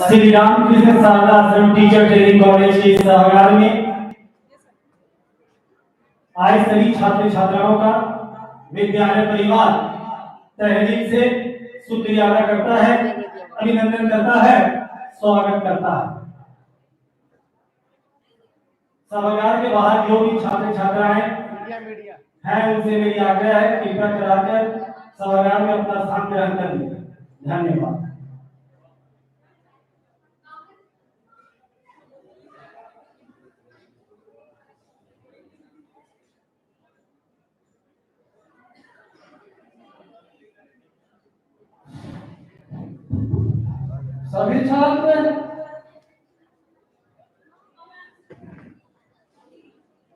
श्री रामकृष्ण शारदा आश्रम teacher training college के सभागार में आए सभी छात्र छात्राओं का विद्यालय परिवार तहे दिल से शुक्रिया अदा करता है, अभिनंदन करता है, स्वागत करता है। सभागार के बाहर जो भी छात्र छात्राएं हैं उनसे मेरी आग्रह है कृपया कराकर सभागार में अपना स्थान ग्रहण कर लें। धन्यवाद। सभी छात्र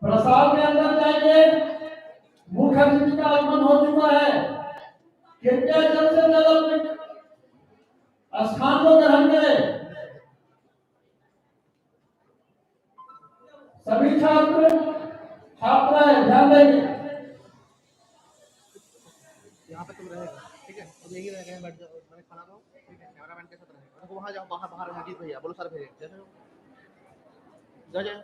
प्रसाद में अंदर जाइए। मुख्य अतिथि का आगमन हो चुका है। कृपया जल्द से जल्द अपने स्थान को ग्रहण करें। सभी छात्र छात्राएं ध्यान देंगे। यहाँ पे तुम रहेगा, ठीक है? तुम यही रहेगा, बैठ जाओ, मैंने खाना खाओ, ठीक है? कैमरामैन के साथ रहेगा। देखो वहाँ जाओ, बाहर हजीत भैया बोलो सर भेजे, जैसे जा जा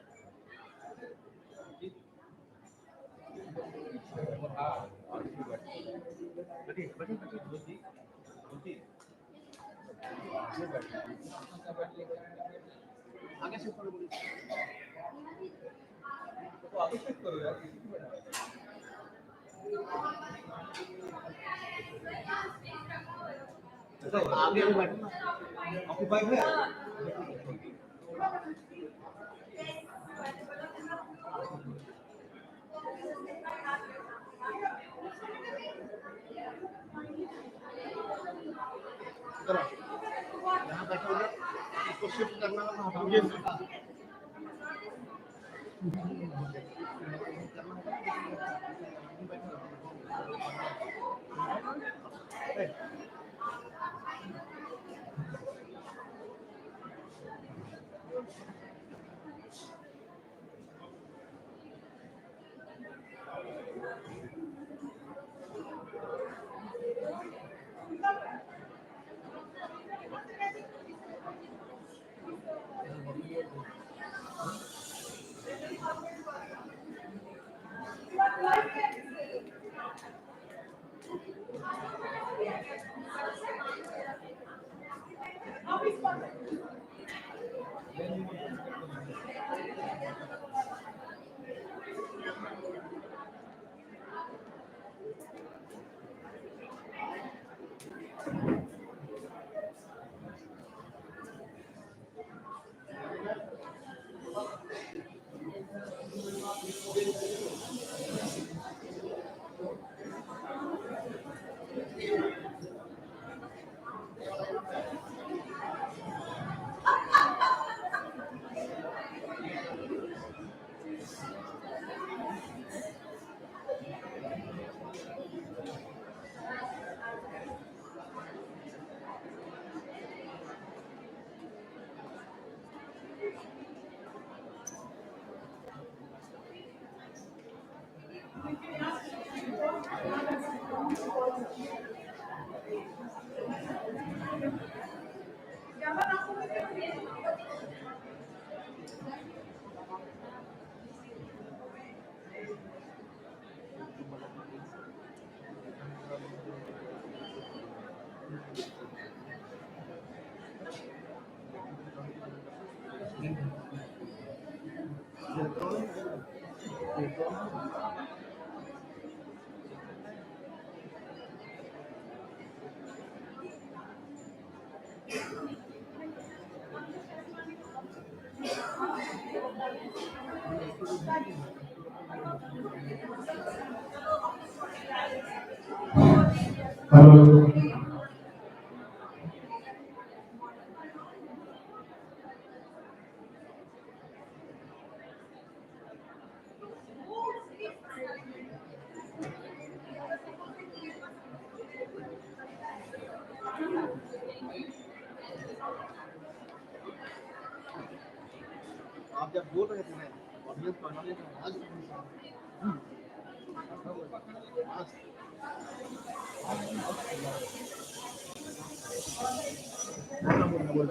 आगे से करो, आगे से करो यार। आगे बैठना ऑक्यूपाइड है। यहाँ बैठोगे इसको शिफ्ट करना है, हटाओगे हेलो। आप जब बोल रहे थे ना ऑडियंस को ऑडियंस आज बोल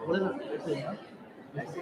बोले ना ऐसे ही ना ऐसे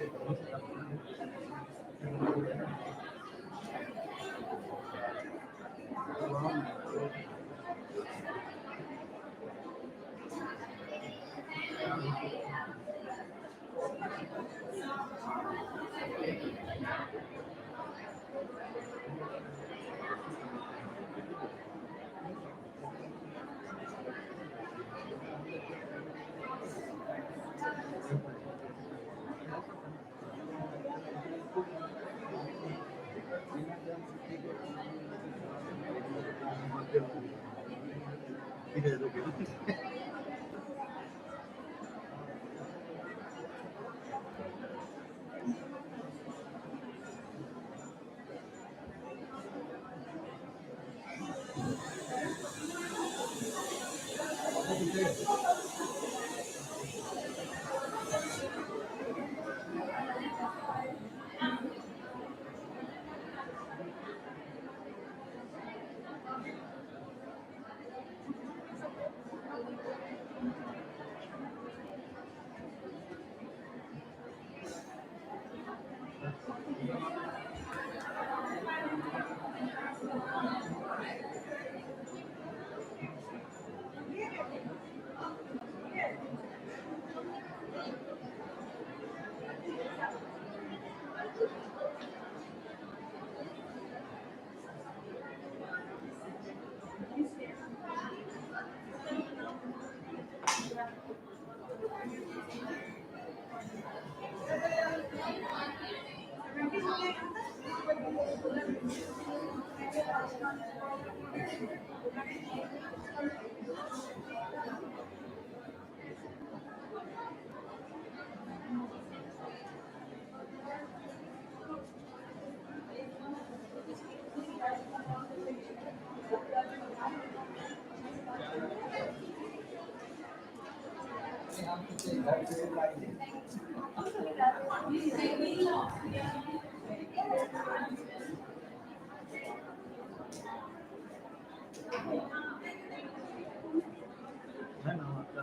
है ना आपका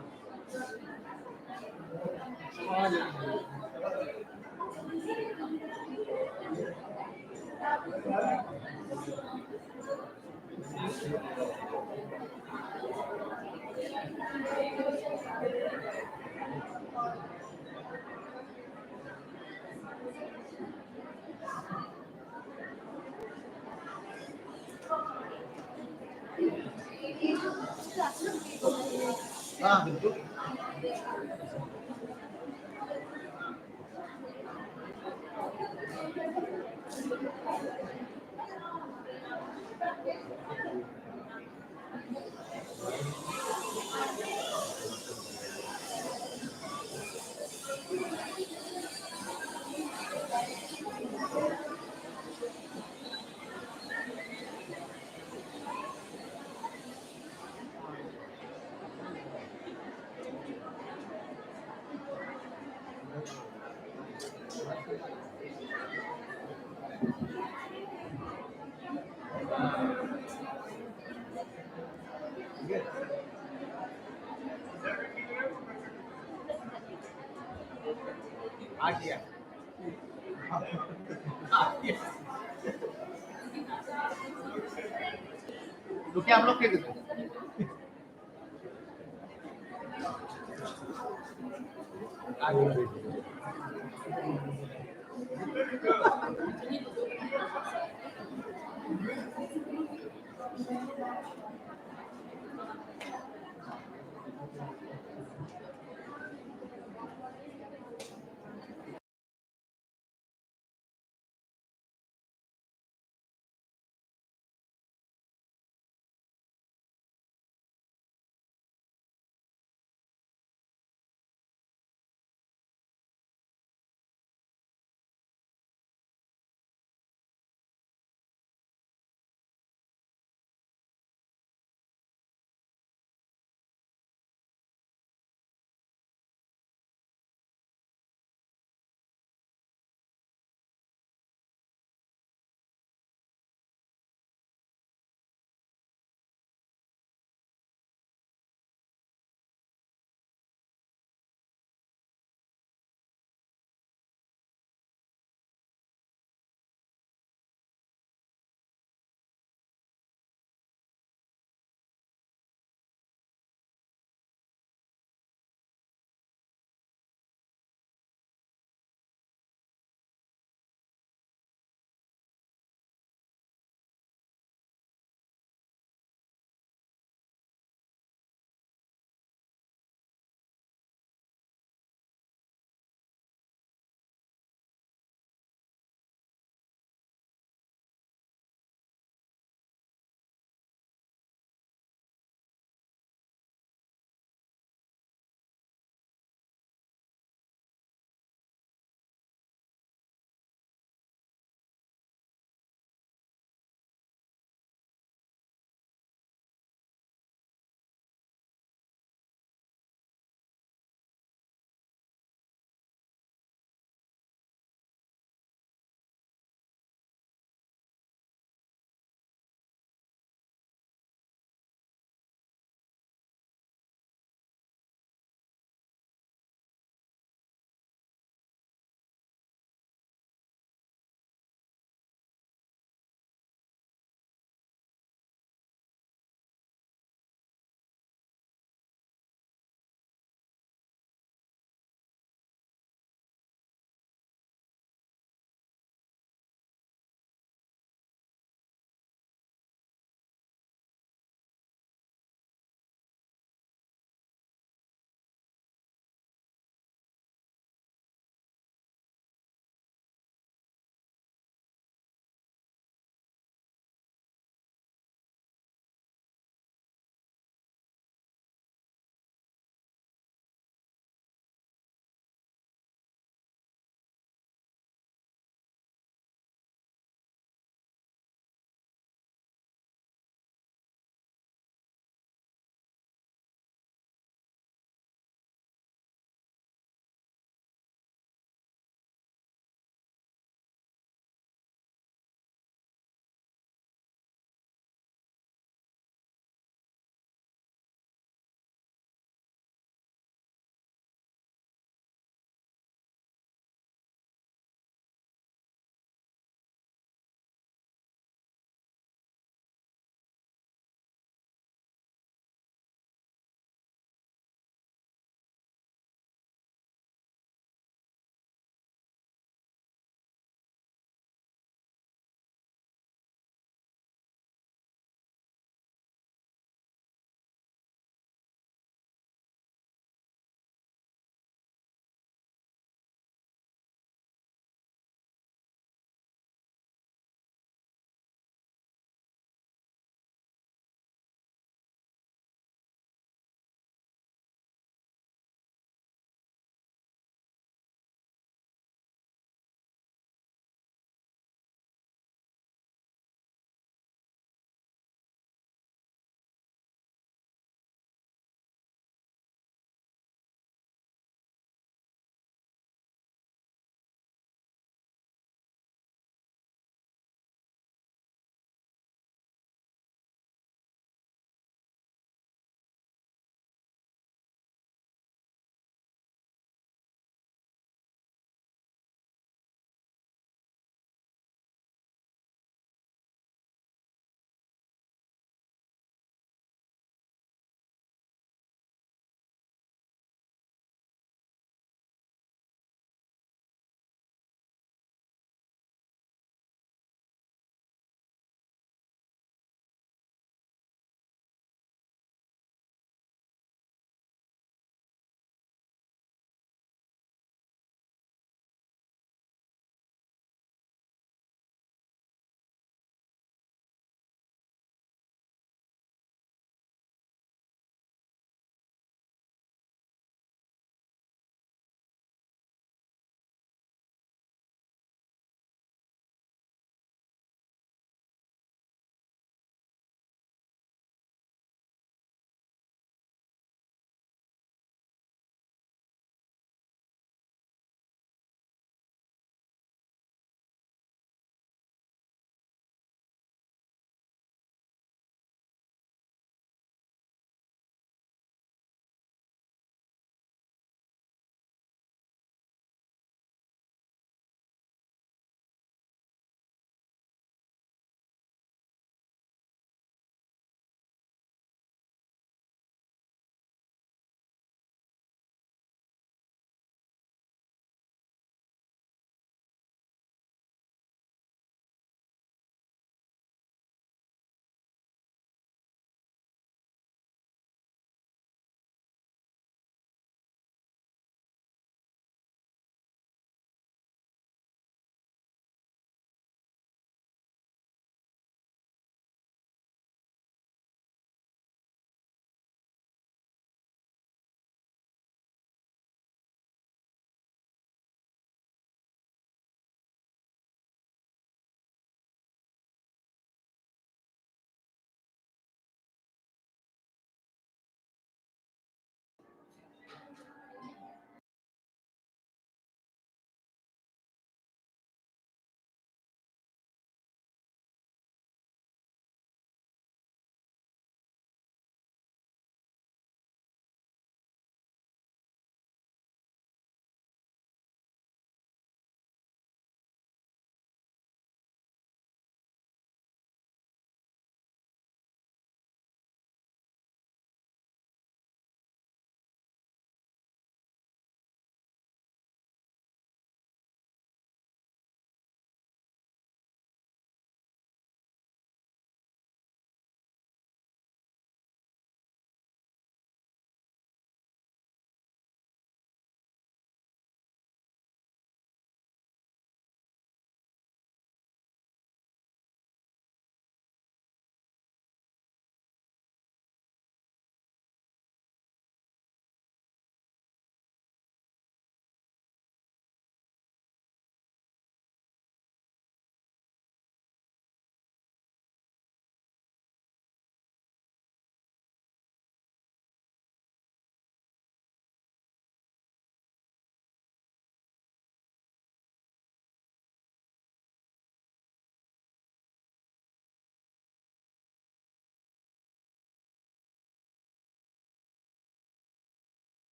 हाँ बिल्कुल आ गया तो क्या हम लोग क्या कहते हैं?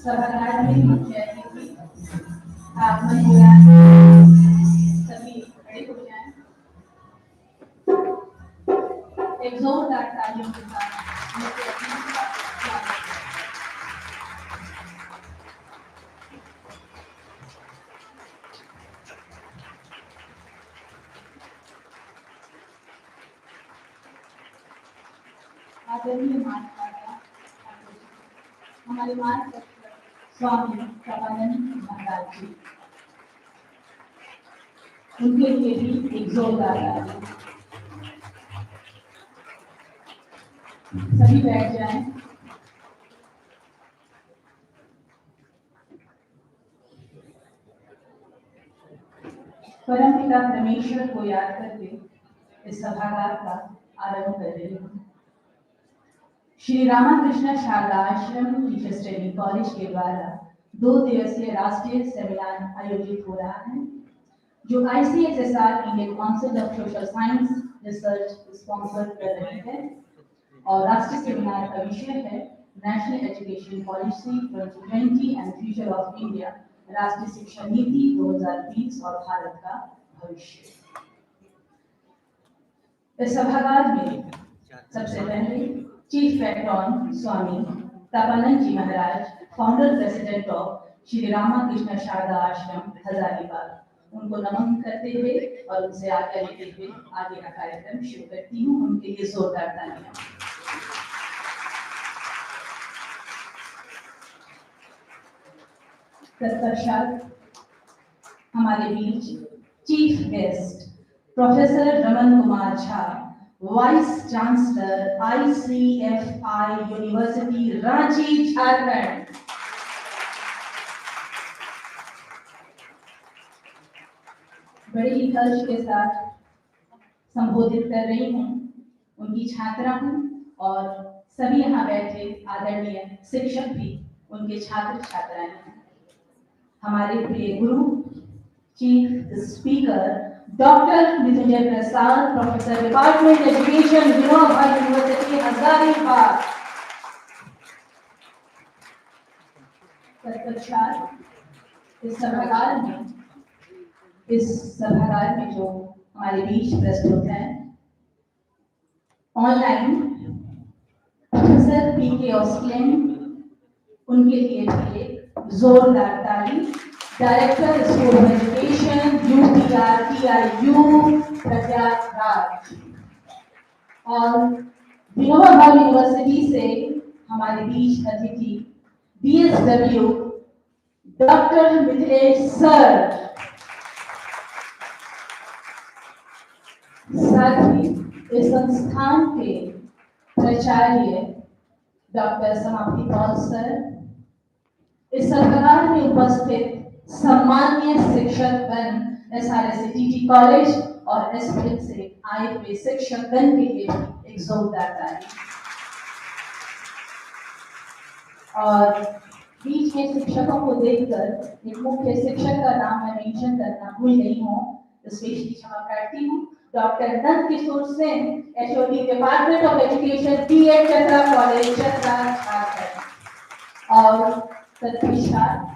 सभागार में मुख्य अतिथि आगमन हो रहा है, सभी खड़े हो जाएं। एक जोरदार तालियों के साथ मुख्य अतिथि का स्वागत। आदरणीय माता हमारे मार्गदर्शक स्वामी सदानंद महाराज जी, उनके लिए भी एक जोरदार ताली। सभी बैठ जाएं। परमपिता परमेश्वर को याद करके इस सभागार का आरंभ कर रही हूँ। श्री रामाकृष्ण शारदा आश्रम टीचर ट्रेनिंग कॉलेज के द्वारा 2 दिवसीय राष्ट्रीय सेमिनार आयोजित हो रहा है, जो ICSSR Indian council of social science research sponsor कर रही है और राष्ट्रीय सेमिनार का विषय है national education policy 2020 and future of India, राष्ट्रीय शिक्षा नीति 2020 और भारत का भविष्य। इस सभागार में सबसे पहले chief patron Swami Tapanand ji Maharaj, founder president of Shri Ramakrishna Sharada Ashram Hazaribagh, उनको नमन करते हुए और उनसे आज्ञा लेते हुए आगे का कार्यक्रम शुरू करती हूँ। उनके लिए जोरदार तालियां। तत्पश्चात हमारे बीच chief guest professor Raman Kumar Jha, vice chancellor ICFI university Ranchi Jharkhand. बड़े ही हर्ष के साथ संबोधित कर रही हूँ, उनकी छात्रा हूँ और सभी यहाँ बैठे आदरणीय शिक्षक भी उनके छात्र छात्राएं हैं। हमारे प्रिय गुरु चीफ स्पीकर डॉक्टर मृत्युंजय प्रसाद, professor department education, Vinoba Bhave university Hazaribagh. तत्पश्चात इस सभागार में जो हमारे बीच प्रस्तुत है ऑनलाइन प्रोफेसर PK ऑस्टिन, उनके लिए भी एक जोरदार ताली। Director school of education UPRTIU Prayagraj और विनोबा भावे यूनिवर्सिटी से हमारे बीच अतिथि BSW डॉक्टर मिथिलेश सर, साथ ही इस संस्थान के प्राचार्य डॉक्टर समाप्ति पॉल सर, इस सभागार में उपस्थित सम्मान्य शिक्षकगण SRSCTT कॉलेज और SPM से आए हुए शिक्षकगण के लिए एक जोरदार ताली। और बीच में शिक्षकों को देखकर एक मुख्य शिक्षक का नाम मैं मेंशन करना भूल गई हूँ, स्पेशली क्षमा प्रार्थी हूँ। Doctor Nand Kishore Singh, HOD department of education BEd Chatra college Chatra Jharkhand. और तत्पश्चात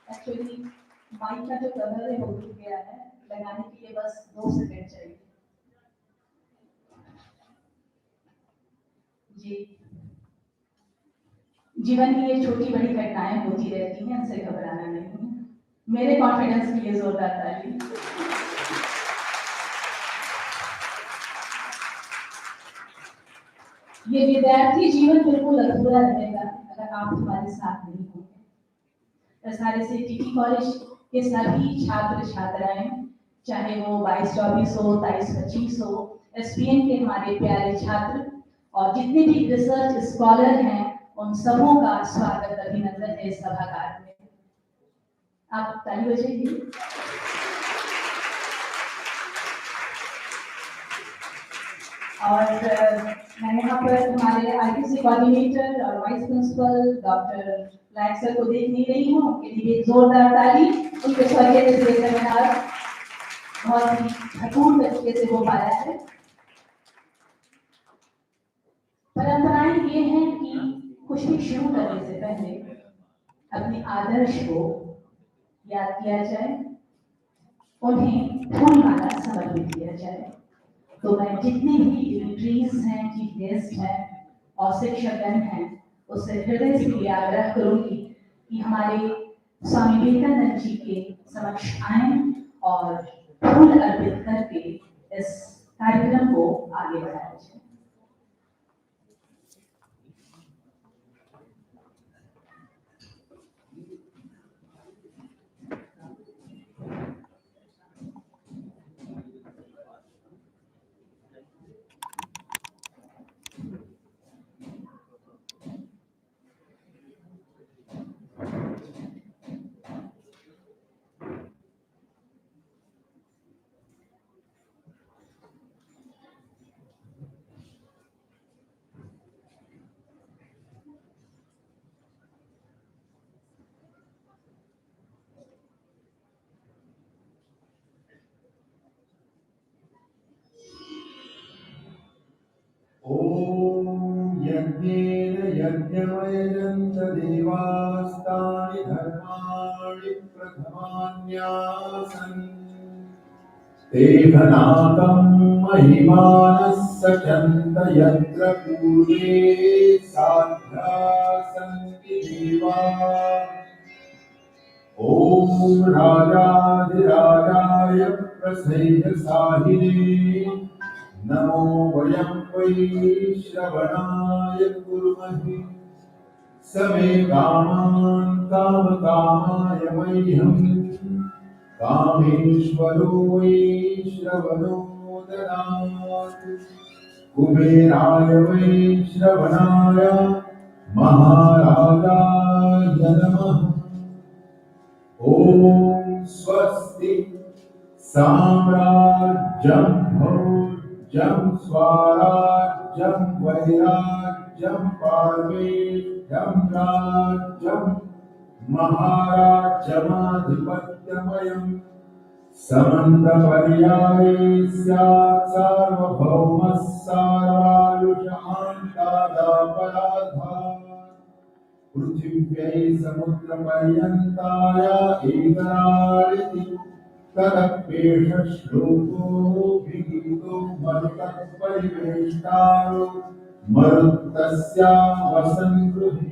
एक्चुअली माइक का जो कवर है वो टूट गया है, लगाने के लिए बस 2 सेकंड चाहिए जी। जीवन में ये छोटी बड़ी घटनाएं होती रहती हैं, उनसे घबराना नहीं है। मेरे कॉन्फिडेंस के लिए जोरदार ताली। ये विद्यार्थी जीवन बिल्कुल अधूरा रहेगा अगर आप हमारे साथ नहीं होंगे। SRSCTT कॉलेज के सभी छात्र छात्राएं, चाहे वो 22-24 हो, 23-25 हो, SPM के हमारे प्यारे छात्र और जितने भी रिसर्च स्कॉलर हैं उन सबों का स्वागत अभिनंदन है इस सभागार में। आप ताली बजाइए। और मैं यहाँ पर हमारे आईटीसी कोऑर्डिनेटर और वाइस प्रिंसिपल डॉक्टर लायक सर को देख नहीं रही हूँ, उनके लिए जोरदार ताली। उनके स्वागत से सेमिनार बहुत ही भरपूर तरीके से हो पाया है। परंपराएं ये हैं कि कुछ भी शुरू करने से पहले अपने आदर्श को याद किया जाए, उन्हें फूल माला समर्पित किया जाए। तो मैं जितने भी डिग्निटरीज हैं, चीफ गेस्ट हैं और शिक्षकगण हैं, उससे हृदय से ये आग्रह करूंगी कि हमारे स्वामी विवेकानंद जी के समक्ष आए और फूल अर्पित करके इस कार्यक्रम को आगे बढ़ाया जाए। ॐ यज्ञेन यज्ञमयजन्त देवास्तानि धर्माणि प्रथमान्यासन् तेघनाकं महिमानः सचन्त यत्र पूर्वे साध्यासन्ति देवाः। ॐ राजाधिराजाय प्रसेयसाहिने नमो वयं वै श्रवणाय कुर्महे समे कामान् कामकामाय मह्यं कामेश्वरो वै श्रवणो ददातु कुबेराय वै श्रवणाय महाराजाय नमः। ॐ स्वस्ति साम्राज्यं भोज्यं स्वराज्यं वैराज्यं पारमेष्ठ्यं राज्यं महाराज्यमाधिपत्यमयं समन्तपर्याये स्यात् सार्वभौमः सारायुष आन्तादापराधात् पृथिव्यै समुद्रपर्यन्ताय एतराळिति तदप्येष श्लोको विगीतो मरुतः परिवेष्टारो मरुत्तस्या वसन्गृहे।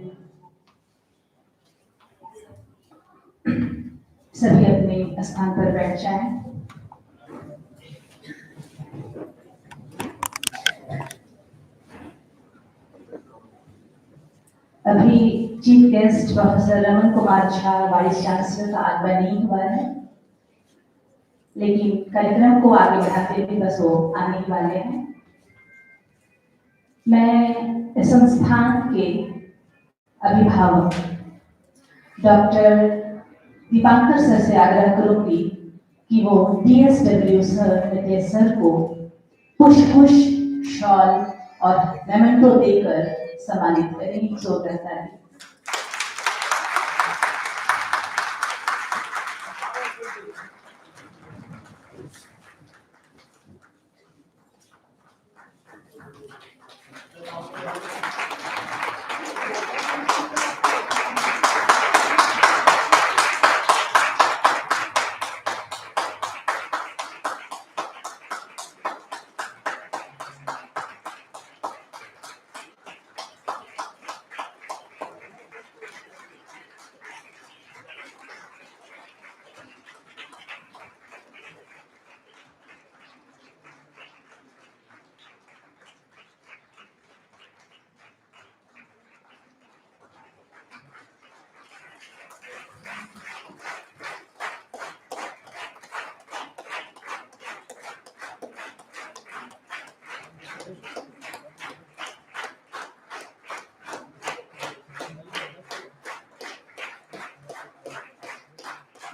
सभी अपने स्थान पर बैठ जाएं। अभी chief guest professor Raman Kumar Jha vice chancellor का आगमन नहीं हुआ है, लेकिन कार्यक्रम को आगे बढ़ाते हुए बस वो आने ही वाले हैं। मैं इस संस्थान के अभिभावक डॉक्टर दीपांकर सर से आग्रह करूंगी कि वो DSW सर नितेश सर को पुष्प शॉल और मेमेंटो देकर सम्मानित करें। जोरदार ताली।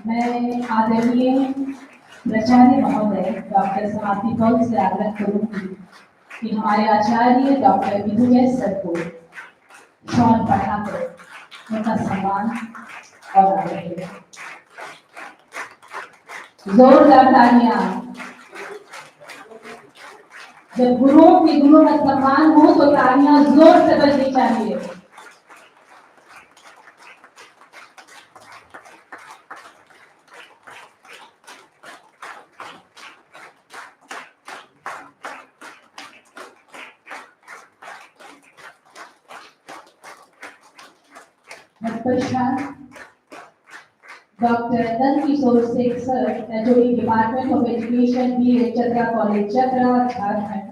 मैं आदरणीय प्राचार्य महोदय डॉक्टर समाप्ति कौल से आग्रह करूंगी कि हमारे आचार्य डॉक्टर विजय सर को शॉल पढ़ाकर उनका सम्मान और आदर करें। जोरदार तालियां। जब गुरुओं के गुरु का सम्मान हो तो तालियां जोर से बजनी चाहिए। तत्पश्चात doctor Nand Kishore Seth sir, HOD department of education, BEd, Chatra college, Chatra, Jharkhand.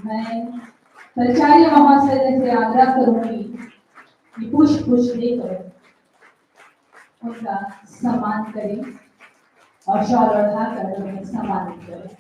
मैं प्राचार्य महोदय से आग्रह करूंगी कि पुष्प देकर उनका सम्मान करें और शॉल ओढ़ाकर उन्हें सम्मानित करें।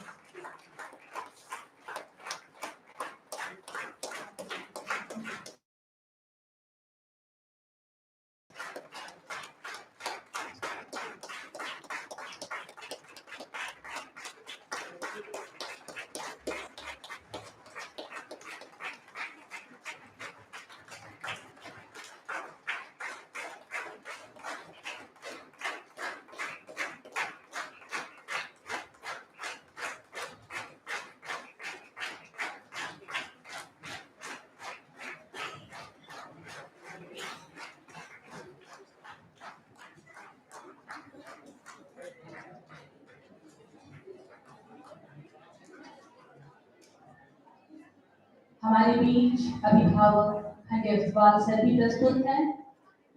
हमारे बीच अभिभावक खंडे अग्रवाल सर भी प्रस्तुत हैं।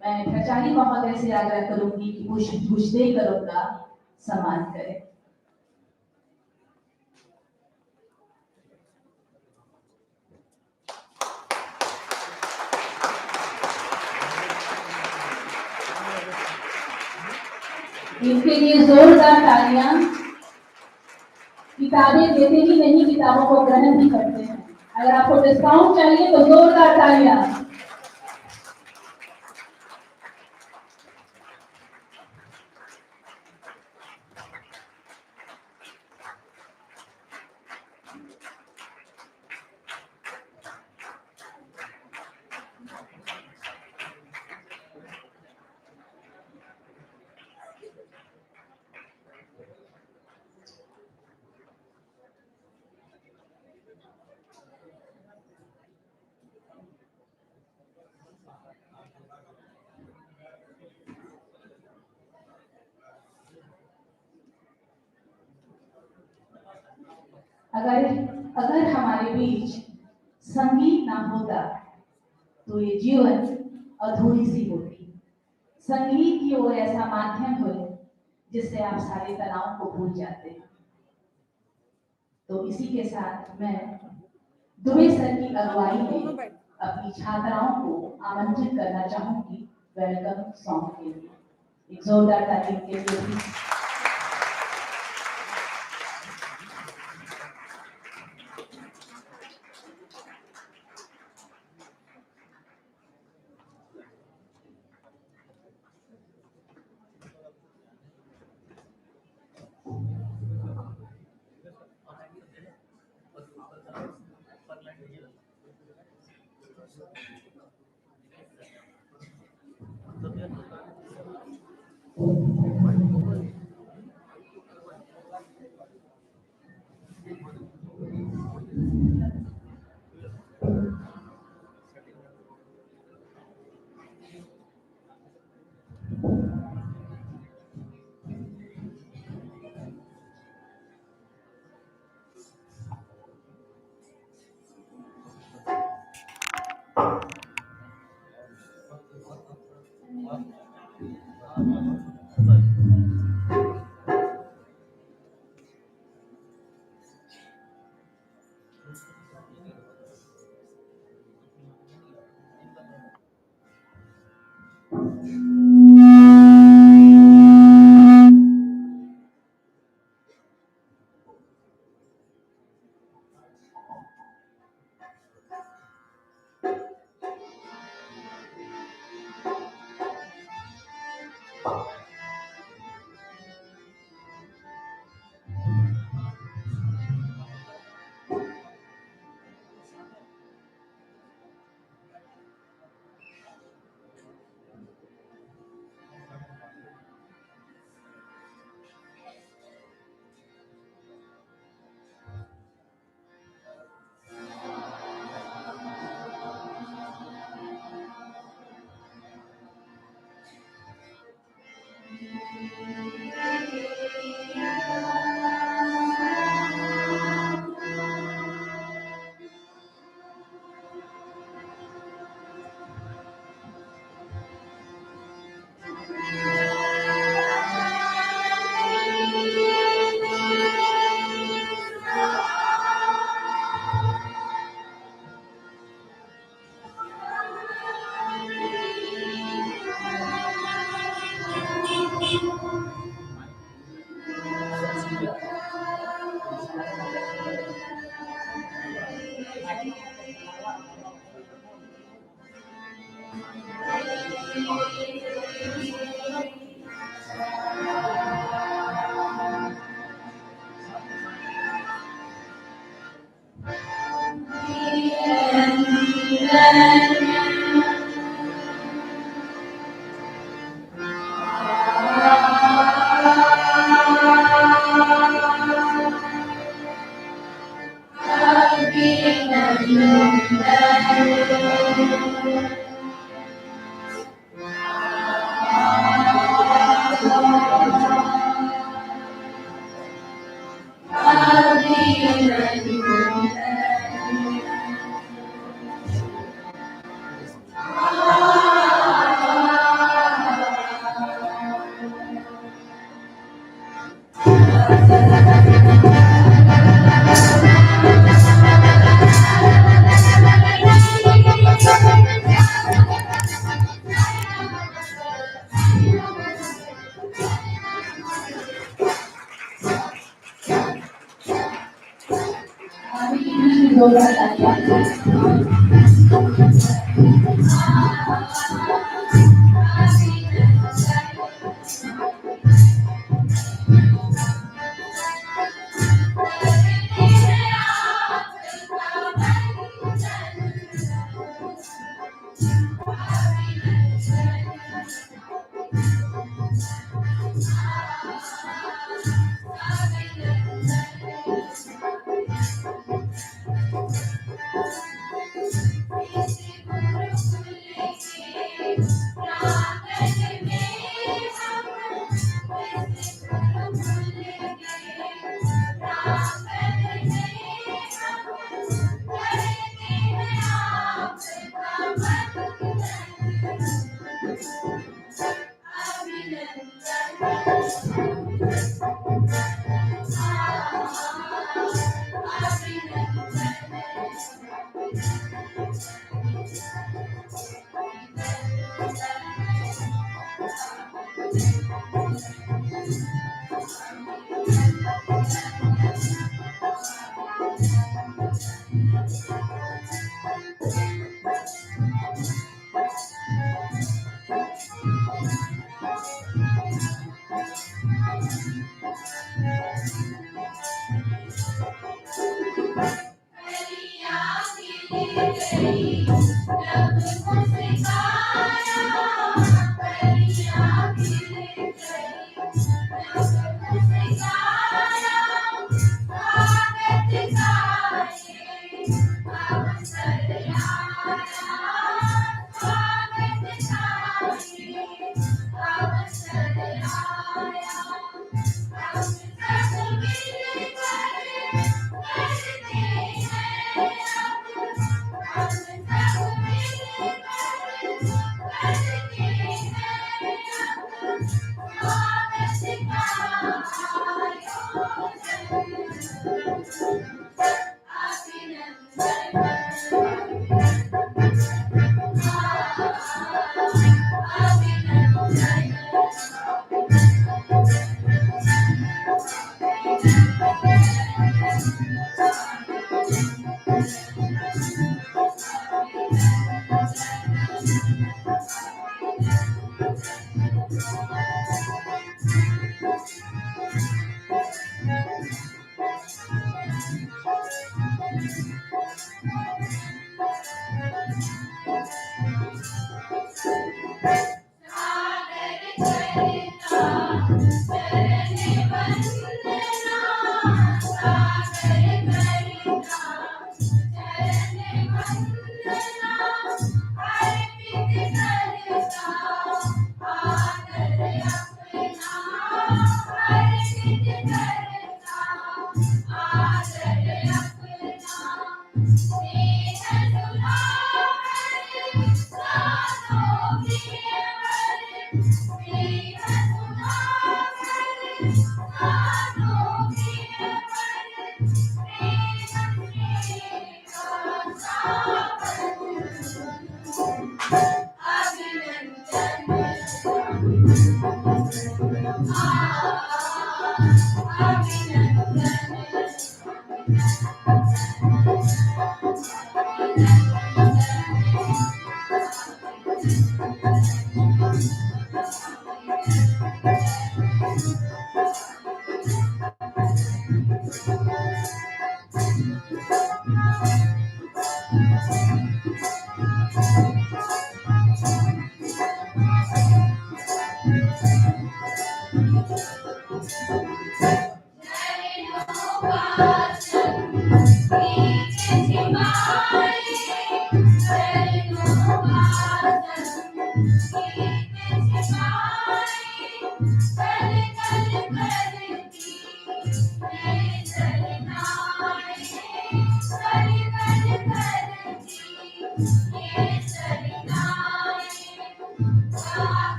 मैं प्राचार्य महोदय से आग्रह करूंगी कि पुष्प देकर उनका सम्मान करें। इनके लिए जोरदार तालियां। किताबें देते ही नहीं, किताबों को ग्रहण भी करते हैं। अगर आपको डिस्काउंट चाहिए तो जोरदार तालियां। अगर हमारे बीच संगीत ना होता तो ये जीवन अधूरी सी होती। संगीत की ओर ऐसा माध्यम हो जिससे आप सारे तनाव को भूल जाते हैं। तो इसी के साथ मैं दुबे सर की अगुवाई में अपनी छात्राओं को आमंत्रित करना चाहूंगी वेलकम सॉन्ग के लिए। एक जोरदार ताली के लिए।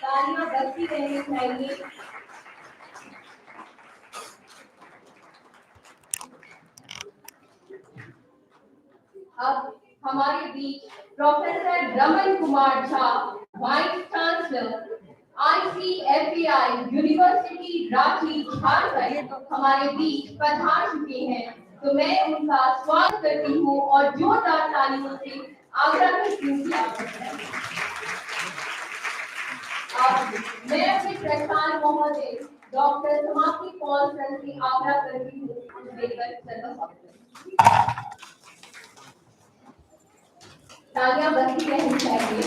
तालियां बजती रहनी चाहिए। अब हमारे बीच professor Raman Kumar Jha, vice chancellor ICFEI university Ranchi Jharkhand हमारे बीच पधार चुके हैं, तो मैं उनका स्वागत करती हूँ और जोरदार तालियों से आग्रह करती हूँ कि अब मैं अपने प्रधान महोदय डॉक्टर समाप्ति पॉल सर से आग्रह करती हूँ देकर सर्वसम्मत। तालियां बजती रहनी चाहिए।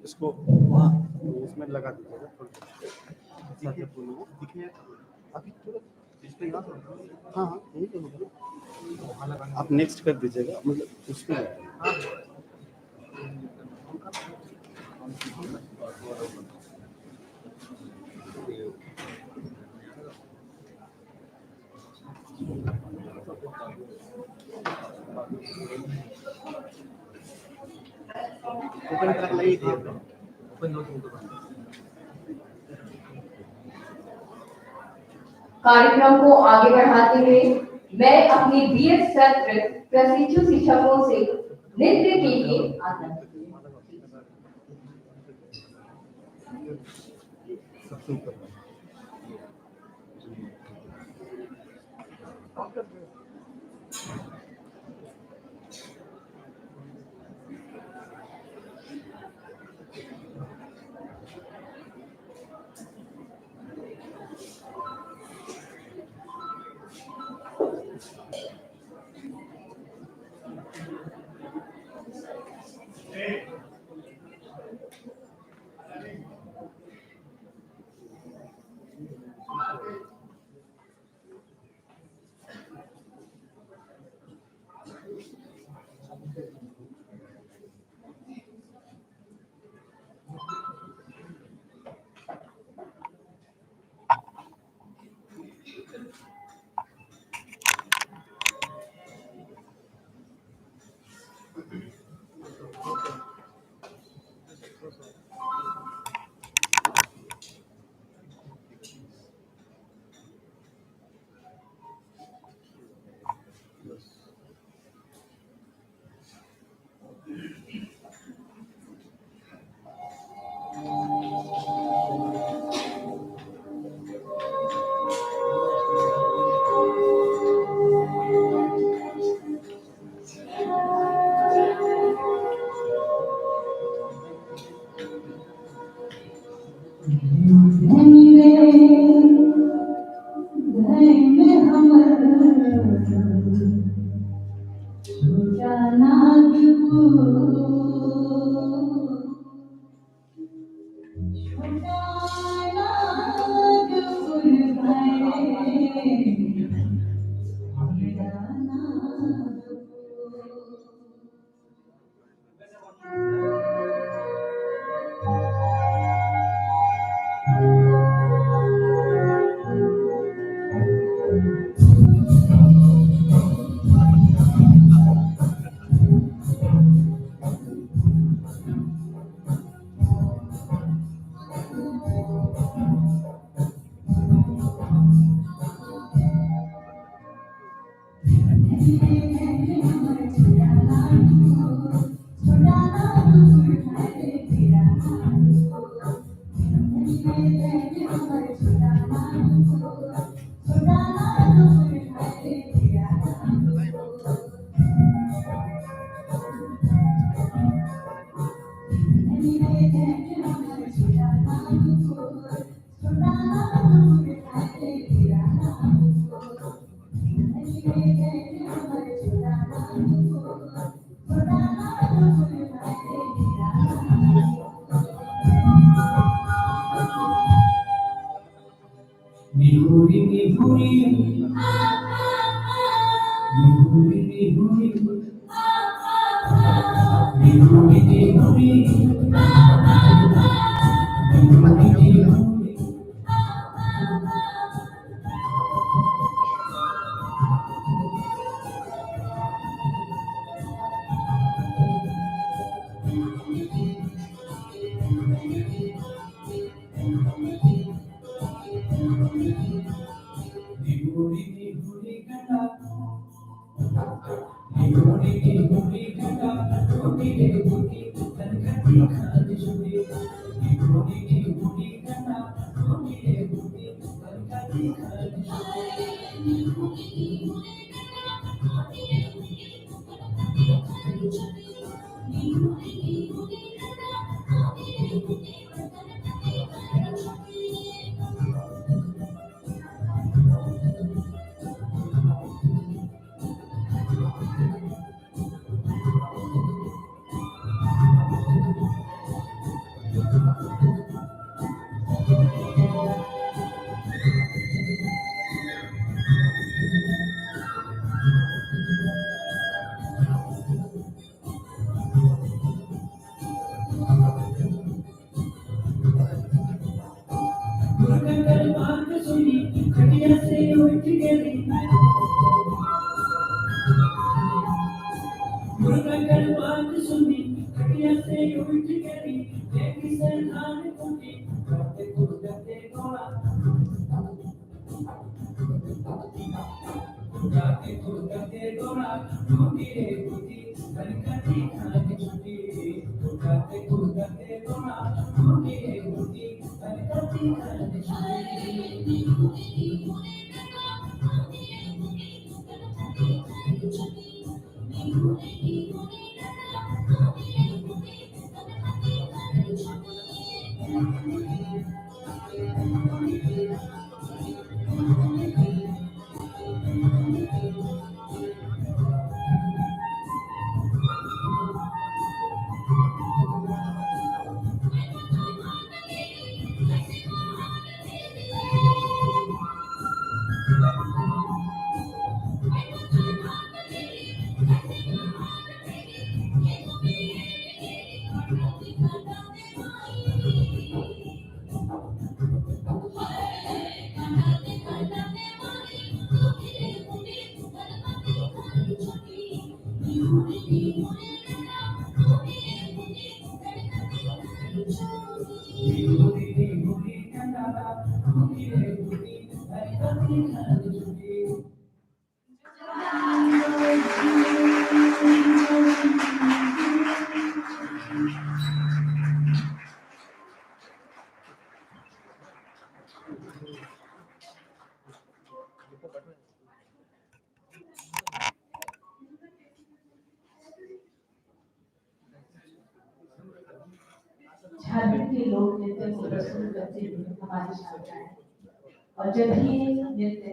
इसको वहाँ उसमें लगा दीजिएगा थोड़ा सा फूल वो दिखे अभी थोड़ा डिस्प्ले ना हाँ हाँ यही तो होगा वहाँ लगाना आप नेक्स्ट कर दीजिएगा मतलब उसमें ओपन ट्रैक लगी थी ओपन दो कार्यक्रम को आगे बढ़ाते हुए मैं अपने बीएड सत्र प्रशिक्षु शिक्षकों से नृत्य के लिए आग्रह करती हूँ। सबसे ऊपर Mihuri, mihuri, mihuri, mihuri, mihuri, mihuri, mihuri, mihuri. Mihuri, mihuri, kata. Mihuri, mihuri, kata. Mihuri, mihuri, kata. मुर्गा कर बात सुनी खटिया से उठ गई मुर्गा कर बात सुनी खटिया से उठ गई देखी सरदार टूटी करते गुरगते गोला जाके गुरगते गोला टूटी रे टूटी कनकती खाने छुटी जाके गुरगते गोला टूटी रे टूटी कनकती खाने छुटी झारखंड के लोक नृत्य को प्रस्तुत करते हुए हमारी छात्राएं, और जब भी ये नृत्य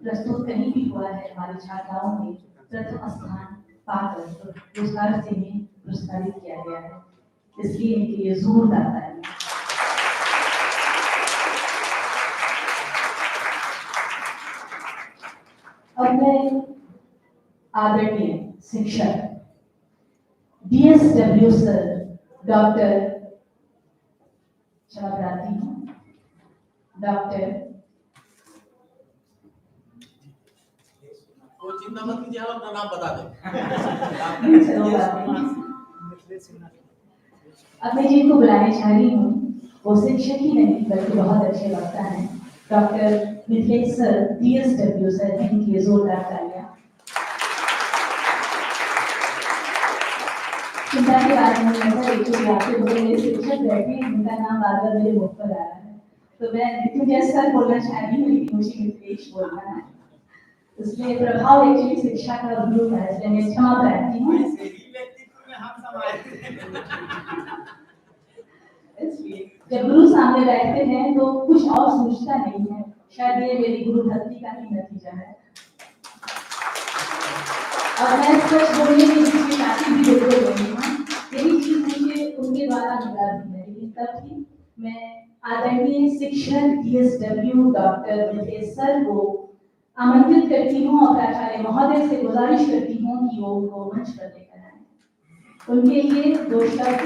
प्रस्तुत कहीं भी हुआ है हमारी छात्राओं ने प्रथम स्थान पाकर पुरस्कार से ही पुरस्कारित किया गया है, इसलिए इनके लिए जोरदार तालियां। अब मैं आदरणीय शिक्षक DSW सर डॉक्टर क्षमा प्रार्थी हूँ डॉक्टर कोई चिंता मत कीजिए, आप अपना नाम बता दें। अब मैं जिनको बुलाने जा रही हूँ वो शिक्षक ही नहीं बल्कि बहुत अच्छे वक्ता हैं, doctor Mithilesh sir DSW sir, इनके लिए जोरदार तालियां। चिंता की बात नहीं है सर, एक आपके बगल में शिक्षक बैठे हैं जिनका नाम बार बार मेरे मुख पर आ रहा है, तो मैं मृत्युंजय सर बोलना चाह रही हूँ लेकिन मुझे मिथिलेश बोलना है, इसलिए प्रभाव एक्चुअली शिक्षा का गुरु है, इसलिए मैं क्षमा प्रार्थी हूँ। इसलिए जब गुरु सामने बैठते हैं तो कुछ और सोचता नहीं है, शायद ये मेरी गुरु भक्ति का ही नतीजा है। और मैं सच बोलने के लिए काफी भी बिल्कुल नहीं हूँ, यही चीज मुझे उनके द्वारा मिला भी है, लेकिन तब भी मैं आदरणीय शिक्षक DSW डॉक्टर मिथिलेश सर को आमंत्रित करती हूँ और प्राचार्य महोदय से गुजारिश करती हूँ कि वो उनको मंच पर लेकर आए। उनके लिए दो शब्द।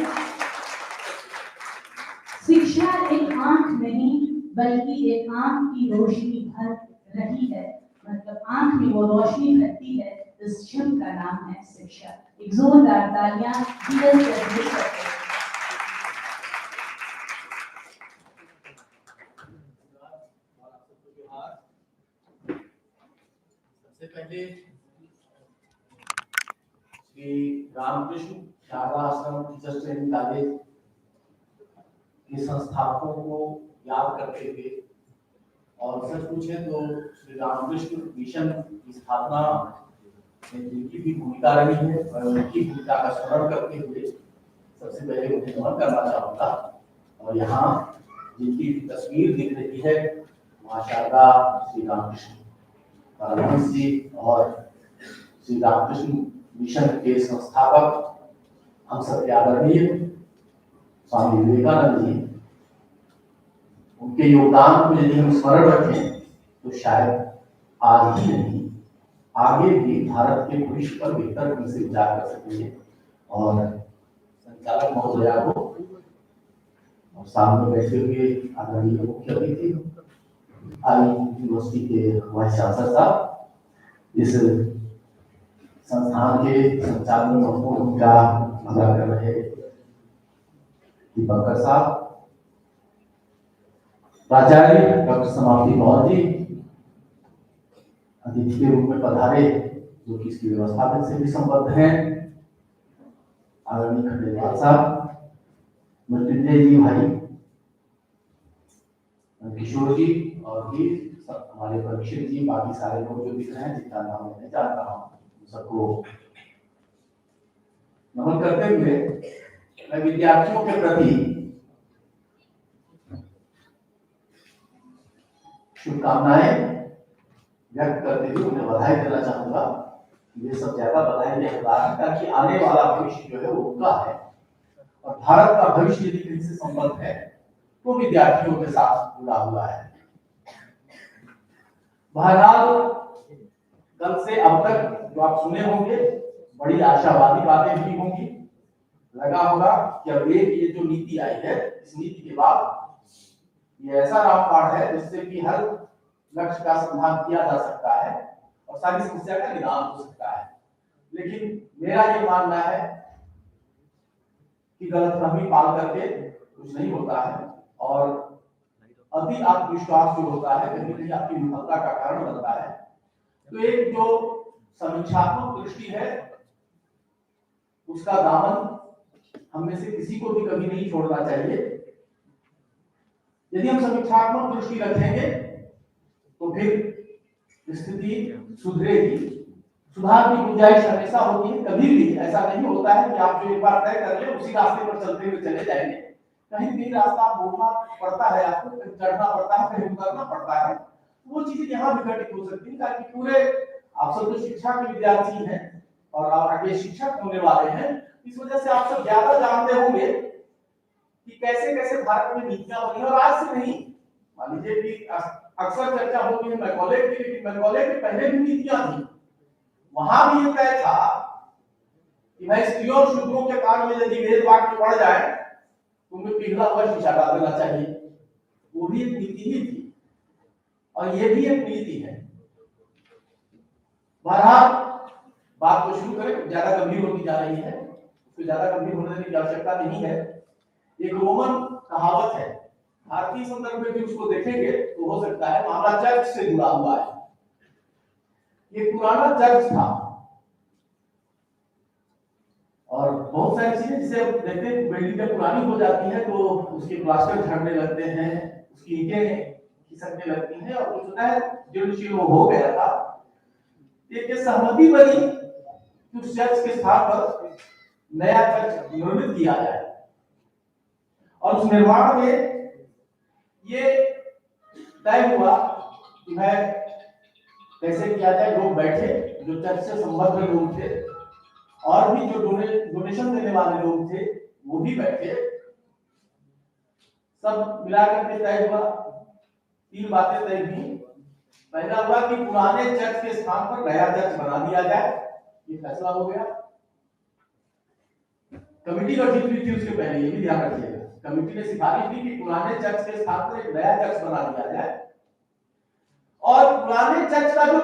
शिक्षा एक आंख नहीं बल्कि एक आंख की रोशनी भर रही है, मतलब आंख में वो रोशनी भरती है, इस क्षण का नाम है शिक्षा। एक जोरदार तालियां DSW सर को। सबसे पहले श्री रामकृष्ण शारदा आश्रम टीचर्स ट्रेनिंग कॉलेज के संस्थापकों को याद करते हुए, और सच पूछे तो श्री रामकृष्ण मिशन की स्थापना में जिनकी भी भूमिका रही है, मैं उनकी भूमिका का स्मरण करते हुए सबसे पहले उन्हें नमन करना चाहूंगा। और यहाँ जिनकी तस्वीर दिख रही है, माशाअल्लाह श्री रामकृष्ण परमहंस जी और श्री रामकृष्ण मिशन के संस्थापक हम सबके आदरणीय स्वामी विवेकानंद जी, उनके योगदान को यदि हम स्मरण रखें तो शायद आज ही नहीं, आगे भी भारत के भविष्य पर बेहतर ढंग से विचार कर सकेंगे। और संचालक महोदया को और सामने बैठे हुए आदरणीय मुख्य अतिथि आई यूनिवर्सिटी के वाइस चांसलर साहब, इस संस्थान के संचालन में महत्वपूर्ण भूमिका अदा कर रहे दीपंकर साहब, प्राचार्य डॉक्टर समाप्ति मौर्य जी अतिथि के रूप में पधारे, जो कि इसकी व्यवस्था से भी संबद्ध हैं, आदरणीय खंडेलवाल साहब, मृत्युंजय जी भाई, किशोर जी और भी हमारे परीक्षित जी, बाकी सारे लोग जो दिख रहे हैं जिनका नाम मैं नहीं जानता हूँ, सबको नमन करते हुए मैं विद्यार्थियों के प्रति शुभकामनाएं व्यक्त करते हुए उन्हें बधाई देना चाहूंगा। ये सब ज्यादा बधाई नहीं होता है, ताकि आने वाला भविष्य जो है वो उनका है, और भारत का भविष्य यदि किसी से संबंध है तो विद्यार्थियों के साथ जुड़ा हुआ है। बहरहाल कल से अब तक जो आप सुने होंगे, बड़ी आशावादी बातें भी होंगी। लगा होगा कि अब ये जो नीति आई है, इस नीति के बाद ये ऐसा रामबाण है जिससे कि हर लक्ष्य का समाधान किया जा सकता है और सारी समस्या का निदान हो सकता है। लेकिन मेरा ये मानना है कि गलतफहमी पाल करके कुछ नहीं होता है, और अति आत्मविश्वास जो होता है कहीं कहीं आपकी विफलता का कारण बनता है। तो एक जो समीक्षात्मक दृष्टि है, उसका दामन हम में से किसी को भी कभी नहीं छोड़ना चाहिए। यदि हम समीक्षात्मक दृष्टि रखेंगे तो फिर स्थिति सुधरेगी। सुधार की गुंजाइश हमेशा होती है, कभी भी ऐसा नहीं होता है कि आप जो एक बार तय कर ले उसी रास्ते पर चलते हुए चले जाएंगे। कहीं भी रास्ता मोड़ना पड़ता है, आपको कहीं चढ़ना पड़ता है, कहीं उतरना पड़ता है। वो चीजें यहाँ विघटित हो सकती है, ताकि पूरे आप सब तो शिक्षा के विद्यार्थी हैं और आगे शिक्षक होने वाले हैं, इस वजह से आप सब ज्यादा जानते होंगे कि कैसे कैसे भारत में नीतियां बनी। और आज से नहीं, मान लीजिए कि अक्सर चर्चा होती है मैकॉले की, लेकिन मैकॉले की पहले भी नीतियां थी। वहां भी ये तय था कि भाई स्त्रियों और शूद्रों के कान में यदि वेद वाक्य पड़ जाए तो उनमें पिघला हुआ शीशा डाल देना चाहिए। वो भी एक नीति ही थी, और ये भी एक नीति है। बहरहाल बात को शुरू करें, ज्यादा गंभीर होती जा रही है, उसको ज्यादा गंभीर होने की आवश्यकता नहीं है। एक रोमन कहावत है, भारतीय संदर्भ में भी उसको देखेंगे तो हो सकता है मामला चर्च से जुड़ा हुआ है। ये पुराना चर्च था, और बहुत सारी चीजें जिसे देखते हैं बिल्डिंग जब पुरानी हो जाती है तो उसके प्लास्टर झड़ने लगते हैं, उसकी ईंटें खिसकने लगती हैं, और कुछ होता है जीर्ण हो गया था। एक सहमति बनी कि उस चर्च के स्थान पर नया चर्च निर्मित किया जाए, और उस निर्माण में ये तय हुआ कि मैं कैसे किया जाए। लोग बैठे, जो चर्च से संबद्ध लोग थे, और भी जो डोनेशन देने वाले लोग थे वो भी बैठे। सब मिलाकर के तय हुआ, 3 बातें तय हुई। पहला हुआ कि पुराने चर्च के स्थान पर नया चर्च बना दिया जाए, ये फैसला हो गया। कमेटी गठित हुई थी उसके पहले, ये भी ध्यान रखिएगा। कमेटी ने सिफारिश की कि पुराने चर्च के स्थान पर एक नया चर्च बना दिया जाए, और पुराने चर्च का जो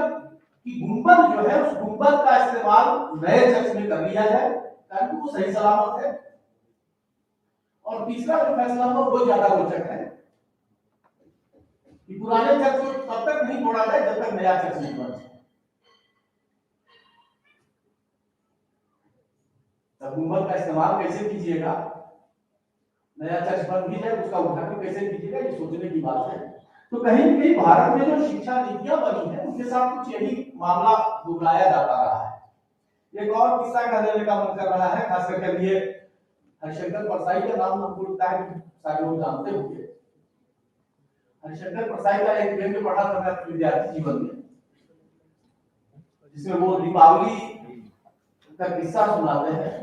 कि गुंबद जो है, उस गुंबद का इस्तेमाल नए चर्च में कर लिया जाए ताकि वो सही सलामत है। और तीसरा जो फैसला हुआ वो ज्यादा रोचक है कि पुराने चर्च को तब तक नहीं तोड़ा जाए जब तक नया चर्च नहीं बन जाए। तब गुंबद का इस्तेमाल कैसे कीजिएगा, नया चर्च बन भी जाए उसका उद्घाटन कैसे कीजिएगा, ये सोचने की बात है। तो कहीं न कहीं भारत में जो शिक्षा नीतियां बनी है उसके साथ कुछ यही मामला दोहराया जाता रहा है। एक और किस्सा कह देने का मन कर रहा है, खास करके ये हरिशंकर परसाई का नाम हमको लगता है कि सारे लोग जानते होंगे। हरिशंकर परसाई का एक व्यंग्य पढ़ा था मैं अपने विद्यार्थी जीवन में, जिसमें वो दीपावली का किस्सा सुनाते हैं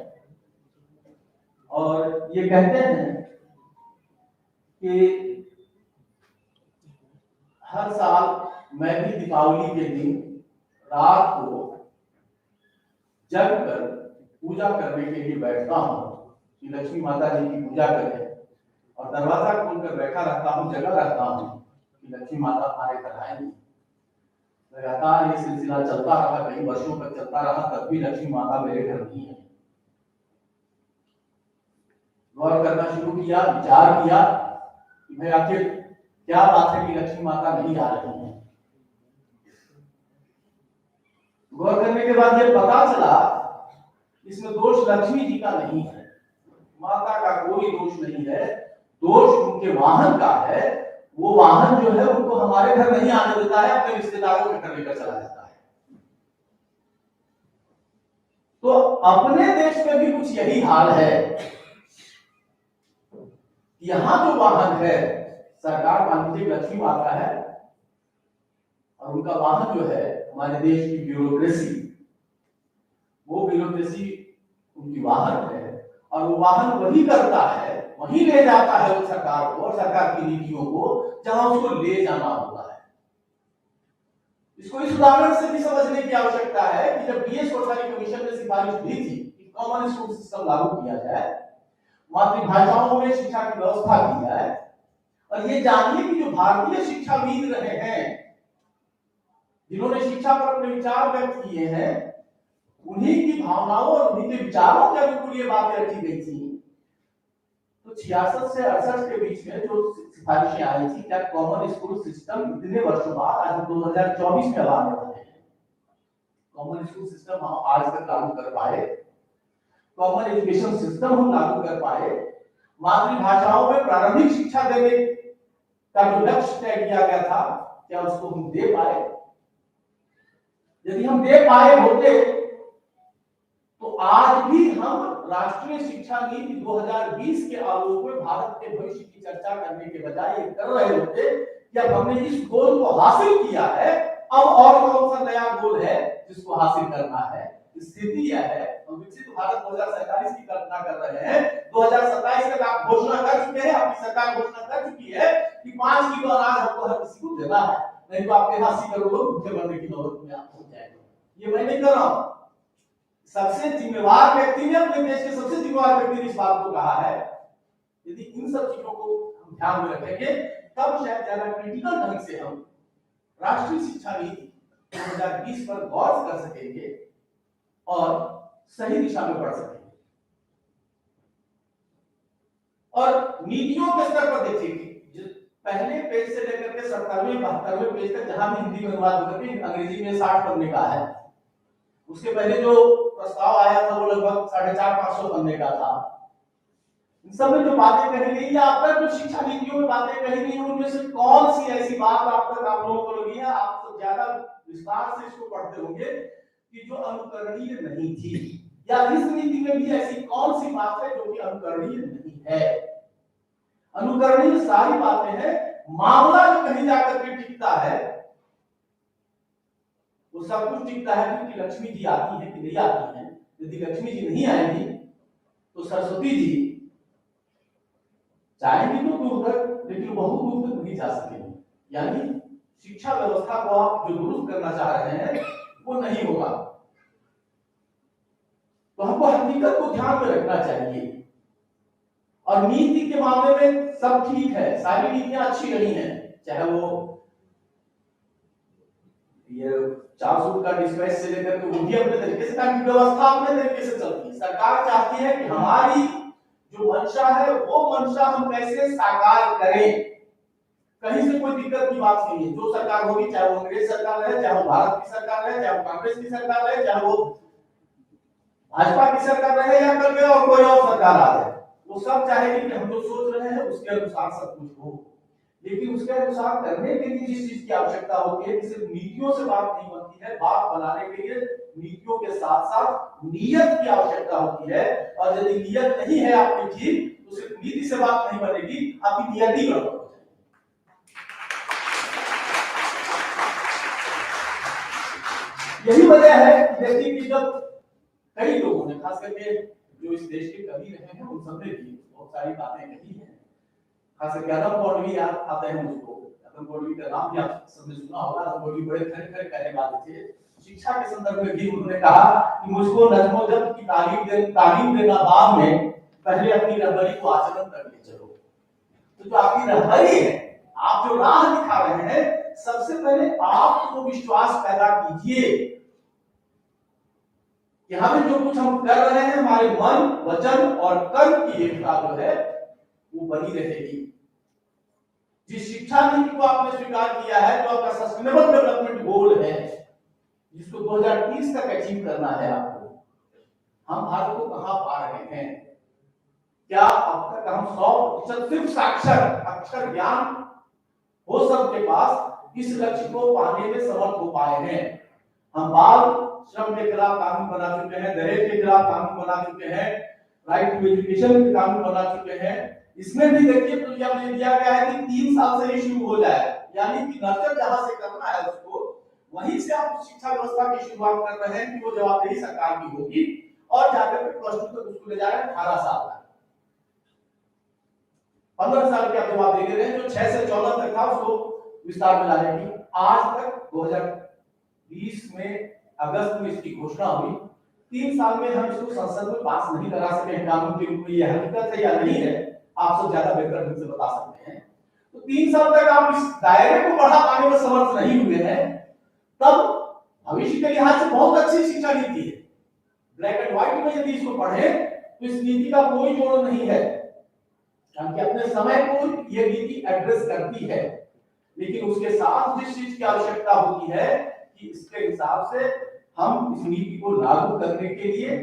और ये कहते हैं कि हर साल मैं भी दीपावली के दिन रात को जग कर पूजा करने के लिए बैठता हूँ कि लक्ष्मी माता जी की पूजा करें, और दरवाजा खोलकर बैठा रहता हूँ, जगा रहता हूँ कि लक्ष्मी माता हमारे घर आएंगी। लगातार ये सिलसिला चलता रहा, कई वर्षों तक चलता रहा, तब भी लक्ष्मी माता मेरे घर नहीं है। गौर करना शुरू किया, विचार किया कि भाई आखिर क्या बात है कि लक्ष्मी माता नहीं आ रही है। गौर करने के बाद ये पता चला इसमें दोष लक्ष्मी जी का नहीं है, माता का कोई दोष नहीं है, दोष उनके वाहन का है। वो वाहन जो है उनको हमारे घर नहीं आने देता है, अपने रिश्तेदारों के घर लेकर चला जाता है। तो अपने देश में भी कुछ यही हाल है। यहां जो वाहन है सरकार मान लीजिए लक्ष्मी माता है, और उनका वाहन जो है हमारे देश की ब्यूरोक्रेसी, वो ब्यूरोक्रेसी उनकी वाहन है, और वो वाहन वही करता है, वही ले जाता है वो सरकार को और सरकार की नीतियों को जहां उसको ले जाना होता है। इसको इस उदाहरण से भी समझने की आवश्यकता है कि जब बीएस कोठारी कमीशन ने सिफारिश दी थी कि कॉमन स्कूल सिस्टम लागू किया जाए, मातृभाषाओं में शिक्षा की व्यवस्था की जाए, और ये जानिए कि जो भारतीय शिक्षाविद रहे हैं, जिन्होंने शिक्षा पर अपने विचार व्यक्त किए हैं, उन्हीं की भावनाओं और उन्हीं के विचारों के अनुकूल ये बातें रखी गई थी। तो 66 से 68 के बीच में जो सिफारिशें आई थी, क्या कॉमन स्कूल सिस्टम इतने वर्षों बाद, आज 2024 में लाने वाले हैं, कॉमन स्कूल सिस्टम हम आज तक लागू कर पाए, कॉमन एजुकेशन सिस्टम हम लागू कर पाए, मातृभाषाओं में प्रारंभिक शिक्षा देने का जो लक्ष्य तय किया गया था, क्या उसको हम दे पाए? यदि हम दे पाए होते तो आज भी हम राष्ट्रीय शिक्षा नीति 2020 के आलोक में भारत के भविष्य की चर्चा करने के बजाय ये कर रहे होते कि अब हमने इस गोल को हासिल किया है, अब और कौन सा नया गोल है जिसको हासिल करना है। स्थिति यह है, हम विकसित भारत 2047 की कल्पना कर रहे हैं, 2027 तक आप घोषणा कर चुके हैं, आपकी सरकार घोषणा कर चुकी है कि 5 किलो अनाज हमको हर किसी को देना है, नहीं तो आपके 80 करोड़ लोग भूखे मरने की नौबत में आप पहुंच जाएंगे। ये मैं नहीं कर रहा हूं, सबसे जिम्मेवार व्यक्ति ने, अपने देश के सबसे जिम्मेवार व्यक्ति ने इस बात को कहा है। यदि इन सब चीजों को हम ध्यान में रखेंगे तब शायद ज्यादा क्रिटिकल ढंग से हम राष्ट्रीय शिक्षा नीति 2020 पर गौर कर सकेंगे और सही दिशा में बढ़ सकेंगे। और नीतियों के स्तर पर देखिए, पहले पेज से लेकर के 70वें 72वें पेज तक जहां भी हिंदी में अनुवाद होकर के अंग्रेजी में 60 पन्ने का है, उसके पहले जो प्रस्ताव आया था वो लगभग 450-500 पन्ने का था। इन सब में जो बातें कही गई या अब तक जो शिक्षा नीतियों में बातें कही गई उनमें से कौन सी ऐसी बात अब तक आप लोगों को लगी है, आप तो ज्यादा विस्तार से इसको पढ़ते होंगे, कि जो अनुकरणीय नहीं थी, या इस नीति में भी ऐसी कौन सी बात है जो कि अनुकरणीय नहीं है। अनुकरणीय सारी बातें हैं, मामला जो कहीं जाकर के टिकता है वो सब कुछ टिकता है क्योंकि लक्ष्मी जी आती है कि नहीं आती है। यदि लक्ष्मी जी नहीं आएंगी तो सरस्वती जी चाहेंगी तो दूर तक, लेकिन बहुत दूर तक नहीं जा सकेंगी। यानी शिक्षा व्यवस्था को आप जो दुरुस्त करना चाह रहे हैं वो नहीं होगा। तो हमको हकीकत को ध्यान में रखना चाहिए। और नीति के मामले में सब ठीक है, सारी नीतियां अच्छी रही हैं, चाहे वो ये 4 सूत्र का डिस्पैच से लेकर के वो भी अपने तरीके से, ताकि व्यवस्था अपने तरीके से चलती है। सरकार चाहती है कि हमारी जो मंशा है वो मंशा हम कैसे साकार करें, कहीं से कोई दिक्कत की बात नहीं है। जो सरकार होगी, चाहे वो अंग्रेज सरकार रहे, चाहे वो भारत की सरकार रहे, चाहे वो कांग्रेस की सरकार रहे, चाहे वो भाजपा की सरकार रहे या कल के और कोई और सरकार आ जाए, वो सब चाहेगी कि हम जो सोच रहे हैं उसके अनुसार सब कुछ हो। लेकिन उसके अनुसार करने के लिए जिस चीज की आवश्यकता होती है, सिर्फ नीतियों से बात नहीं बनती है, बात बनाने के लिए नीतियों के साथ साथ नियत की आवश्यकता होती है। और यदि नियत नहीं है आपकी ठीक, तो सिर्फ नीति से बात नहीं बनेगी, आपकी नियत ही गड़बड़ हो जाएगी। यही वजह है कि देखिए कि जब कई लोगों ने, खास करके जो इस देश के कवि रहे हैं, उन सबने भी बहुत सारी बातें कही हैं। खास करके अदम गौड़वी याद आते हैं मुझको। अदम गौड़वी का नाम भी आप सबने सुना होगा। अदम गौड़वी बड़े खरे खरे कहने वाले थे। शिक्षा के संदर्भ में भी उन्होंने कहा कि मुझको नज्म-ओ-जब्त की तालीम देना बाद में, पहले अपनी रहबरी को आचरण करके चलो। तो जो आपकी रहबरी है, आप जो राह दिखा रहे हैं, सबसे पहले आप वो विश्वास पैदा कीजिए कि हमें जो कुछ हम कर रहे हैं, हमारे मन, वचन और कर्म की एकता जो है वो बनी रहेगी। जिस शिक्षा नीति को आपने स्वीकार किया है, जो आपका सस्टेनेबल डेवलपमेंट गोल है, जिसको 2030 तक अचीव करना है आपको, हम भारत को कहां पा रहे हैं? क्या अब तक हम 100% सिर्फ साक्षर अक्षर ज्ञान हो सबके पास इस लक्ष्य को पाने में समर्थ हो पाए हैं? हम बाल श्रम के खिलाफ कानून बना चुके हैं, दहेज के खिलाफ कानून बना चुके हैं, राइट टू एजुकेशन के कानून बना चुके हैं। इसमें भी देखिए तो यह दिया गया है कि 3 साल से ही शुरू हो जाए, यानी कि नर्सरी जहां से करना है उसको, वहीं से आप शिक्षा व्यवस्था की शुरुआत कर रहे हैं कि वो जवाबदेही सरकार की होगी, और जाकर के प्लस 2 तक उसको ले जा रहे हैं 18 साल तक। 15 साल की आप जवाब दे रहे हैं, जो 6 से 14 तक था उसको विस्तार में लाने की। आज तक 2020 में अगस्त में इसकी घोषणा हुई। 3 साल में हम इसको संसद में पास नहीं करा सके कानून के रूप में, यह हकीकत है या नहीं है, आप सब ज्यादा बेहतर ढंग से बता सकते हैं। तो 3 साल तक आप इस दायरे को बढ़ा पाने में समर्थ नहीं हुए हैं, तब भविष्य के लिहाज से बहुत अच्छी शिक्षा नीति है। ब्लैक एंड व्हाइट में यदि इसको पढ़े तो इस नीति का कोई जोड़ नहीं है, क्योंकि अपने समय को यह नीति एड्रेस करती है। लेकिन उसके साथ जिस चीज की आवश्यकता होती है कि इसके हिसाब से हम इस नीति को लागू करने के लिए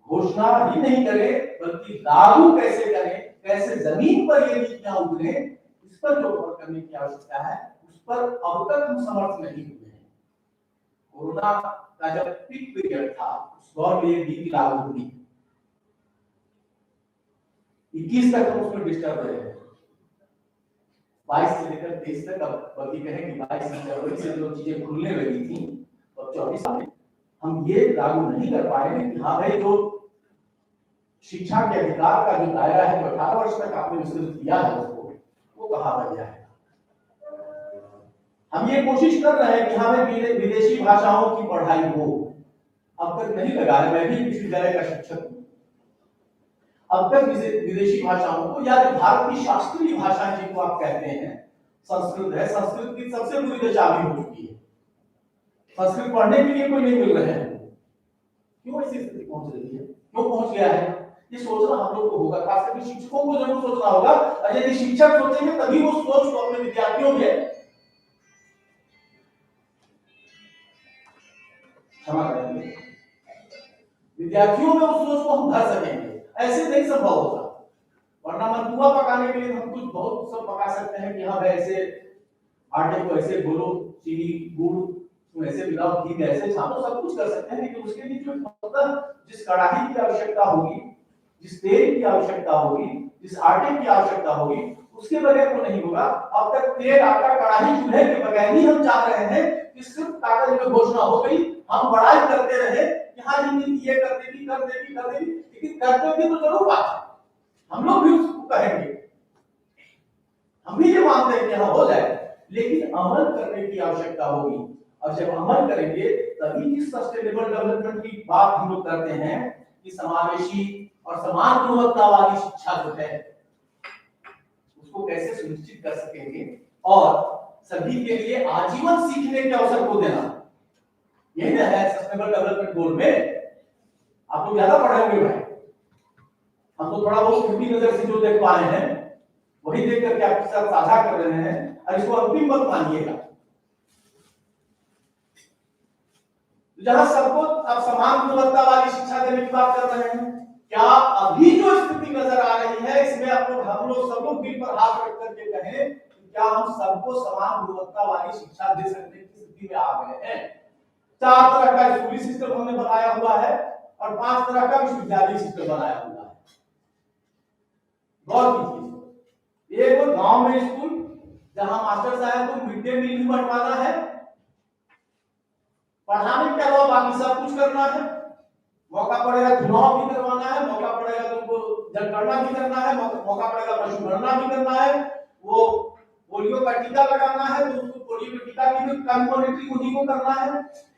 घोषणा ही नहीं करें, बल्कि लागू कैसे करें, कैसे जमीन पर ये नीतियां उतरे, इस पर जो गौर करने की आवश्यकता है, उस पर अब तक हम समर्थ नहीं हुए हैं। कोरोना का जब पीक पीरियड था, उस दौर में ये नीति लागू हुई। 21 तक हम उसमें डिस्टर्ब रहे हैं, 22 से लेकर 23 तक। अब बल्कि कहें कि 22 फरवरी से जो चीजें खुलने लगी थी, और 24 में हम ये लागू नहीं कर पाए हैं कि हाँ भाई, जो शिक्षा के अधिकार का जो दायरा है, 18 वर्ष तक आपने विस्तृत किया है, उसको वो कहाँ बन जाए। हम ये कोशिश कर रहे हैं कि हमें विदेशी भाषाओं की पढ़ाई हो। अब तक नहीं लगा है, मैं भी विश्वविद्यालय का शिक्षक हूँ। अब तक विदेशी भाषाओं को, या जो भारत की शास्त्रीय भाषाएं जिनको आप कहते हैं, संस्कृत है, संस्कृत की सबसे बुरी दशा भी हो चुकी है। संस्कृत पढ़ने के लिए कोई नहीं मिल रहे हैं। क्यों ऐसी स्थिति पहुंच रही है, क्यों पहुंच गया है, ये सोचना हम लोग को होगा। खास करके शिक्षकों को जरूर सोचना होगा, और यदि शिक्षक सोचेंगे तभी वो सोच को अपने विद्यार्थियों में, क्षमा करेंगे, विद्यार्थियों में उस सोच को हम भर सकेंगे। ऐसे नहीं संभव होगा, वरना मलपुआ पकाने के लिए हम कुछ बहुत सब पका सकते हैं कि हाँ भाई, ऐसे आटे को ऐसे घोलो, चीनी गुड़ ऐसे मिलाओ, घी ऐसे छानो, सब कुछ कर सकते हैं। लेकिन उसके लिए जो जिस कड़ाही की आवश्यकता होगी, जिस तेल की आवश्यकता होगी, जिस आटे की आवश्यकता होगी, उसके बगैर तो नहीं होगा। अब तक तेल, आटा, कड़ाही, चूल्हे के बगैर ही हम चाह रहे हैं कि सिर्फ कागज में घोषणा हो गई, हम बड़ाई करते रहे कि हाँ ये कर देगी, लेकिन करते भी तो जरूर बात है। हम लोग भी उसको कहेंगे, हम भी ये मानते हैं कि हाँ हो जाए, लेकिन अमल करने की आवश्यकता होगी। और जब अमल करेंगे तभी इस सस्टेनेबल डेवलपमेंट की बात हम लोग करते हैं कि समावेशी और समान गुणवत्ता वाली शिक्षा जो है उसको कैसे सुनिश्चित कर सकेंगे, और सभी के लिए आजीवन सीखने के अवसर को देना। यही ना है सस्टेनेबल डेवलपमेंट गोल में। आप लोग ज्यादा पढ़े होंगे भाई, हम तो थोड़ा बहुत छोटी नजर से जो देख पा रहे हैं वही देख करके आपके साथ साझा कर रहे हैं, और इसको अंतिम मत मानिएगा। जहां सबको आप समान गुणवत्ता वाली शिक्षा देने की बात कर रहे हैं, क्या अभी जो स्थिति नजर आ रही है इसमें हम लोग सब लोग दिल पर हाथ रख करके कहें, क्या हम सबको समान गुणवत्ता वाली शिक्षा दे सकने की स्थिति में आ गए हैं? 4 तरह का स्कूली सिस्टम हमने बनाया हुआ है और 5 तरह का विश्वविद्यालय सिस्टम बनाया हुआ है। गौर कीजिए, एक वो गांव में स्कूल जहां मास्टर साहब को मिड डे मील भी बंटवाना है, पढ़ाने के अलावा बाकी सब कुछ करना है, मौका पड़ेगा चुनाव भी करवाना है, मौका पड़ेगा तुमको जनगणना भी करना है, मौका पड़ेगा पशुगणना भी करना है, वो पोलियो का टीका लगाना है तो उसको पोलियो का टीका की भी मॉनिटरिंग उन्हीं को करना है।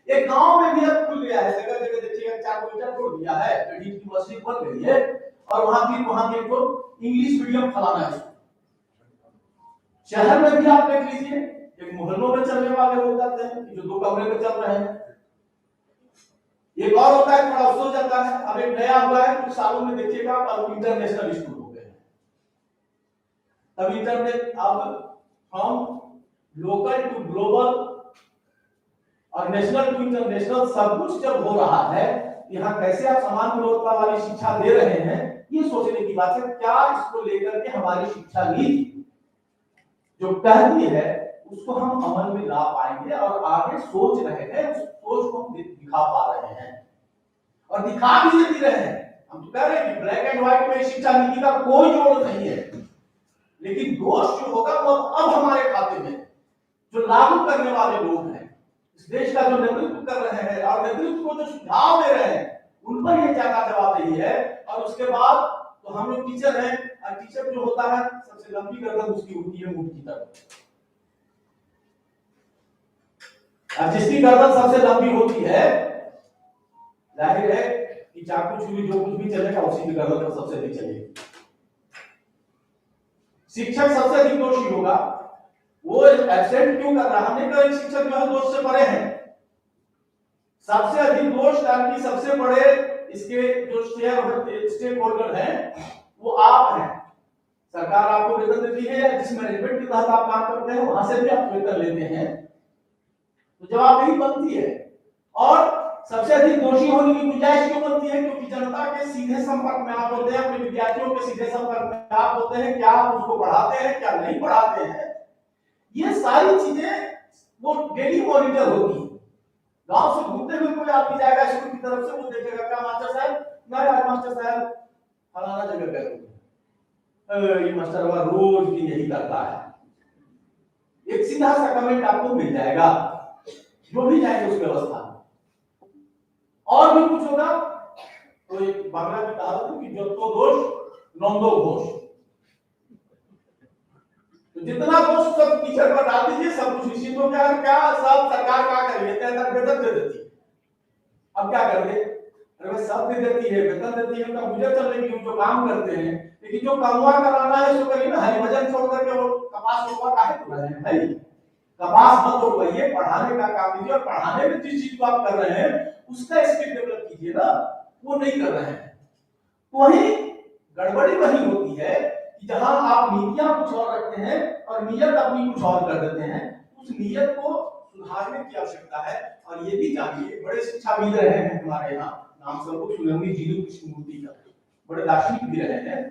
एक गांव में भी अब खुल गया है, जगह जगह देखिएगा 4 मीटर छोड़ दिया है, यूनिवर्सिटी बन गई है और वहां भी को इंग्लिश मीडियम फलाना है। शहर में भी आप देख लीजिए, एक मोहल्लों में चलने वाले हो जाते हैं जो 2 कमरे में चल रहे हैं। एक और होता है, थोड़ा अफसोस जाता है, अब एक नया हुआ है कुछ सालों में देखिएगा, अब इंटरनेशनल स्कूल हो गए हैं। अब इंटरनेट अब फ्रॉम लोकल टू ग्लोबल और नेशनल टू इंटरनेशनल सब कुछ जब हो रहा है, यहाँ कैसे आप समान गुणवत्ता वाली शिक्षा दे रहे हैं, ये सोचने की बात है। क्या इसको लेकर के हमारी शिक्षा नीति जो कहती है उसको हम अमल में ला पाएंगे और आगे सोच रहे हैं, उस सोच को हम दिखा पा रहे हैं और दिखा भी दे रहे हैं। हम तो कह रहे हैं कि ब्लैक एंड व्हाइट में शिक्षा नीति का कोई जोड़ नहीं है, लेकिन दोष जो होगा वो अब हमारे खाते में, जो लागू करने वाले लोग हैं, इस देश का जो नेतृत्व कर रहे हैं और नेतृत्व को जो सुझाव दे रहे हैं, उन पर ये ज्यादा जवाबदेही है। और उसके बाद तो हम लोग टीचर हैं और टीचर जो होता है सबसे लंबी गर्दन उसकी होती है ऊंट की तरफ, और जिसकी गर्दन सबसे लंबी होती है जाहिर है कि चाकू छुरी जो कुछ भी चलेगा उसी की गर्दन पर सबसे अधिक चलेगी। शिक्षक सबसे अधिक दोषी होगा, वो एब्सेंट क्यों कर रहा है? हमने कहा शिक्षक जो है दोष से परे हैं, सबसे अधिक दोष ताकि सबसे बड़े इसके जो स्टेक होल्डर हैं वो आप हैं। सरकार आपको वेतन देती है, जिस मैनेजमेंट के तहत आप काम करते हैं वहां से भी आप वेतन लेते हैं, तो जवाबदेही बनती है। और सबसे अधिक दोषी होने की गुंजाइश क्यों बनती है? क्योंकि जनता के सीधे संपर्क में आप होते हैं, अपने विद्यार्थियों के सीधे संपर्क में आप होते हैं, क्या आप उसको पढ़ाते हैं क्या नहीं पढ़ाते हैं, ये सारी चीजें वो डेली मॉनिटर होती है। गांव से घूमते हुए कोई आदमी जाएगा स्कूल की तरफ से, वो देखेगा क्या मास्टर साहब, नहीं आज मास्टर साहब फलाना जगह गए होंगे, ये मास्टर वाला रोज भी यही करता है। एक सीधा सा कमेंट आपको मिल जाएगा, जो भी जाएंगे उस व्यवस्था में। और भी कुछ होगा तो एक बांग्ला में कहावत है कि जो तो दोष नंदो घोष, तो जितना दोष सब टीचर पर डाल दीजिए, सब कुछ निश्चित हो गया। क्या सब सरकार क्या करेगी? वेतन दे देती है, अब क्या करेंगे? अरे भाई सब दे देती है, वेतन देती है, उनका गुजर चलने की जो काम करते हैं, लेकिन जो कमवा कराना है सो करिए ना। हरी भजन छोड़ करके वो कपास रोपा काहे कर रहे हैं भाई? कपास मत रोपिए, पढ़ाने का काम कीजिए, और पढ़ाने में जिस चीज को आप कर रहे हैं उसका स्किल डेवलप कीजिए ना, वो नहीं कर रहे हैं। तो वही गड़बड़ी वही होती है कि जहां आप नीतियां कुछ और रखते हैं और नियत अपनी कुछ और कर देते हैं, उस नियत को सुधारने की आवश्यकता है। और ये भी जानिए, बड़े शिक्षाविद रहे हैं हमारे यहाँ, नाम सबको सुने होंगे, जीतू कृष्णमूर्ति का, बड़े दार्शनिक भी रहे हैं।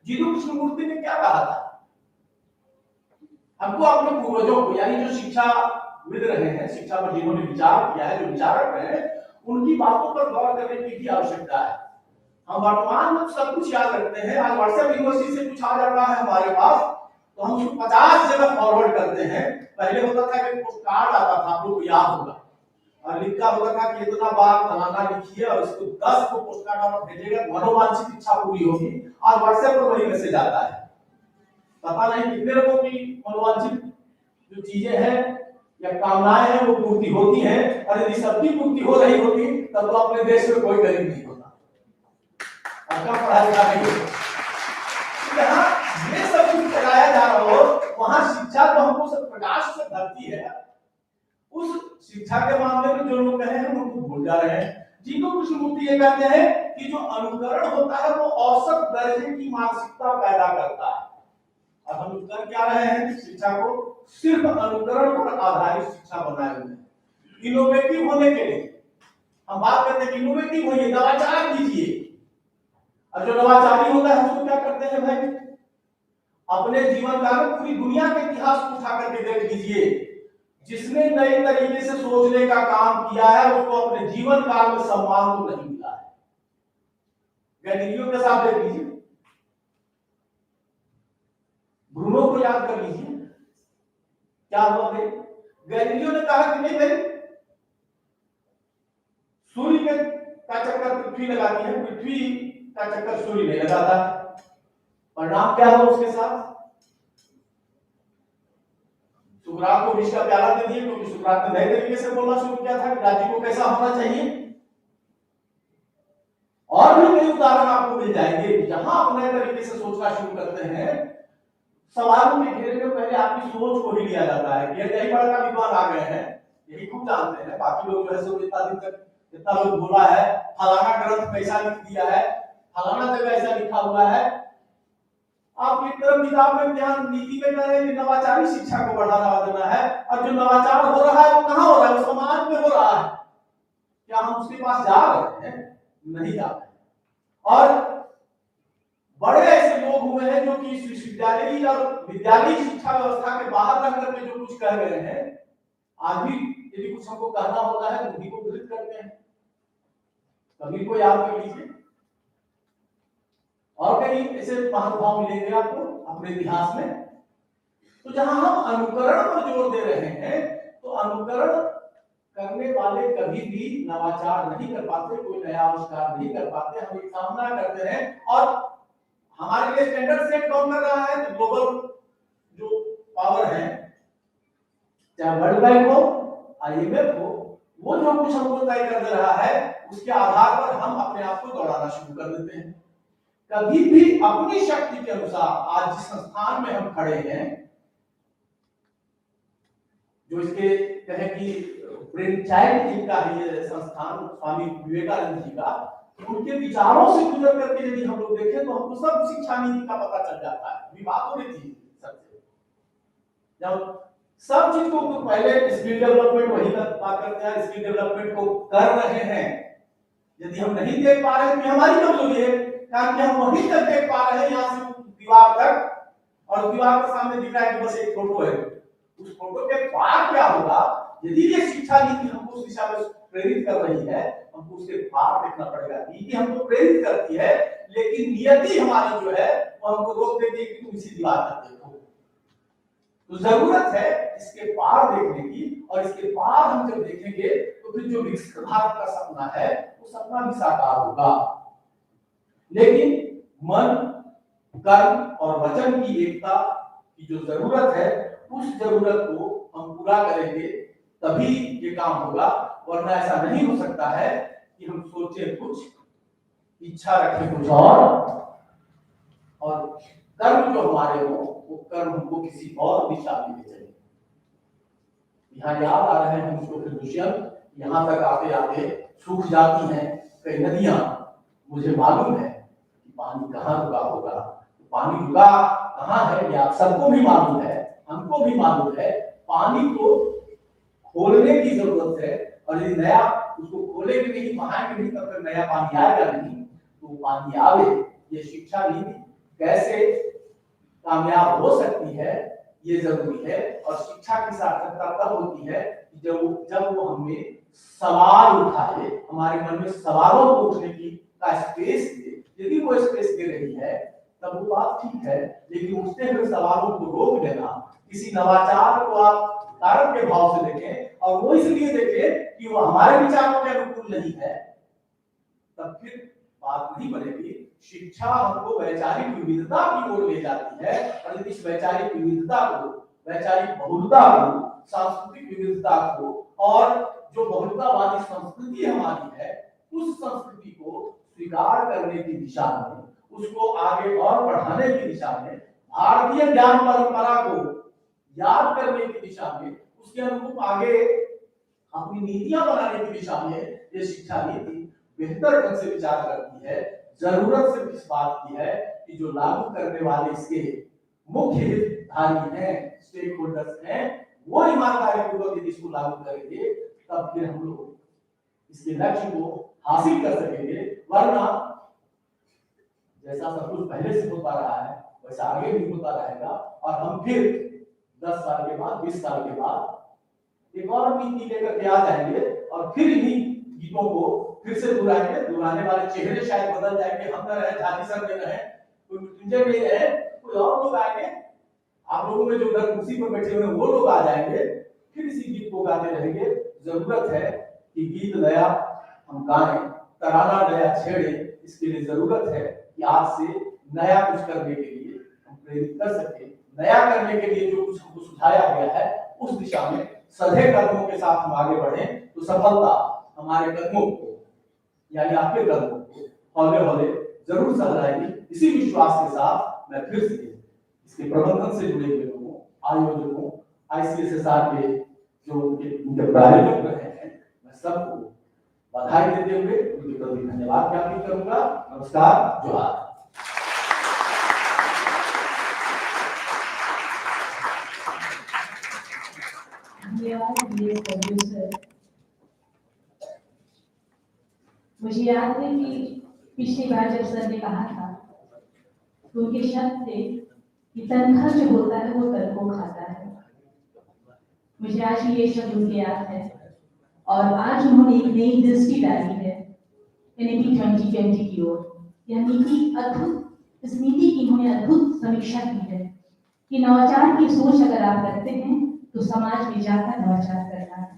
जीतू कृष्णमूर्ति ने क्या कहा था? हमको अपने पूर्वजों को, यानी जो शिक्षाविद रहे हैं, शिक्षा पर जिन्होंने विचार किया है, जो विचारक रहे हैं, उनकी बातों पर गौर करने की भी आवश्यकता है। हम वर्तमान में सब कुछ याद रखते हैं, आज व्हाट्सएप यूनिवर्सिटी से कुछ आ जाता है हमारे पास तो हम उसको 50 जगह फॉरवर्ड करते हैं। पहले होता था कि पोस्ट कार्ड आता था, आप लोग को याद होगा, और लिखा होता था कि इतना बार फलाना लिखिए और इसको 10 को पोस्ट कार्ड आप भेजिएगा, मनोवांछित इच्छा पूरी होगी। और व्हाट्सएप पर वही मैसेज आता है, पता नहीं कितने लोगों की मनोवांछित जो चीजें हैं या कामनाएं हैं वो पूर्ति होती हैं। और यदि सबकी पूर्ति हो रही होती तब तो अपने देश में कोई गरीब नहीं होता, आपका पढ़ाई का नहीं होता। यहाँ ये सब कुछ कराया जा रहा हो, वहां शिक्षा जो हमको सब प्रकाश से धरती है, उस शिक्षा के मामले में जो लोग कहे हैं उनको भूल जा रहे हैं। जीतू कृष्णमूर्ति ये कहते हैं कि जो अनुकरण होता है वो औसत दर्जे की मानसिकता पैदा करता है। अब हम कर क्या रहे हैं? शिक्षा को सिर्फ अनुकरण पर आधारित शिक्षा बनाए हुए हैं। इनोवेटिव होने के लिए हम बात करते हैं कि इनोवेटिव होइए, नवाचार कीजिए। और जो नवाचारी होता है उसको क्या करते हैं भाई? अपने जीवन काल में पूरी दुनिया के इतिहास को उठा करके देख लीजिए, जिसने नए तरीके से सोचने का काम किया है उसको अपने जीवन काल में सम्मान तो नहीं मिला है। गैलीलियो के साथ देख लीजिए, ब्रूनो को याद कर लीजिए, क्या हुआ थे? गैलीलियो ने कहा कि नहीं भाई, सूर्य का चक्कर पृथ्वी लगाती है, पृथ्वी का चक्कर सूर्य नहीं लगाता। परिणाम क्या हुआ उसके साथ? सुकरात को विष का प्याला दे दिया, क्योंकि सुकरात ने नए तरीके से बोलना शुरू किया था कि राज्य को कैसा होना चाहिए। और भी कई उदाहरण आपको मिल जाएंगे जहां आप नए तरीके से सोचना शुरू करते हैं। सवालों के घेरे में पहले आपकी सोच को ही लिया जाता है कि यही बड़ा विद्वान आ गए हैं, यही खूब जानते हैं, बाकी लोग जो है सो इतना दिन तक इतना लोग बोला है, फलाना ग्रंथ कैसा लिख दिया है, फलाना जगह ऐसा लिखा हुआ है। आप एक तरफ किताब में ध्यान नीति में कह रहे हैं कि नवाचारी शिक्षा को बढ़ावा देना है, और जो नवाचार हो रहा है वो कहाँ हो रहा है? समाज में हो रहा है। क्या हम उसके पास जा रहे हैं? नहीं जा रहे। और बड़े ऐसे लोग हुए हैं जो कि इस विश्वविद्यालय और विद्यालयी शिक्षा व्यवस्था के बाहर रह करके जो कुछ कह रहे हैं, आज भी यदि कुछ हमको कहना होता है तो उन्हीं को विरोध करते हैं। कबीर को याद कर लीजिए, और कई ऐसे महानुभाव मिलेंगे आपको अपने इतिहास में। तो जहां हम अनुकरण पर जोर दे रहे हैं, तो अनुकरण करने वाले कभी भी नवाचार नहीं कर पाते, कोई नया आविष्कार नहीं कर पाते। हम एक सामना करते हैं और हमारे लिए स्टैंडर्ड सेट कौन कर रहा है? तो ग्लोबल जो पावर है, चाहे वर्ल्ड बैंक हो, IMF हो, वो जो कुछ हमको तय कर दे रहा है उसके आधार पर हम अपने आप को दौड़ाना शुरू कर देते हैं। कभी भी अपनी शक्ति के अनुसार आज जिस संस्थान में हम खड़े हैं, जो इसके कहे कि ब्रेन चाइल्ड जिनका है ये संस्थान, स्वामी विवेकानंद जी का, उनके विचारों से गुजर करके यदि हम लोग देखें तो हमको सब शिक्षा नीति का पता चल जाता है। अभी बात हो रही थी सबसे, जब सब चीज को पहले स्किल डेवलपमेंट वही बात करते हैं, स्किल डेवलपमेंट को कर रहे हैं। यदि हम नहीं देख पा रहे हैं तो हमारी कमजोरी है, कारण कि हम वहीं तक देख पा रहे हैं, यहाँ से दीवार तक, और दीवार के सामने दिख रहा है कि बस एक फोटो है। उस फोटो के पार क्या होगा? यदि ये शिक्षा नीति हमको उस दिशा में प्रेरित कर रही है, हमको उसके पार देखना पड़ेगा। नीति हमको प्रेरित करती है, लेकिन नियति हमारी जो है वो हमको रोक देती है कि तुम इसी दीवार तक देखो। तो जरूरत है इसके पार देखने की, और इसके पार हम जब देखेंगे तो फिर जो विकसित भारत का सपना है वो सपना भी साकार होगा। लेकिन मन, कर्म और वचन की एकता की जो जरूरत है, उस जरूरत को हम पूरा करेंगे तभी ये काम होगा। वरना ऐसा नहीं हो सकता है कि हम सोचे कुछ, इच्छा रखें कुछ और कर्म जो हमारे हो वो कर्म हमको किसी और दिशा में ले चले। यहाँ याद आ रहे हैं मुझको फिर दुष्यंत, यहाँ तक आते आते सूख जाती हैं कई नदियां। मुझे मालूम है कि पानी कहाँ रुका होगा, पानी रुका कहाँ है ये आप सबको भी मालूम है, हमको भी मालूम है। पानी को खोलने की जरूरत है, और यदि नया उसको खोलेंगे नहीं, बहाएंगे नहीं, तब तक नया पानी आएगा नहीं। तो पानी आवे, ये शिक्षा नीति कैसे कामयाब हो सकती है ये जरूरी है। और शिक्षा की सार्थकता तब होती है जब वो हमें सवाल उठाए, हमारे मन में सवालों को उठने की का स्पेस दे। यदि वो स्पेस दे रही है तब वो बात ठीक है, लेकिन उठते हुए सवालों को रोक देना, किसी नवाचार को आप कारक के भाव से देखें और वो इसलिए देखें कि वो हमारे विचारों के अनुकूल नहीं है, तब फिर बात नहीं बनेगी। शिक्षा हमको वैचारिक विविधता की ओर ले जाती है, और यदि इस वैचारिक विविधता को, वैचारिक बहुलता को, सांस्कृतिक विविधता को, और जो बहुलतावादी संस्कृति हमारी है, उस संस्कृति को स्वीकार करने की दिशा में, उसको आगे और बढ़ाने की दिशा में, भारतीय ज्ञान परंपरा को याद करने की दिशा में, उसके अनुरूप आगे अपनी नीतियां बनाने की दिशा में ये शिक्षा नीति बेहतर ढंग से विचार करती है। जरूरत सिर्फ इस बात की है कि जो लागू करने वाले इसके मुख्य हितधारी हैं, स्टेक होल्डर्स हैं, वो ईमानदारी पूर्वक यदि इसको लागू करेंगे तब फिर हम लोग इसके लक्ष्य को हासिल कर सकेंगे। वरना जैसा सब कुछ पहले से होता रहा है वैसा आगे भी होता रहेगा और हम फिर 10 साल के बाद 20 साल के बाद एक और नीति लेकर के आ जाएंगे और फिर इन्हीं गीतों को फिर से दोहराने वाले चेहरे शायद बदल जाएंगे, हम न रहे, झांसी सर में रहे, कोई मृत्युंजय में रहे, कोई और लोग आएंगे, आप लोगों में जो उधर कुर्सी पर बैठे हुए हैं वो लोग आ जाएंगे, फिर इसी गीत को गाते रहेंगे। जरूरत है कि गीत नया हम गाएं, तराना नया छेड़े, इसके लिए जरूरत है कि आज से नया कुछ करने के लिए हम प्रेरित कर सके। नया करने के लिए जो कुछ हमको सुझाया गया है उस दिशा में सधे कदमों के साथ हम आगे बढ़े तो सफलता हमारे कदमों को यानी आपके कदमों को हौले हौले जरूर सहलाएगी। इसी विश्वास के साथ मैं फिर से इसके प्रबंधन से जुड़े हुए लोगों, आयोजकों, ICSSR के जो उनके प्रायोजक रहे हैं, मैं सबको बधाई देते हुए उनके प्रति धन्यवाद ज्ञापित करूंगा। नमस्कार, जोहार। मुझे याद है कि पिछली बार जब सर ने कहा था तो उनके शब्द थे कि तनखा जो होता है वो तन को खाता है। मुझे आज भी ये शब्द उनके याद है और आज उन्होंने एक नई दृष्टि डाली है नीति 2020 की ओर। यह नीति अद्भुत, इस नीति की उन्होंने अद्भुत समीक्षा की है कि नवाचार की सोच अगर आप रखते हैं तो समाज में जाकर नवाचार करना है।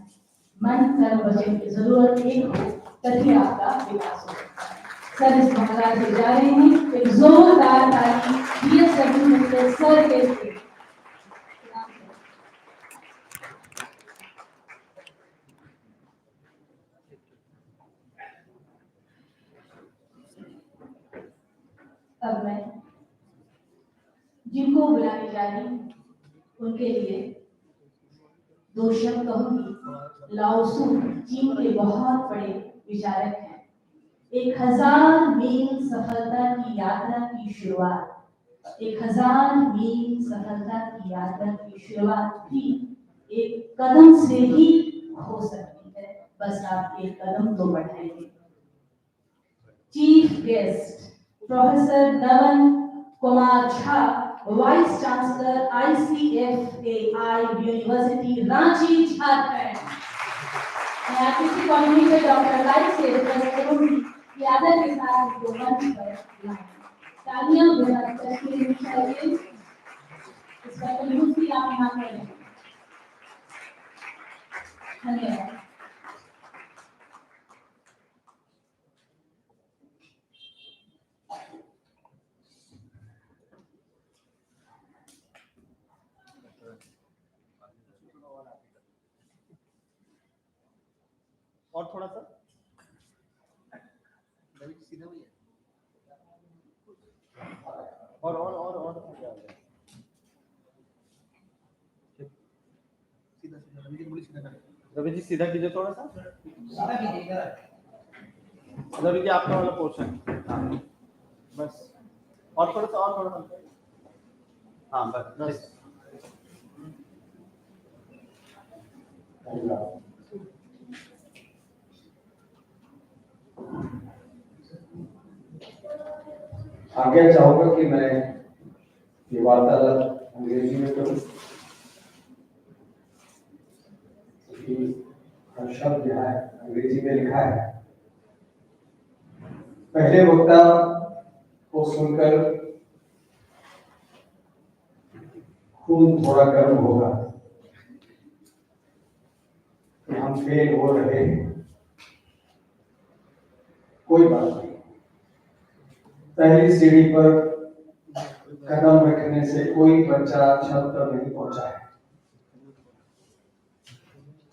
मन कर्म वचन की जरूरत एक हो तभी आपका विकास हो सकता है। सर इस महाराज से जा रहे हैं, एक जोरदार ताली DSW मिस्टर सर के लिए। अब मैं जिनको बुलाने जा रही हूँ उनके लिए दो शब्द कहूंगी। लाओ त्सु चीन के बहुत बड़े विचारक हैं। 1000 मील सफलता की यात्रा की शुरुआत, 1000 मील सफलता की यात्रा की शुरुआत भी एक कदम से ही हो सकती है, बस आप एक कदम तो बढ़ाएंगे। Chief guest professor Navan Kumar Jha, vice chancellor ICFAI university Ranchi, Jharkhand. मैं आर्टिस्टिक कोऑर्डिनेटर डॉक्टर लाइफ से रिक्वेस्ट करूंगी कि आदर के साथ को मंच पर लाएं। तालियां बजाकर चाहिए इसका तंदुरुस्ती आप यहाँ करें। धन्यवाद। और थोड़ा सा सीधा भैया, और सीधा सीधा रवि जी बोली सीधा करें। रवि जी सीधा कीजिए थोड़ा सा, सीधा कीजिए। रवि जी आपका वाला पोर्शन, हाँ बस, और थोड़ा सा, हाँ बस। आगे चाहूंगा कि मैं ये वार्तालाप अंग्रेजी में करूं क्योंकि हर शब्द यहाँ अंग्रेजी में लिखा है। पहले वक्ता को सुनकर खून थोड़ा गर्म होगा कि हम फेल हो रहे हैं, कोई बात नहीं। पहली सीढ़ी पर कदम रखने से कोई बच्चा छत पर नहीं पहुंचा है।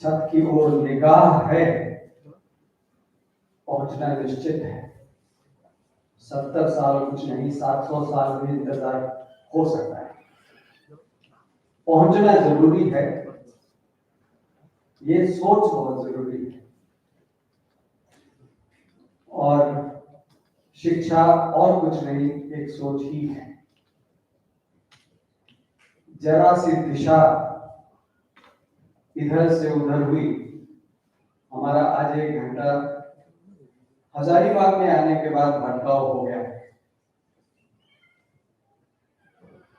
छत की ओर निगाह है, पहुंचना निश्चित है। 70 साल कुछ नहीं, 700 साल भी इंतजार हो सकता है। पहुंचना जरूरी है, ये सोच बहुत जरूरी है। और शिक्षा और कुछ नहीं, एक सोच ही है। जरा सी दिशा इधर से उधर हुई, हमारा आज 1 घंटा हजारीबाग में आने के बाद भटकाव हो गया है।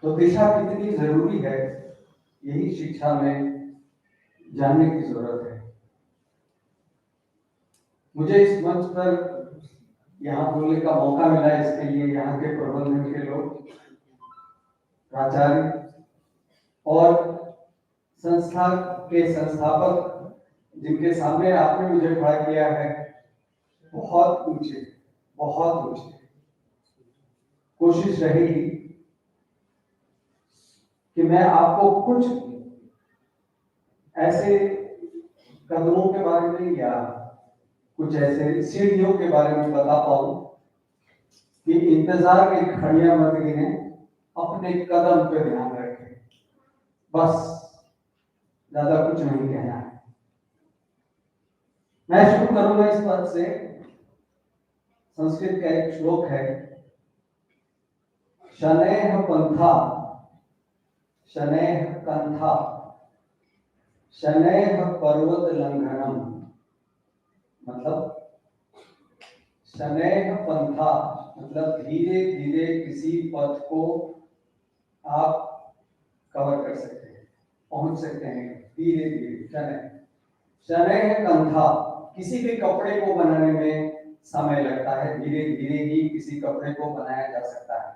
तो दिशा कितनी जरूरी है, यही शिक्षा में जानने की जरूरत है। मुझे इस मंच पर यहाँ बोलने का मौका मिला, इसके लिए यहाँ के प्रबंधन के लोग, प्राचार्य और संस्था के संस्थापक जिनके सामने आपने मुझे खड़ा किया है, बहुत ऊंचे, बहुत ऊंचे। कोशिश रहेगी कि मैं आपको कुछ ऐसे कदमों के बारे में या कुछ ऐसे सीढ़ियों के बारे में बता पाऊं कि इंतजार की घड़ियां मत गिने, अपने कदम पे ध्यान रखें। बस ज्यादा कुछ नहीं कहना है। मैं शुरू करूंगा इस पद से। संस्कृत का एक श्लोक है, शनैः पंथा शनैः कंथा शनैः पर्वत लंघनम। मतलब शनैः पंथा मतलब धीरे धीरे किसी पथ को आप कवर कर सकते हैं, पहुंच सकते हैं धीरे धीरे। शनैः शनैः कंथा, किसी भी कपड़े को बनाने में समय लगता है, धीरे धीरे ही किसी कपड़े को बनाया जा सकता है।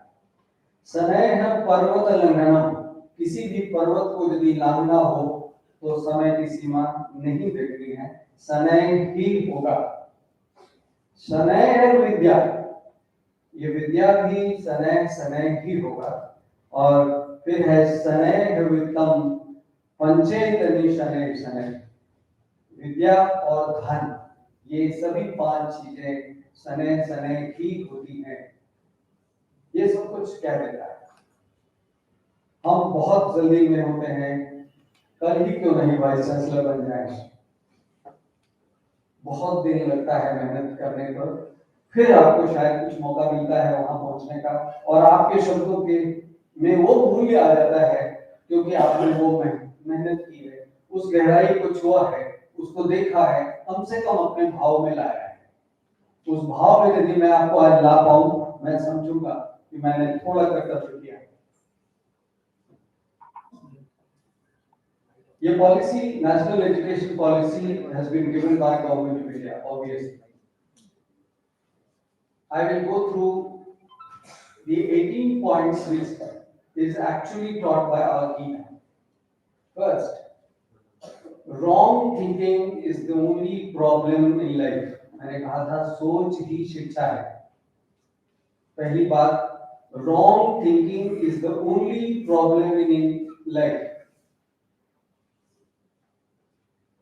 शनैः पर्वत लंघनम, किसी भी पर्वत को यदि लांघना हो तो समय की सीमा नहीं देखनी है, शनैः ही होगा। शनैः विद्या, ये विद्या भी शनैः शनैः ही होगा। और फिर है शनैः वित्तम पंचेतनी शनैः शनैः, विद्या और धन, ये सभी 5 चीजें शनैः शनैः ही होती हैं। ये सब कुछ क्या देता है? हम बहुत जल्दी में होते हैं, कल ही क्यों नहीं वाइस चांसलर बन जाए। बहुत दिन लगता है मेहनत करने पर, फिर आपको शायद कुछ मौका मिलता है वहां पहुंचने का, और आपके शब्दों के में वो मूल्य आ जाता है क्योंकि आपने वो मेहनत की है, उस गहराई को छुआ है, उसको देखा है, कम से कम अपने भाव में लाया है। उस भाव में यदि मैं आपको आज ला पाऊं, मैं समझूंगा कि मैंने थोड़ा कर्तव्य किया। ये policy, national education policy has been given by Government of India, obviously. I will go through the 18 points which is actually taught by our key. First, wrong thinking is the only problem in life. मैंने कहा था सोच ही शिक्षा है। पहली बात, wrong thinking is the only problem in life.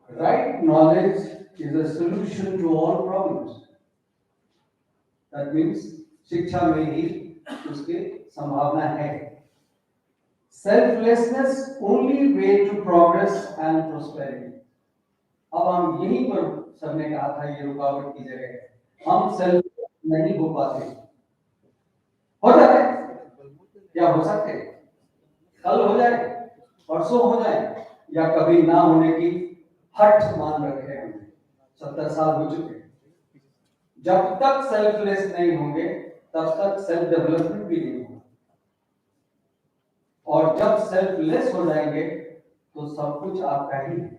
Right knowledge is a solution to all problems. That means शिक्षा में ही उसकी संभावना है। Selflessness only way to progress and prosperity. अब हम यहीं पर सबने कहा था ये रुकावट की जगह है, हम सेल्फ नहीं हो पाते। हो जाए क्या हो सकते, कल हो जाए, परसों हो जाए, या कभी ना होने की हट मान रखे हैं। 70 साल हो चुके। जब तक सेल्फलेस नहीं होंगे तब तक सेल्फ डेवलपमेंट भी नहीं होगा, और जब सेल्फलेस हो जाएंगे तो सब कुछ आपका ही है।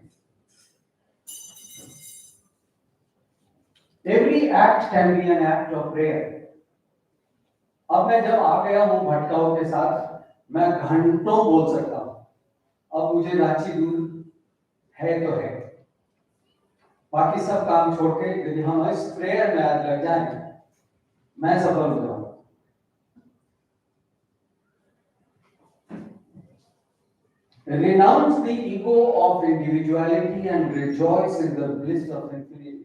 Every act can be an act of prayer. अब मैं जब आ गया हूं भटकाओं के साथ, मैं घंटों बोल सकता हूं। अब मुझे रांची दूर है तो है, बाकी सब काम छोड़ के यदि हम इस प्रेयर में आज लग जाएं, मैं सफल हो जाऊंगा। Renounce the ego of individuality and rejoice in the bliss of infinity.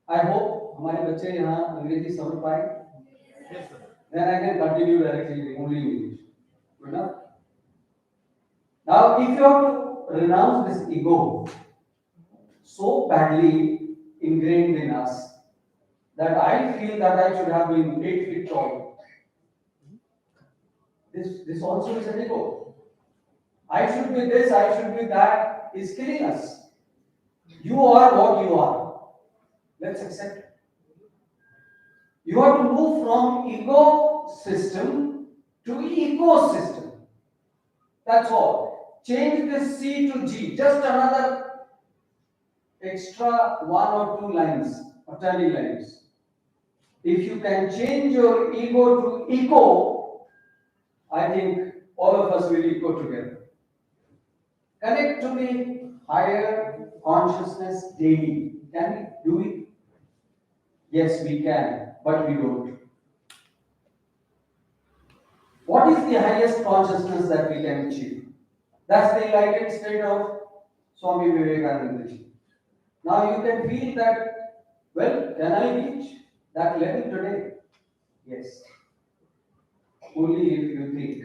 I hope हमारे बच्चे यहाँ अंग्रेजी समझ पाए। Then I can continue directly only in English. Good enough? Now, if you have to renounce this ego so badly ingrained in us that I feel that I should have been 8 feet tall, this also is an ego. I should be this, I should be that, is killing us. You are what you are. Let's accept it. You have to move from ego system to ecosystem. That's all. Change this C to G. Just another extra 1 or 2 lines or 20 lines. If you can change your ego to eco, I think all of us will eco together. Connect to the higher consciousness daily. Can we do it? Yes, we can, but we don't. What is the highest consciousness that we can achieve? That's the enlightened state of Swami Vivekananda ji. Now you can feel that, well, can I reach that level today? Yes. Only if you think.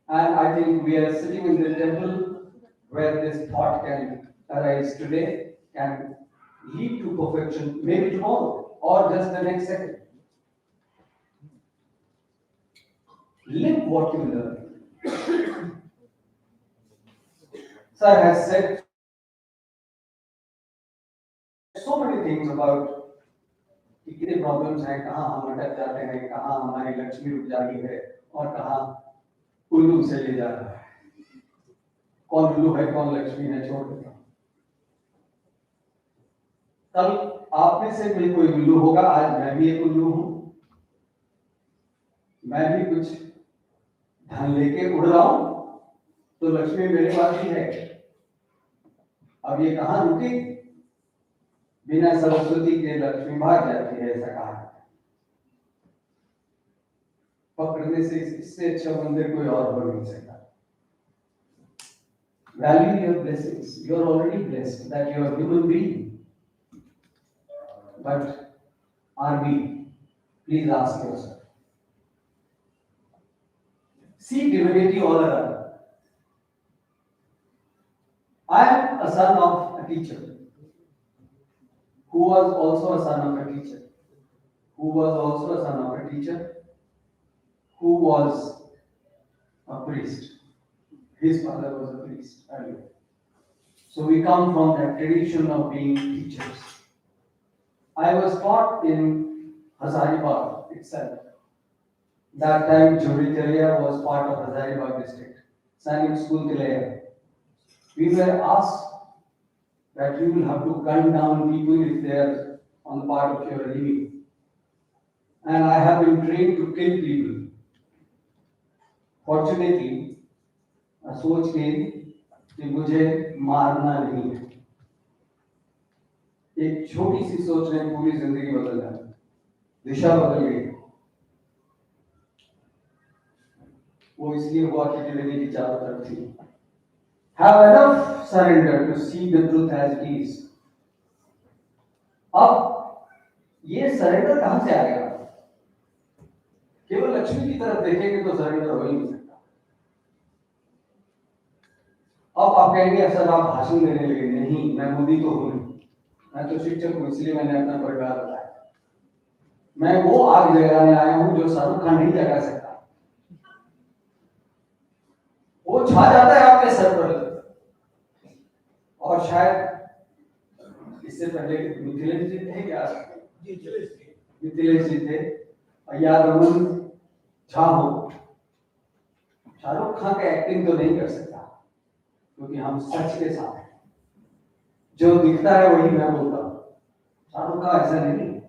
And I think we are sitting in the temple where this thought can arise today, can lead to perfection, maybe tomorrow or just the next second. Live what you learn. Sir has said so many things about कि कितने problems हैं, कहाँ हम अटक जाते हैं, कहाँ हमारी लक्ष्मी रुक जाती है और कहाँ उल्लू से ले जा रहा है। कौन उल्लू है, कौन लक्ष्मी है, छोड़ देता हूँ। कल आप में से भी कोई उल्लू होगा, आज मैं भी एक उल्लू हूँ। मैं भी कुछ धन लेके उड़ रहा हूँ, तो लक्ष्मी मेरे पास ही है। अब ये कहाँ रुकी? बिना सरस्वती के लक्ष्मी भाग जाती है, ऐसा कहा है। पकड़ने से इससे अच्छा मंदिर कोई और हो नहीं सकता। Value your blessings. You are already blessed that you are a human being. But are we? Please ask yourself. See divinity all around. I am a son of a teacher, who was also a son of a teacher, who was also a son of a teacher, who was a priest. His father was a priest earlier. So we come from that tradition of being teachers. I was taught in Hazaribagh itself. That time Jhuri was part of Hazaribagh district. Sainik School Tilaya. We were asked that you will have to gun down people if they are on the part of your enemy. And I have been trained to kill people. Fortunately, सोच के कि मुझे मारना नहीं है, एक छोटी सी सोच ने पूरी जिंदगी बदल दी, दिशा बदल गई। वो इसलिए हुआ कि डिविनिटी चारों तरफ थी। Have enough surrender to see the truth as it is. अब ये सरेंडर कहां से आ गया? केवल लक्ष्मी की तरफ देखेंगे तो सरेंडर हो ही नहीं सकता। अब आप कहेंगे सर आप भाषण देने लगे, नहीं मैं मोदी तो हूं, मैं तो शिक्षक हूं, इसलिए मैंने अपना परिवार बताया। मैं वो आग जगाने आया हूं जो शाहरुख खान नहीं जगा सकता। वो छा जाता है आपके सर पर। और शायद इससे पहले मिथिलेश जी थे क्या? मिथिलेश जी थे या रमन झा हो। शाहरुख खान का एक्टिंग तो नहीं कर सकता क्योंकि हम सच के साथ हैं। जो दिखता है वही मैं बोलता हूं। शाहरुख खान ऐसा नहीं,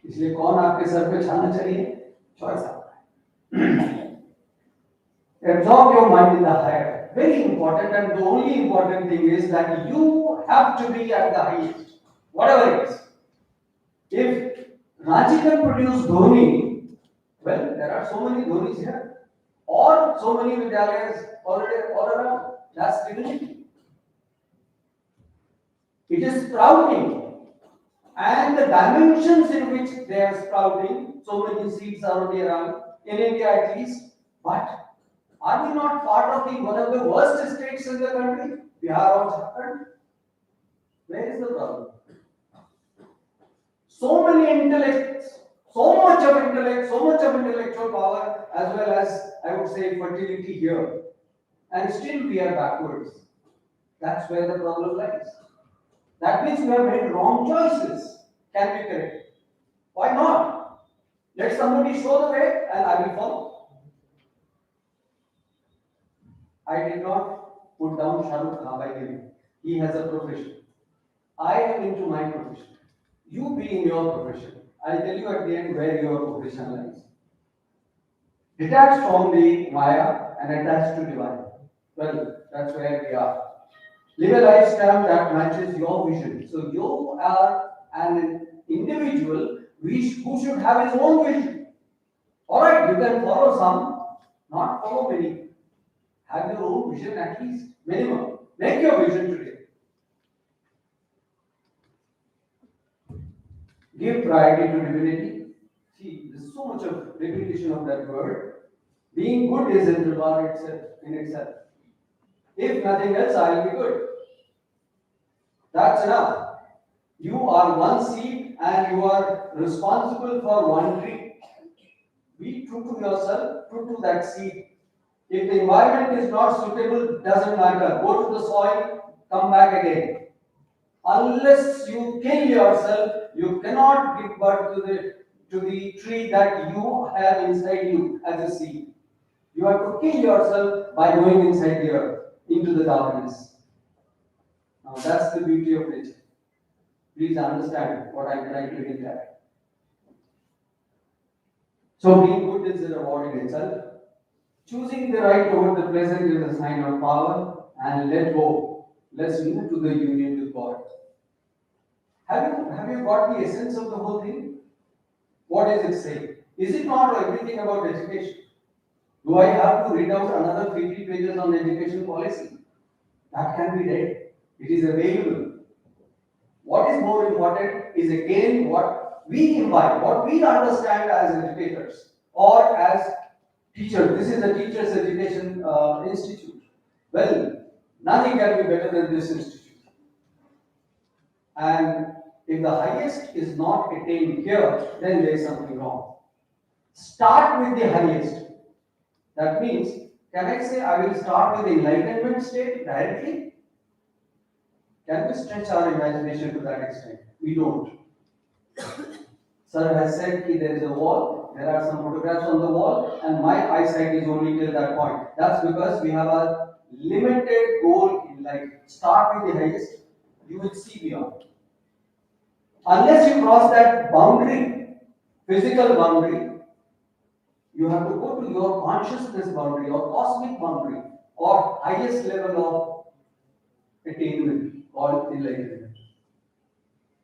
इसलिए कौन आपके सर पे छाना चाहिए, चॉइस आपका है। Absorb your mind in the higher. Very important, and the only important thing is that you have to be at the highest, whatever it is. If Ranchi can produce Dhoni, well, there are so many Dhonis here, or so many Vidyalayas already all around. That's divinity. It is sprouting, and the dimensions in which they are sprouting, so many seeds are already around in India at least. But are we not part of one of the worst states in the country, Bihar or Jharkhand? Where is the problem? So many intellects, so much of intellect, so much of intellectual power, as well as I would say fertility here, and still we are backwards. That's where the problem lies. That means we have made wrong choices. Can we correct? Why not? Let somebody show the way and I will follow. I did not put down Shah Rukh Khan by giving. He has a profession. I am into my profession. You be in your profession. I'll tell you at the end where your profession lies. Detached from the Maya and attached to divine. Well, that's where we are. Live a lifestyle that matches your vision. So you are an individual who should have his own vision. Alright, you can follow some, not follow many. Have your own vision at least, minimum. Make your vision today. Give priority to divinity. See, there's so much of repetition of that word. Being good is in reward itself, in itself. If nothing else, I will be good. That's enough. You are one seed and you are responsible for one tree. Be true to yourself, true to that seed. If the environment is not suitable, doesn't matter. Go to the soil, come back again. Unless you kill yourself, you cannot give birth to the tree that you have inside you as a seed. You have to kill yourself by going inside the earth, into the darkness. Now that's the beauty of nature. Please understand what I'm trying to hint at. So being good is a reward in itself. Choosing the right over the present is a sign of power, and let go. Let's move to the union with God. Have you got the essence of the whole thing? What does it say? Is it not everything about education? Do I have to read out another 50 pages on education policy? That can be read. It is available. What is more important is again what we imbibe, what we understand as educators or as teachers. This is a teachers' education institute. Well, nothing can be better than this institute. And if the highest is not attained here, then there is something wrong. Start with the highest. That means, can I say I will start with the enlightenment state directly? Can we stretch our imagination to that extent? We don't. Sir has said that there is a wall, there are some photographs on the wall, and my eyesight is only till that point. That's because we have a limited goal in life. Start with the highest, you will see beyond. Unless you cross that boundary, physical boundary, you have to go to your consciousness boundary or cosmic boundary or highest level of attainment called enlightenment.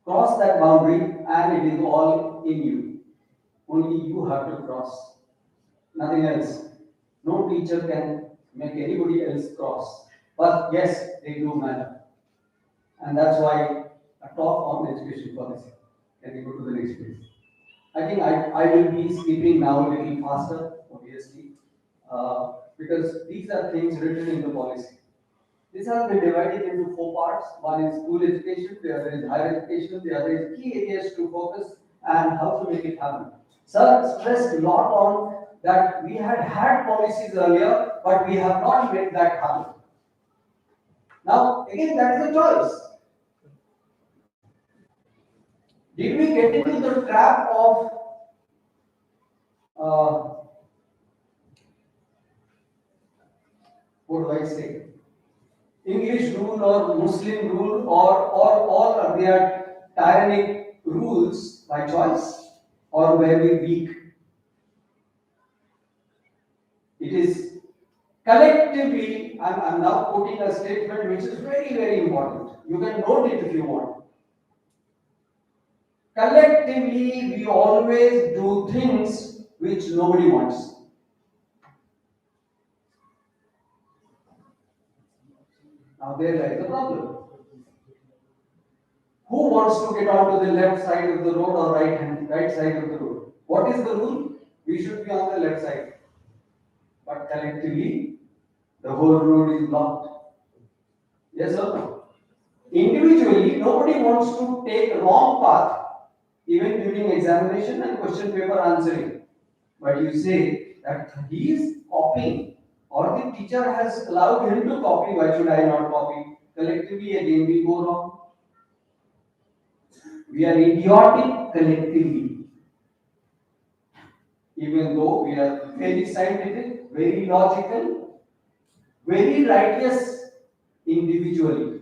Cross that boundary and it is all in you. Only you have to cross. Nothing else. No teacher can make anybody else cross. But yes, they do matter. And that's why a talk on education policy. Can we go to the next page? I think I will be skipping now a little faster, obviously, because these are things written in the policy. This has been divided into 4 parts. One is school education, the other is higher education, the other is key areas to focus and how to make it happen. Sir stressed a lot on that we had policies earlier, but we have not made that happen. Now, again, that is a choice. Did we get into the trap of what do I say? English rule or Muslim rule or all of their tyrannic rules by choice, or were we weak? It is collectively, I'm now quoting a statement which is very, very important. You can note it if you want. Collectively, we always do things which nobody wants. Now there lies the problem. Who wants to get onto the left side of the road or right side of the road? What is the rule? We should be on the left side. But collectively, the whole road is blocked. Yes or no? Individually, nobody wants to take a wrong path, even during examination and question paper answering. But you say that he is copying, or the teacher has allowed him to copy, why should I not copy? Collectively, again we go wrong. We are idiotic collectively. even though we are very scientific, very logical, very righteous individually.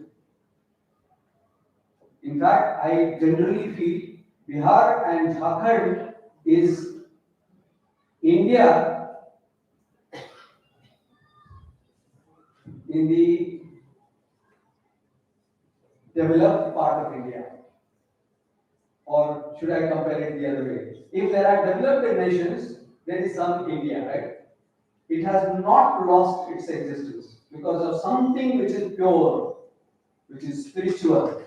In fact, I generally feel Bihar and Jharkhand is India in the developed part of India. Or should I compare it the other way? If there are developed nations, there is some India, right? It has not lost its existence because of something which is pure, which is spiritual.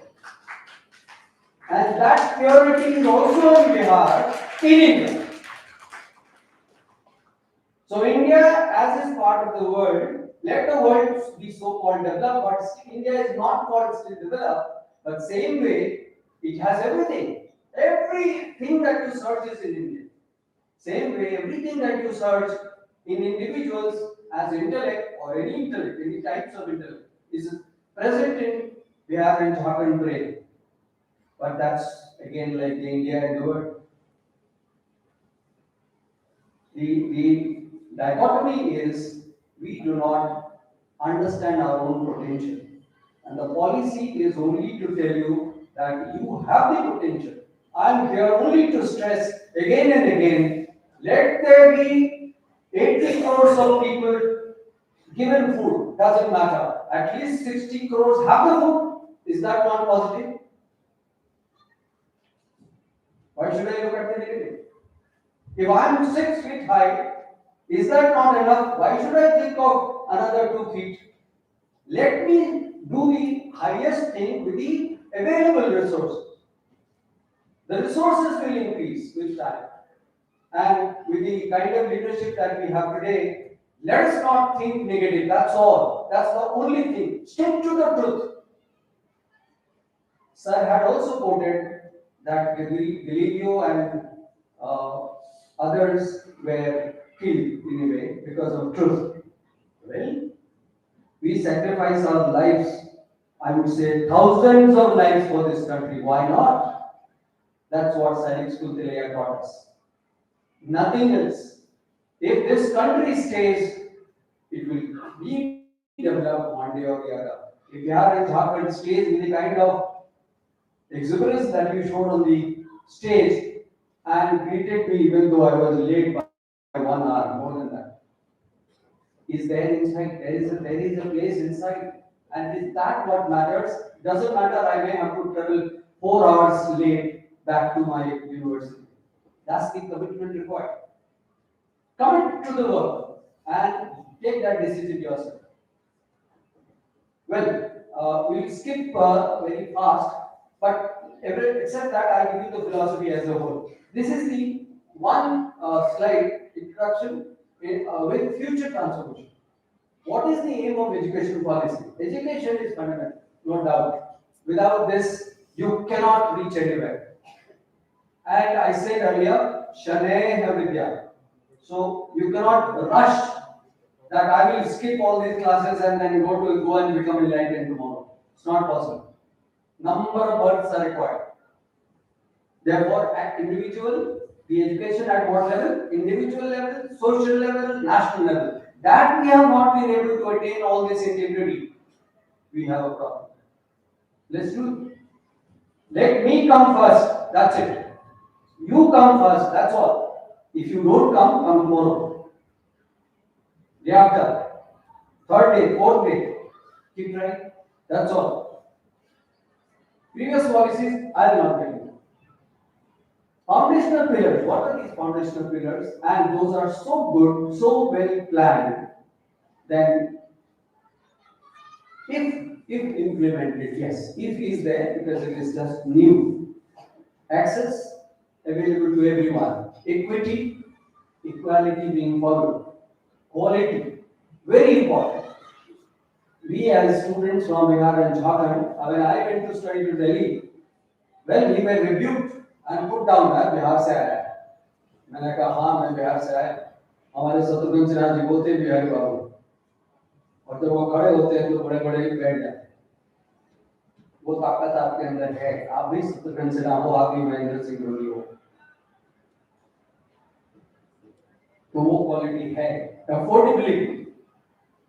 And that purity is also in Bihar, in India. So India, as is part of the world, let the world be so-called developed, but still India is not called still developed, but same way, it has everything. Everything that you search is in India. Same way, everything that you search in individuals as intellect or any intellect, any types of intellect, is present in Bihar and Jharkhand brain. But that's again like the India and the world. The dichotomy is we do not understand our own potential. And the policy is only to tell you that you have the potential. I'm here only to stress again and again, let there be 80 crores of people given food, doesn't matter. At least 60 crores have the food. Is that not positive? Why should I look at the negative? If I'm 6 feet high, is that not enough? Why should I think of another 2 feet? Let me do the highest thing with the available resources. The resources will increase with time. And with the kind of leadership that we have today, let us not think negative. That's all. That's the only thing. Stick to the truth. Sir had also quoted that Galileo and others were killed in a way because of truth. Well, we sacrifice our lives, I would say thousands of lives for this country. Why not? That's what Sainik School Tilaiya taught us. Nothing else. If this country stays, it will be developed one day or the other. If Bihar and Jharkhand stays with the kind of exuberance that you showed on the stage and greeted me even though I was late by 1 hour, more than that. Is there inside? There is a place inside. And is that what matters? Doesn't matter, I may have to travel 4 hours late back to my university. That's the commitment required. Commit to the work and take that decision yourself. Well, we'll skip very fast, but except that I give you the philosophy as a whole. This is the one slide introduction with future transformation. What is the aim of education policy? Education is fundamental, no doubt. Without this, you cannot reach anywhere. And I said earlier, Shaneha Vidya. So you cannot rush that I will skip all these classes and then go and become enlightened tomorrow. It's not possible. Number of births are required. Therefore, at individual, the education at what level? Individual level, social level, national level. That we have not been able to attain all this integrity. We have a problem. Let's do it. Let me come first. That's it. You come first. That's all. If you don't come, come tomorrow. Day after. Third day, fourth day. Keep trying. That's all. Previous policies, I will not tell you. Foundational pillars. What are these foundational pillars? And those are so good, so well planned, then if implemented, yes, if is there because it is just new. Access available to everyone. Equity, equality being followed. Quality, very important. We as students from Bihar and Jharkhand, when I went to study to Delhi, well, we were rebuked and put down that Bihar से आया है. मैंने कहा हाँ मैं बिहार से आया. हमारे शत्रुघ्न सिन्हा जी बोलते बिहारी बाबू. और जब वो खड़े होते हैं तो बड़े बड़े बैठ जाते हैं. वो ताकत आपके अंदर है. आप भी शत्रुघ्न सिन्हा हो, आप भी महेंद्र सिंह धोनी हो. तो वो क्वालिटी है affordability.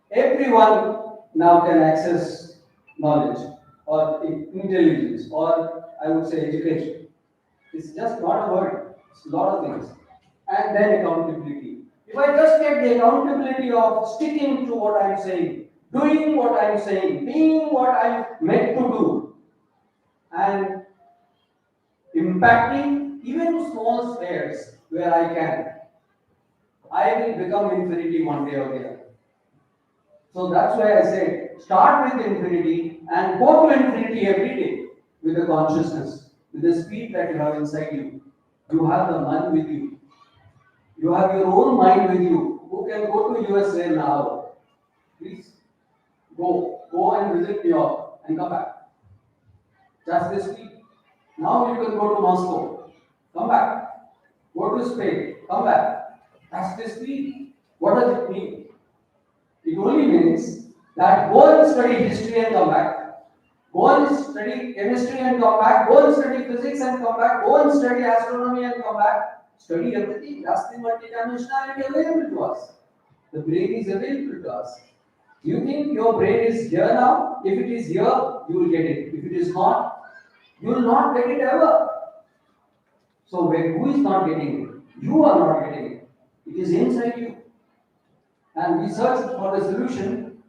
Everyone now can access knowledge or intelligence or I would say education. It's just not a word, it's a lot of things. And then accountability. If I just get the accountability of sticking to what I'm saying, doing what I'm saying, being what I'm meant to do, and impacting even small spheres where I can, I will become infinity one day or the other. So that's why I said, start with infinity and go to infinity every day with the consciousness, with the speed that you have inside you. You have the mind with you. You have your own mind with you. Who can go to USA now? Please go and visit New York and come back. That's the speed. Now you can go to Moscow, come back. Go to Spain, come back. That's the speed. What does it mean? It only means that go and study history and come back. Go and study chemistry and come back. Go and study physics and come back. Go and study astronomy and come back. Study everything. That's the multidimensionality available to us. The brain is available to us. You think your brain is here now? If it is here, you will get it. If it is not, you will not get it ever. So who is not getting it? You are not getting it. It is inside you. And we search for the solution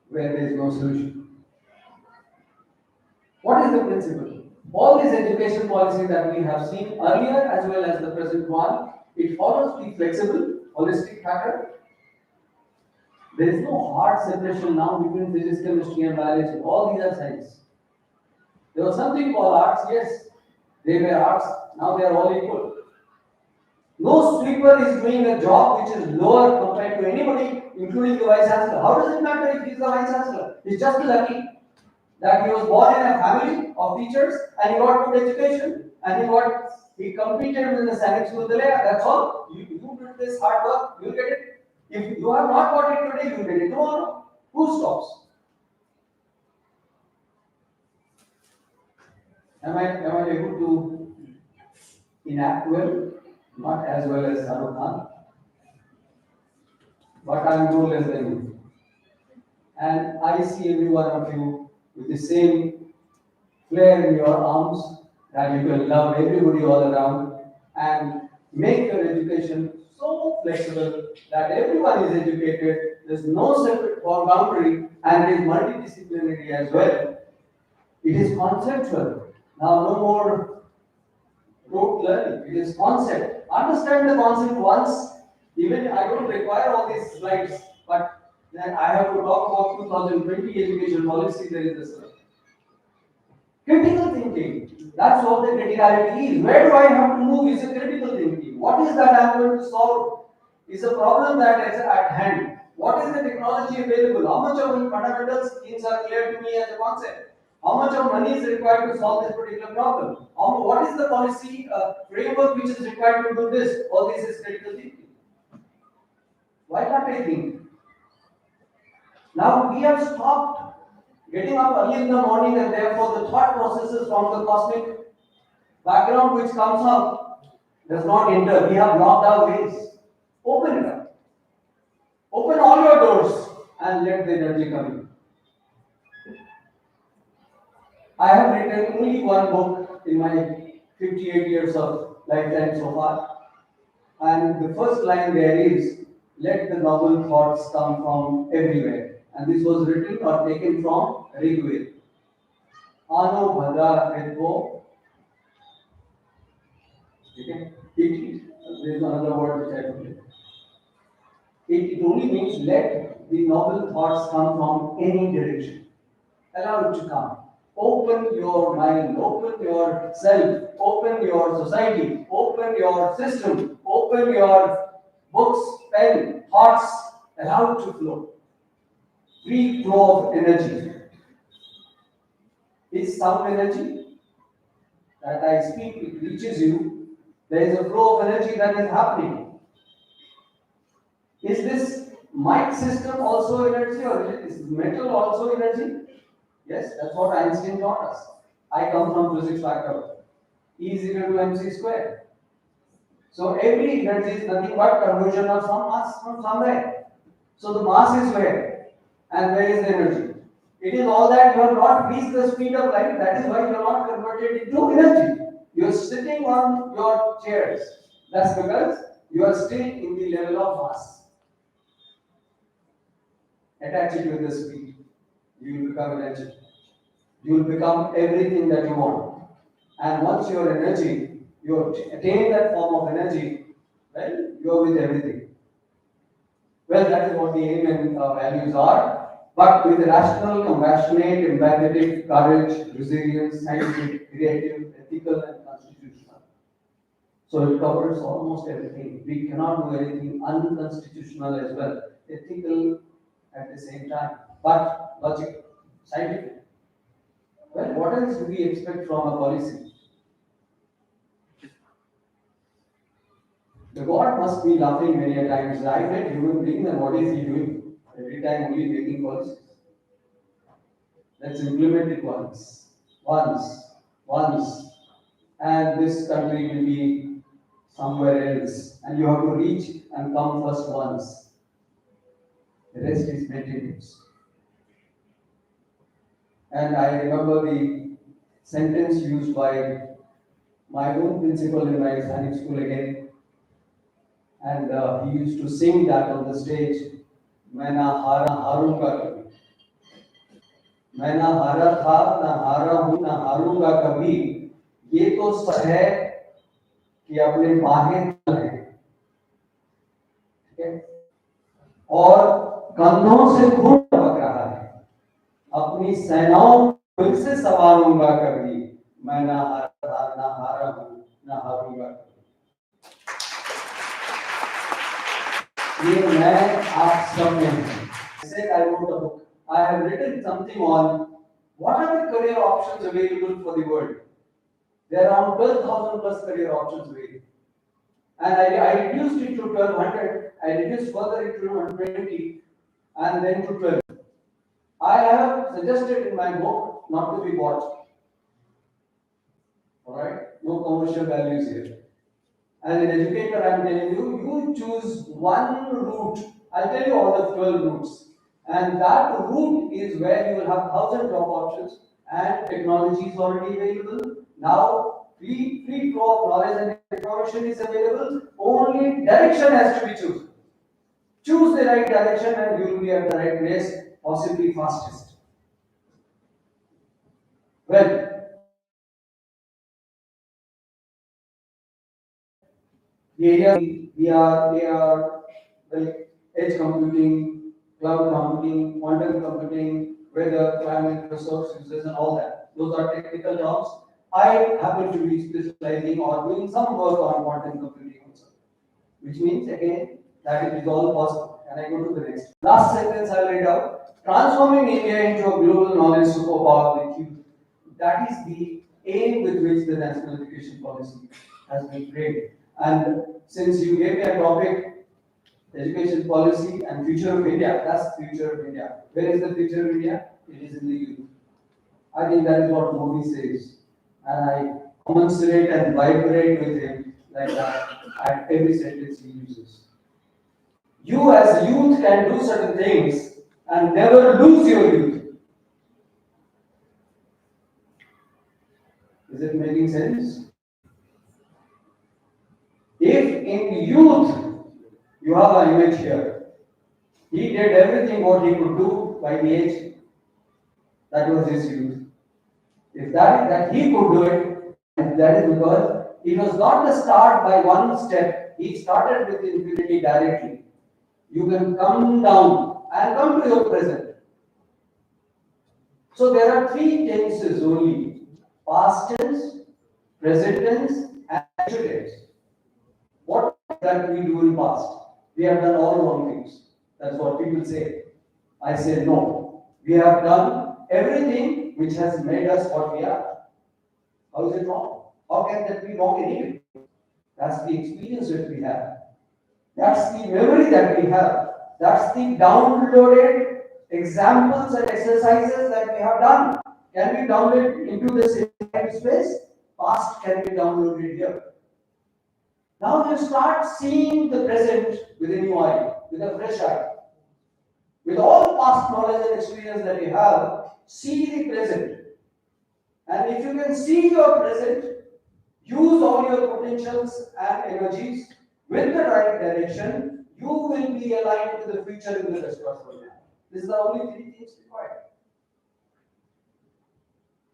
where there is no solution. What is the principle? All these education policies that we have seen earlier as well as the present one, it follows the flexible, holistic pattern. There is no hard separation now between physics, chemistry and biology. All these are science. There was something called arts, yes. They were arts, now they are all equal. No sweeper is doing a job which is lower compared to anybody, including the vice chancellor. How does it matter if he is the vice chancellor? He's just lucky that he was born in a family of teachers and he got good education and he competed with the Senate Sudalaya. That's all. You do this hard work, you'll get it. If you have not got it today, you'll get it tomorrow. Who stops? Am I able to enact well? Not as well as Shahrukh Khan, but I am no less than you. And I see every one of you with the same flare in your arms that you can love everybody all around and make your education so flexible that everyone is educated. There's no separate boundary and it is multidisciplinary as well. It is conceptual. Now no more rote learning. It is concept. Understand the concept once. Even I don't require all these slides, but then I have to talk about 2020 education policy. There is this critical thinking. That's what the criticality is. Where do I have to move? Is a critical thinking. What is that I am going to solve? Is a problem that is at hand. What is the technology available? How much of fundamental schemes are clear to me as a concept? How much of money is required to solve this particular problem? What is the policy framework which is required to do this? All this is critical thinking. Why can't I think? Now we have stopped getting up early in the morning and therefore the thought processes from the cosmic background which comes up does not enter. We have blocked our ways. Open it up. Open all your doors and let the energy come in. I have written only one book in my 58 years of lifetime so far. And the first line there is, let the noble thoughts come from everywhere. And this was written or taken from Rigveda. Ano bhadra kritvo. Okay? There is another word which I forget. It only means let the noble thoughts come from any direction. Allow it to come. Open your mind, open yourself, open your society, open your system, open your books, pen, thoughts, allow it to flow. Free flow of energy. Is sound energy that I speak, it reaches you. There is a flow of energy that is happening. Is this mic system also energy or is metal also energy? Yes, that's what Einstein taught us. I come from physics background. E is equal to mc square. So every energy is nothing but conversion of some mass from somewhere. So the mass is where? And where is the energy? It is all that you have not reached the speed of light, that is why you are not converted into energy. You are sitting on your chairs. That's because you are still in the level of mass. Attach it with the speed. You will become energy. You will become everything that you want. And once you are energy, you attain that form of energy, well, you are with everything. Well, that is what the aim and values are. But with rational, compassionate, empathetic, courage, resilience, scientific, creative, ethical, and constitutional. So it covers almost everything. We cannot do anything unconstitutional as well. Ethical at the same time, but logical, scientific. Well, what else do we expect from a policy? The God must be laughing many a times. I met human being, and what is he doing? Every time only making policies. Let's implement it once, and this country will be somewhere else, and you have to reach and come first once. The rest is maintenance. And I remember the sentence used by my own principal in my Islamic school again, and he used to sing that on the stage. मैं ना हारूंगा कभी, मैं ना हारा था, ना हारा हूं, ना हारूंगा कभी। ये तो सच है कि अपने बाहें तल हैं, ठीक है? और कंधों से खून टपक रहा है, अपनी सेनाओं को फिर से संवारूंगा कभी। मैं ना हारा था, ना हारा हूं, ना हारूंगा कभी। ये मैं आप सब में हूं। I said I wrote a book. I have written something on what are the career options available for the world. There are around 12,000 plus career options available. And I reduced it to 1,200. I reduced further it to 120 and then to 12. I have suggested in my book not to be bought. Alright? No commercial values here. As an educator, I am telling you, you choose one route. I'll tell you all the 12 routes. And that route is where you will have 1,000 job options, and technology is already available. Now, free flow of knowledge and information is available. Only direction has to be chosen. Choose the right direction and you will be at the right place, possibly fastest. Well, the area VR, like edge computing, cloud computing, quantum computing, weather, climate, resource uses, and all that. Those are technical jobs. I happen to be specializing or doing some work on quantum computing also, which means again that it is all possible. And I go to the next. Last sentence I'll read out. Transforming India into a global knowledge superpower with youth. That is the aim with which the national education policy has been framed. And since you gave me a topic, education policy and future of India, that's future of India. Where is the future of India? It is in the youth. I think that is what Modi says. And I commiserate and vibrate with him like that at every sentence he uses. You as youth can do certain things and never lose your youth. Is it making sense? If in youth you have an image here, he did everything what he could do by the age that was his youth. If that he could do it, that is because it was not the start by one step. He started with infinity directly. You can come down and come to your present. So there are three tenses only: past tense, present tense, and future tense. What that we do in past? We have done all wrong things. That's what people say. I say no. We have done everything which has made us what we are. How is it wrong? How can that be wrong anyway? That's the experience that we have. That's the memory that we have. That's the downloaded examples and exercises that we have done. Can we download into this space? Past can be downloaded here. Now you start seeing the present with a new eye, with a fresh eye. With all past knowledge and experience that you have, see the present. And if you can see your present, use all your potentials and energies with the right direction, you will be aligned with the future in the responsible manner. This is the only three things required.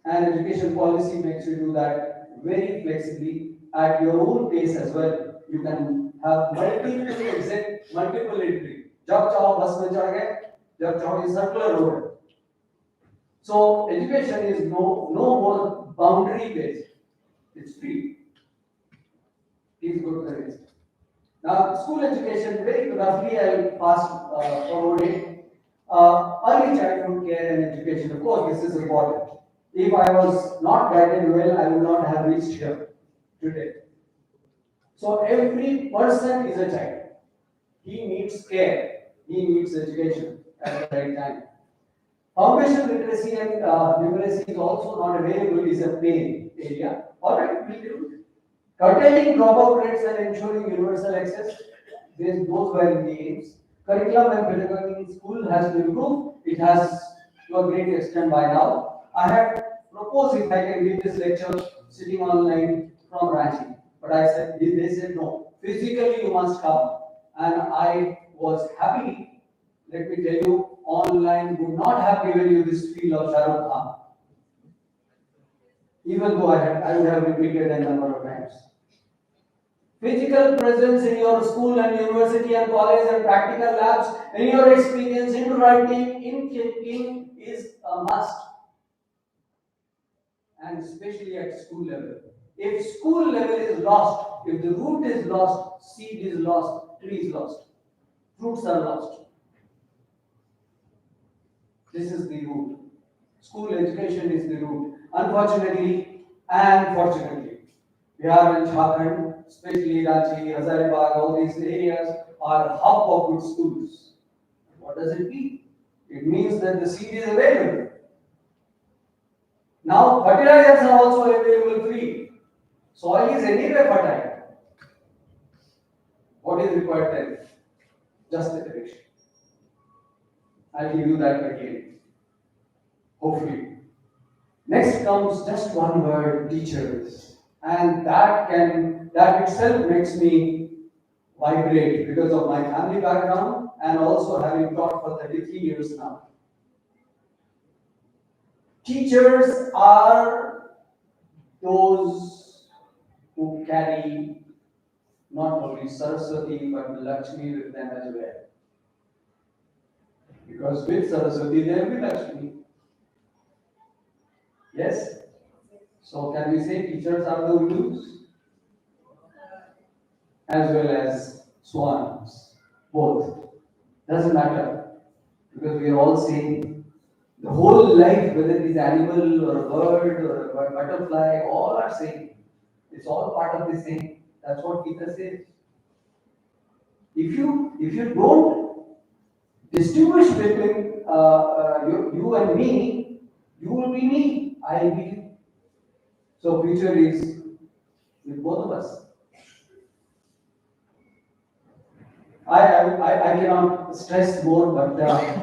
And education policy makes you do that very flexibly at your own pace as well. You can have multiple exit, multiple entry. जब चाहो बस में चढ़ गए, जब चाहो ये circular road. So education is no more boundary based. It's free. Please go to the next. Now, school education, very roughly I will pass forward it. Early childhood care and education, of course, this is important. If I was not guided well, I would not have reached here today. So every person is a child. He needs care. He needs education at the right time. Foundation literacy and numeracy is also not available, is a pain area. All right, we'll do it. Curtailing dropout rates and ensuring universal access, those were in the aims. Curriculum and pedagogy in school has to improve. It has to a great extent by now. I had proposed if I can give this lecture sitting online from Ranchi, but I said, they said no. Physically you must come, and I was happy. Let me tell you, online would not have given you this feel of Shah Rukh Khan. Even though I would have repeated a number of times. Physical presence in your school and university and college and practical labs, in your experience, in writing, in thinking is a must. And especially at school level. If school level is lost, if the root is lost, seed is lost, tree is lost, fruits are lost. This is the root. School education is the root. Unfortunately and fortunately, Bihar and Jharkhand, especially Ranchi, Hazaribagh, all these areas are hub of good schools. What does it mean? It means that the seed is available. Now, fertilizers are also available free. Soil is anyway fertile. What is required then? Just the direction. I'll give you that again. Hopefully. Next comes just one word, teachers. And that itself makes me vibrate because of my family background and also having taught for 33 years now. Teachers are those who carry not only Saraswati but Lakshmi with them as well. Because with Saraswati there will be Lakshmi. Yes? So can we say teachers are the Ullus? As well as swans. Both. Doesn't matter. Because we are all same. The whole life, whether it is animal or a bird or a butterfly, all are same. It's all part of the same. That's what Gita says. If you don't distinguish between you and me, you will be me. I will be you. So future is with both of us. I cannot stress more, but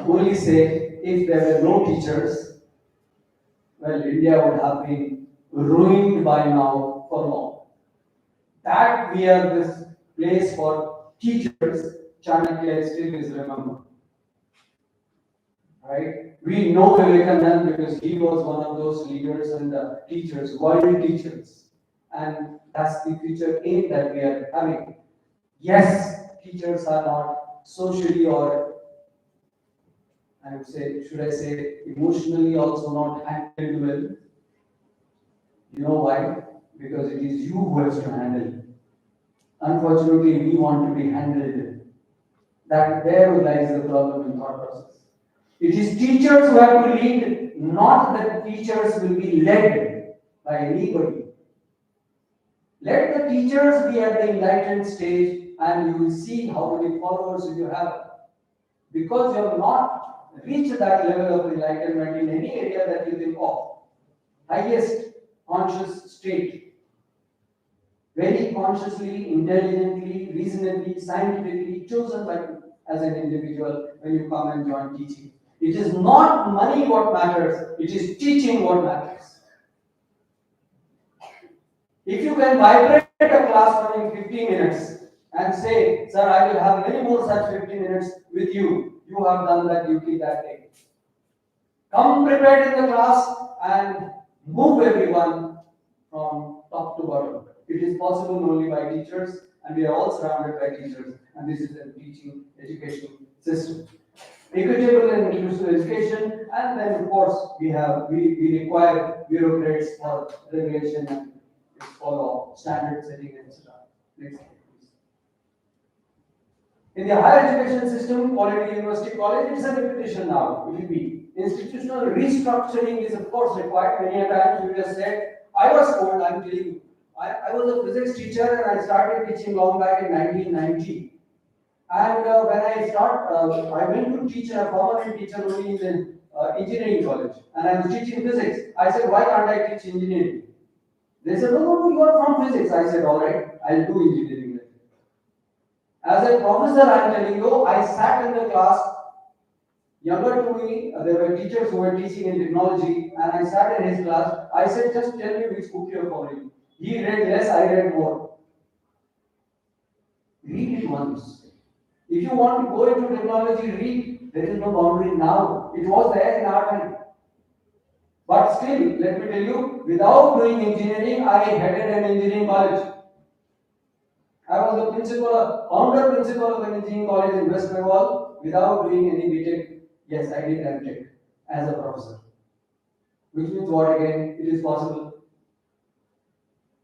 only say if there were no teachers, well, India would have been ruined by now for long. That we are this place for teachers, Chanakya still is remembered. Right? We know Vivekananda because he was one of those leaders and the teachers, world teachers. And that's the future aim that we are having. Yes, teachers are not socially or should I say emotionally also not handled well. You know why? Because it is you who has to handle it. Unfortunately, we want to be handled. There lies the problem in thought process. It is teachers who have to lead, not that teachers will be led by anybody. Let the teachers be at the enlightened stage and you will see how many followers you have. Because you have not reached that level of enlightenment in any area that you think of. Highest conscious state. very consciously, intelligently, reasonably, scientifically chosen by you as an individual when you come and join teaching. It is not money what matters, it is teaching what matters. If you can vibrate a class for 15 minutes and say, sir, I will have many more such 15 minutes with you, you have done that duty that day. Come prepared in the class and move everyone from top to bottom. It is possible only by teachers, and we are all surrounded by teachers, and this is a teaching education system. Equitable and inclusive education, and then of course we require bureaucrats for regulation and follow standard setting, etc. Next slide, please. In the higher education system, quality university college, it's a repetition now. It will be institutional restructuring is of course required. Many a times we just said, I was told, I'm telling you, I was a physics teacher and I started teaching long back in 1990. And when I went to teach a permanent teacher only in the engineering college, and I was teaching physics. I said, why can't I teach engineering? They said, no, you are from physics. I said, all right, I'll do engineering. As a professor, I'm telling you, I sat in the class. Younger to me, there were teachers who were teaching in technology, and I sat in his class. I said, just tell me which book you're following. He read less, I read more. Read it once. If you want to go into technology, read. There is no boundary now. It was there in our time. But still, let me tell you, without doing engineering, I headed an engineering college. I was the founder principal of an engineering college in West Bengal without doing any BTech. Yes, I did MTech as a professor. Which means what again? It is possible.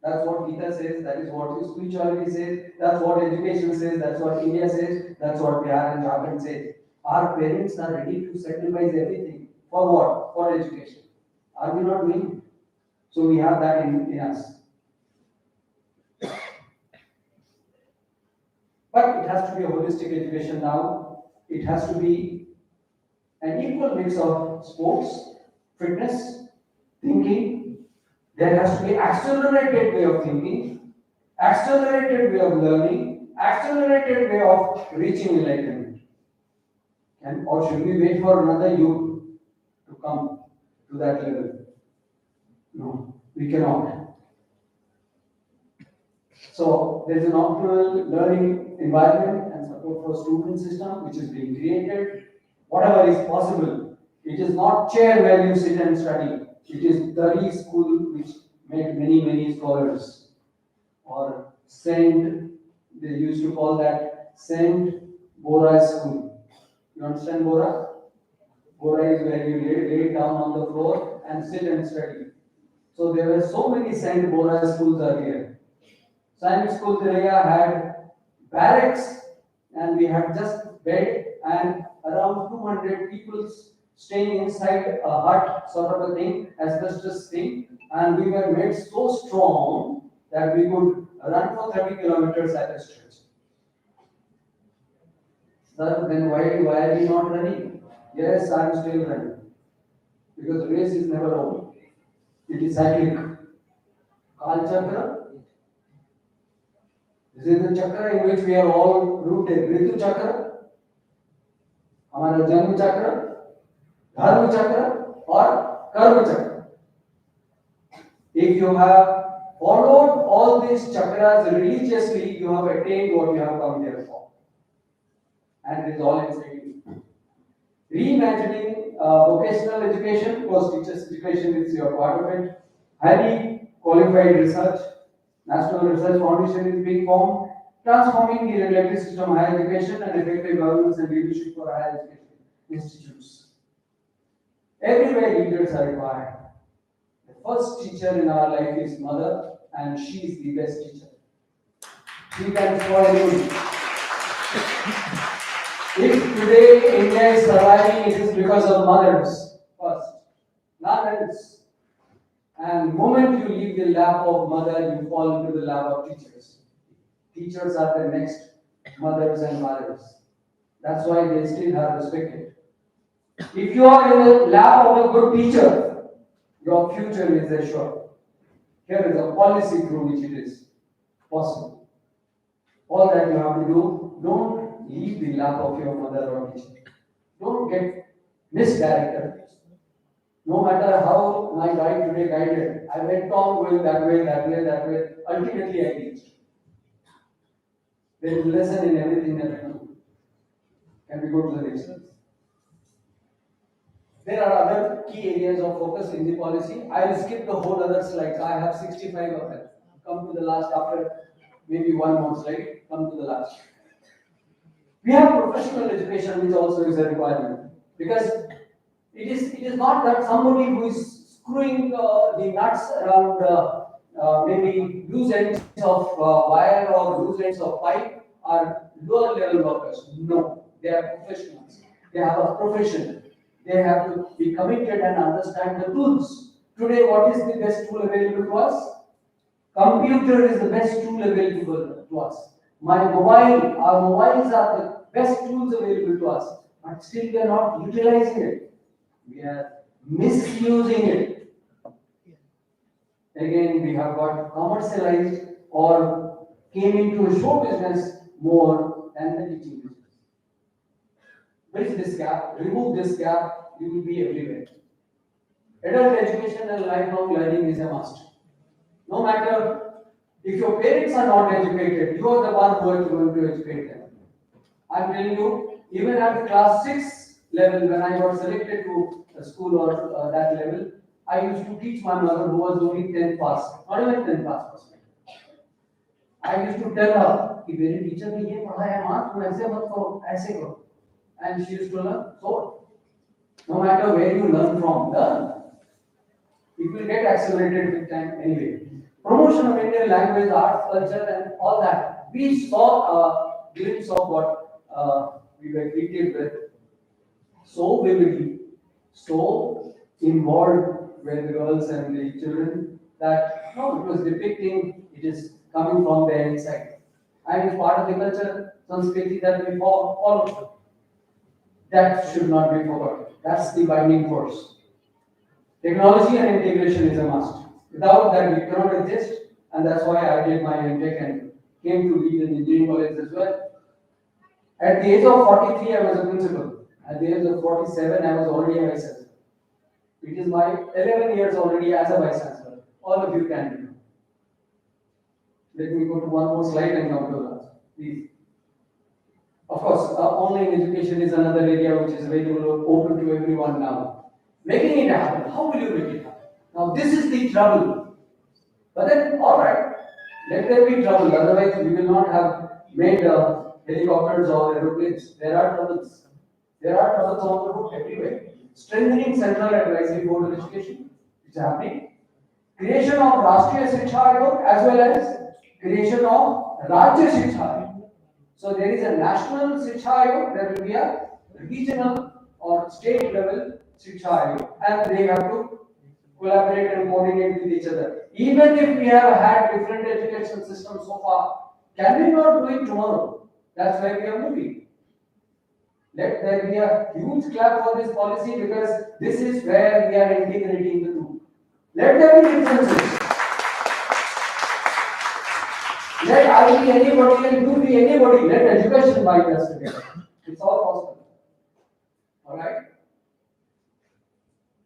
That's what Gita says, that is what your spirituality says, that's what education says, that's what India says, that's what Bihar and Jharkhand says. Our parents are ready to sacrifice everything. For what? For education. Are we not doing it? So we have that in us. But it has to be a holistic education now. It has to be an equal mix of sports, fitness, thinking. There has to be accelerated way of thinking, accelerated way of learning, accelerated way of reaching enlightenment. Or should we wait for another youth to come to that level? No, we cannot. So there is an optimal learning environment and support for student system which is being created. Whatever is possible. It is not chair where you sit and study. It is the school which made many scholars. Or Saint, they used to call that Saint Bora School. You understand Bora? Bora is where you lay down on the floor and sit and study. So there were so many Saint Bora schools earlier. Science School Tiraya had barracks and we had just bed and around 200 people staying inside a hut sort of a thing, asbestos thing, and we were made so strong that we could run for 30 kilometers at a stretch. Sir, then why are we not running? Yes, I am still running. Because the race is never over. It is cyclic. Kal Chakra. This is the chakra in which we are all rooted. Ritu Chakra, हमारा जन्म चक्र, धर्म चक्र और कर्म चक्र. If you have followed all these chakras religiously, you have attained what you have come here for. And it is all inside you. Reimagining vocational education, because teachers' education is your part of it. Highly qualified research. National Research Foundation is being formed, transforming the regulatory system of higher education and effective governance and leadership for higher education institutes. Everywhere leaders are required. The first teacher in our life is mother, and she is the best teacher. She can spoil you. If today India is surviving, it is because of mothers first, not else. And the moment you leave the lap of mother, you fall into the lap of teachers. Teachers are the next mothers and fathers. That's why they still are respected. If you are in the lap of a good teacher, your future is assured. Here is a policy through which it is. possible. All that you have to do, don't leave the lap of your mother or teacher. Don't get misdirected. No matter how my guide today guided, I went on going that way, that way, that way. Ultimately, I reached. There is a lesson in everything that I do. Can we go to the next slide? There are other key areas of focus in the policy. I will skip the whole other slides. I have 65 of them. Come to the last after maybe one more slide. Come to the last. We have professional education, which also is a requirement, because it is not that somebody who is screwing the nuts around maybe loose ends of wire or loose ends of pipe are lower level workers. No, they are professionals. They have a profession. They have to be committed and understand the tools. Today, what is the best tool available to us? Computer is the best tool available to us. Our mobiles are the best tools available to us, but still we are not utilizing it. We are misusing it. Again, we have got commercialized or came into a show business more than the teaching business. Bridge this gap, remove this gap, you will be everywhere. Adult education and lifelong learning is a must. No matter if your parents are not educated, you are the one who is going to educate them. I'm telling you, even at the class 6 level, when I got selected to a school or that level, I used to teach my mother who was only 10th pass, not even 10th pass. I used to tell her, कि मेरे teacher ने ये पढ़ाया है माँ, तुम ऐसे मत करो, ऐसे करो. And she used to learn. So, no matter where you learn from, learn. It will get accelerated with time anyway. Promotion of Indian language, arts, culture, and all that. We saw a glimpse of what we were greeted with. So vividly, so involved were the girls and the children that no, it was depicting, it is coming from their inside. And it's part of the culture, Sanskriti that we follow. That should not be forgotten. That's the binding force. Technology and integration is a must. Without that, we cannot exist, and that's why I did my MTech and came to lead in engineering college as well. At the age of 43, I was a principal. At the age of 47, I was already a vice chancellor. It is my 11 years already as a vice chancellor. All of you can do. Let me go to one more slide and come to that, please. Of course, online education is another area which is available, open to everyone now. Making it happen, how will you make it happen? Now, this is the trouble. But then, all right, let there be trouble. Otherwise, we will not have made helicopters or aeroplanes. There are troubles. There are troubles on the road everywhere. Strengthening central advisory board of education is happening. Creation of Rashtriya Shiksha Ayog as well as creation of Rajya Shiksha Ayog. So there is a national Shiksha Ayog, there will be a regional or state level Shiksha Ayog, and they have to collaborate and coordinate with each other. Even if we have had different education systems so far, can we not do it tomorrow? That's why we are moving. Let there be a huge clap for this policy because this is where we are integrating the two. Let there be differences. Let I be anybody and you be anybody. Let education bind us together. It's all possible. Alright?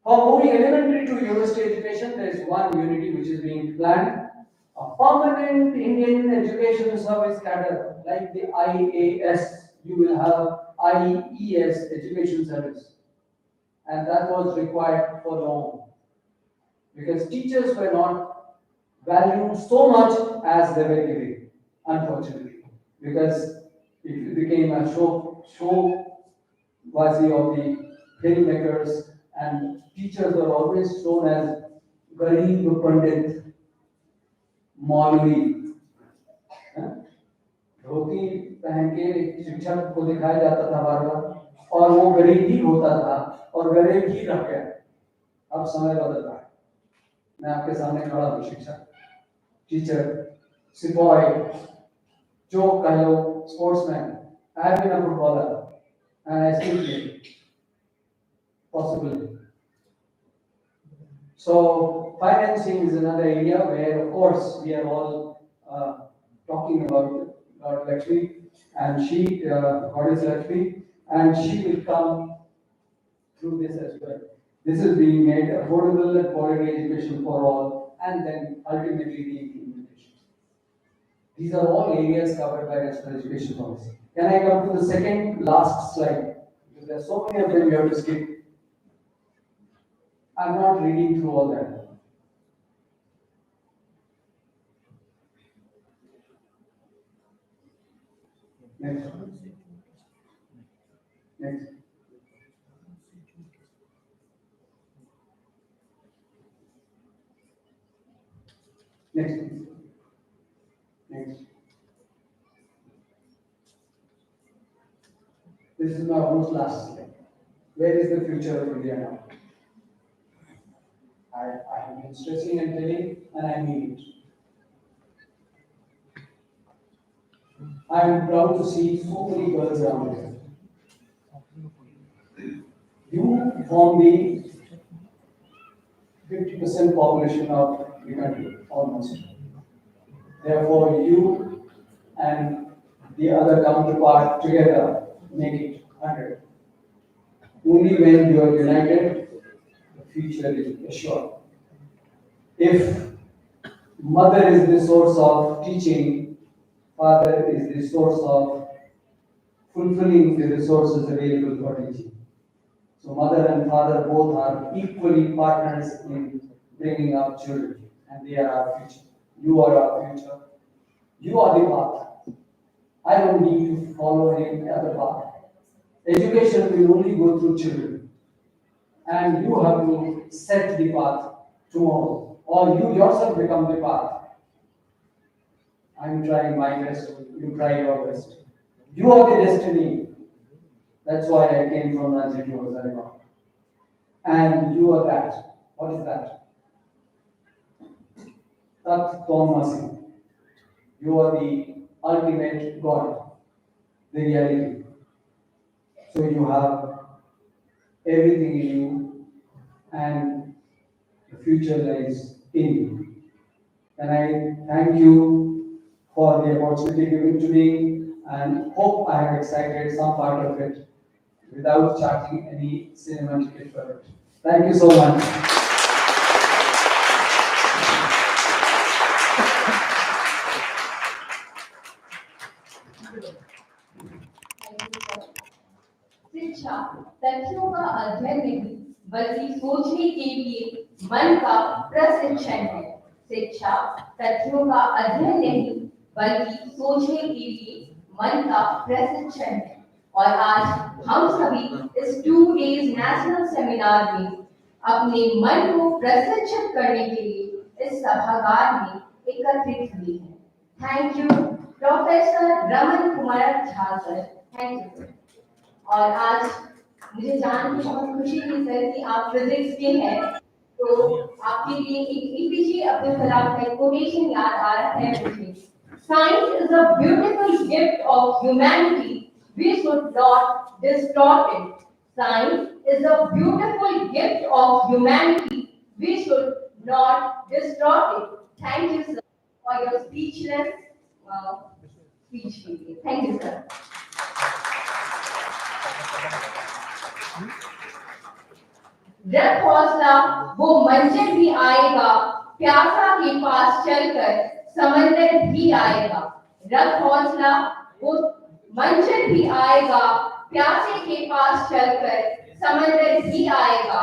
For moving elementary to university education, there is one unity which is being planned. A permanent Indian education service cadre like the IAS. You will have IES education service. And that was required for long. Because teachers were not valued so much as they were giving, unfortunately. Because it became a show-bazi of the filmmakers, and teachers were always shown as Garib Pandit, Maulvi. धोती पहन के शिक्षक को दिखाया जाता था बार बार और वो गरीब ही होता था और गरीब ही रह गया. अब समय बदल रहा है. मैं आपके सामने खड़ा हूँ शिक्षक, टीचर, सिपाही, जो कह लो, sportsman. I have been a footballer and I still play. Possibly. So financing is another area where, of course, we are all talking about Lord Lakshmi, and she, Goddess Lakshmi, and she will come through this as well. This is being made affordable and quality education for all, and then ultimately the implementation. These are all areas covered by national education policy. Can I come to the second last slide? Because there are so many of them you have to skip. I'm not reading through all that. Next. Next. Next, please. Next. This is my almost last slide. Where is the future of India now? I have been stressing and telling, and I mean it. I am proud to see so many girls around here. You form the 50% population of the country, almost. Therefore, you and the other counterpart together make it 100. Only when you are united, the future is assured. If mother is the source of teaching, father is the source of fulfilling the resources available for teaching. So mother and father both are equally partners in bringing up children, and they are our future. You are our future. You are the path. I don't need to follow any other path. Education will only go through children, and you have to set the path tomorrow, or you yourself become the path. I'm trying my best, you try your best. You are the destiny. That's why I came from Ranchi to Hazaribagh. And you are that. What is that? Tat Twamasi. You are the ultimate God, the reality. So you have everything in you, and the future lies in you. And I thank you for the opportunity given to me, and hope I have excited some part of it without charging any cinema ticket for it. Thank you so much. शिक्षा तथ्यों का अध्ययन नहीं बल्कि सोचने के लिए मन का प्रशिक्षण है। शिक्षा तथ्यों का अध्ययन नहीं बल्कि सोचने के लिए मन का प्रशिक्षण है। और आज हम सभी इस 2 days नेशनल सेमिनार में अपने मन को प्रशिक्षित करने के लिए इस सभागार में एकत्रित हुए हैं। Thank you professor Raman Kumar Jha sir, thank you. और आज मुझे जान के बहुत खुशी हुई सर कि आप फिजिक्स के हैं, तो आपके लिए एक एपीजे अब्दुल कलाम का कोटेशन याद आ रहा है मुझे। Science is a beautiful gift of humanity, we should not distort it. Science is a beautiful gift of humanity, we should not distort it. Thank you sir for your speechless speech. Thank you sir. रख हौसला वो मंजर भी आएगा, प्यासा के पास चलकर समंदर भी आएगा। रख हौसला वो मंजर भी आएगा, प्यासे के पास चलकर समंदर भी आएगा।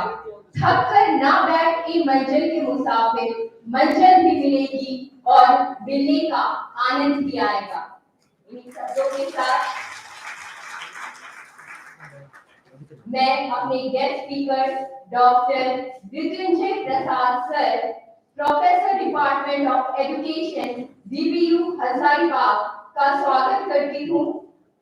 थक कर ना बैठ के मंजिल के मुसाफिर, मंजिल भी मिलेगी और मिलने का आनंद भी आएगा। इन शब्दों के साथ मैं अपने guest speaker doctor Mrityunjay Prasad sir, professor department of education DBU Hazaribagh का स्वागत करती हूँ।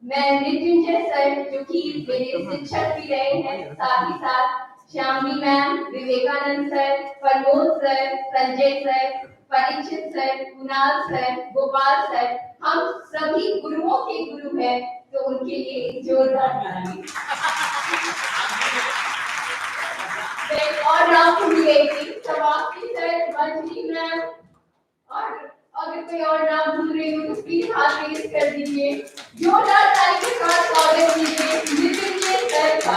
मैं मृत्युंजय सर जो कि मेरे शिक्षक भी रहे हैं, साथ ही साथ Shyamali ma'am, Vivekanand sir, Pramod sir, Sanjay sir, Parikshit sir, Kunal sir, Gopal sir, हम सभी गुरुओं के गुरु हैं, तो उनके लिए एक जोरदार ताली। और राम मिलेगी समाप्ति सर, मंजरी मैम और मैं कोई और नाम भूल रही हूँ तो प्लीज हाथ रेज कर दीजिए। जोरदार ताली के साथ स्वागत कीजिए नितिन सर का।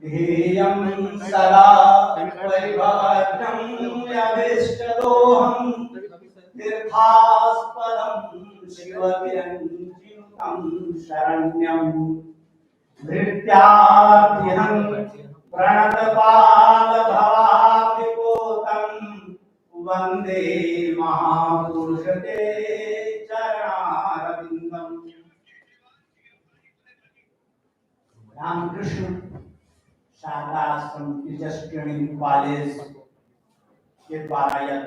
ध्येयं सदा परिभाषं यदिष्टदोहं तीर्थास्पदं शिवविरञ्जितं शरण्यं धृत्यार्थिहं प्रणतपालभवाब्धिपोतं वन्दे महापुरुषते चरणारविन्दम्। रामकृष्ण शारदा आश्रम टीचर्स ट्रेनिंग कॉलेज के द्वारा यह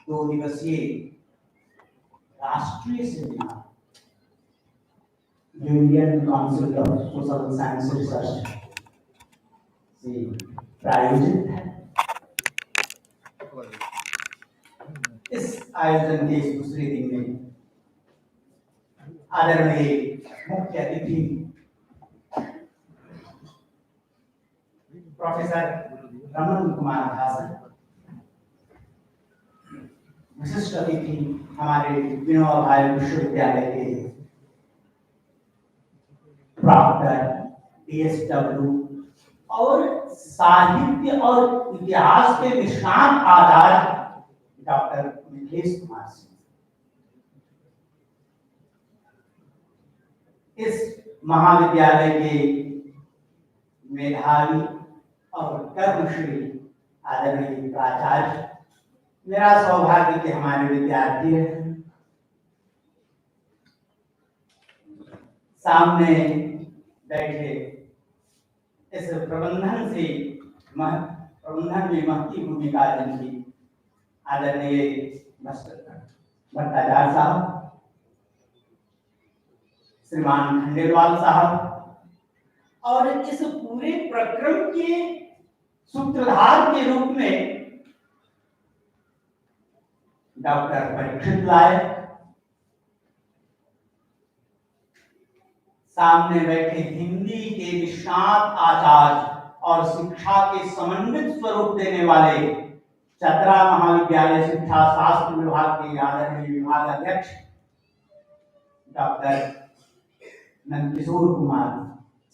दो दिवसीय राष्ट्रीय seminar Indian council of social science research से प्रायोजित है। इस आयोजन के इस दूसरे दिन में आदरणीय मुख्य अतिथि प्रोफेसर रमन कुमार भासन, विशिष्ट अतिथि हमारे विनोबा भावे विश्वविद्यालय के डॉक्टर DSW और साहित्य और इतिहास के निष्णात आचार्य डॉक्टर मिथिलेश कुमार सिंह। इस महाविद्यालय के मेधावी और कर्मश्री आदरणीय प्राचार्य, मेरा सौभाग्य कि हमारे विद्यार्थी हैं। सामने बैठे इस प्रबंधन में महती भूमिका जिनकी आदरणीय भट्टाचार्य साहब, श्रीमान खंडेलवाल साहब और इस पूरे प्रक्रम के सूत्रधार के रूप में डॉक्टर परीक्षित लाए, सामने बैठे हिंदी के निष्णात आचार्य और शिक्षा के समन्वित स्वरूप देने वाले चतरा महाविद्यालय शिक्षा शास्त्र विभाग के आदरणीय विभाग अध्यक्ष doctor Nandkishore Kumar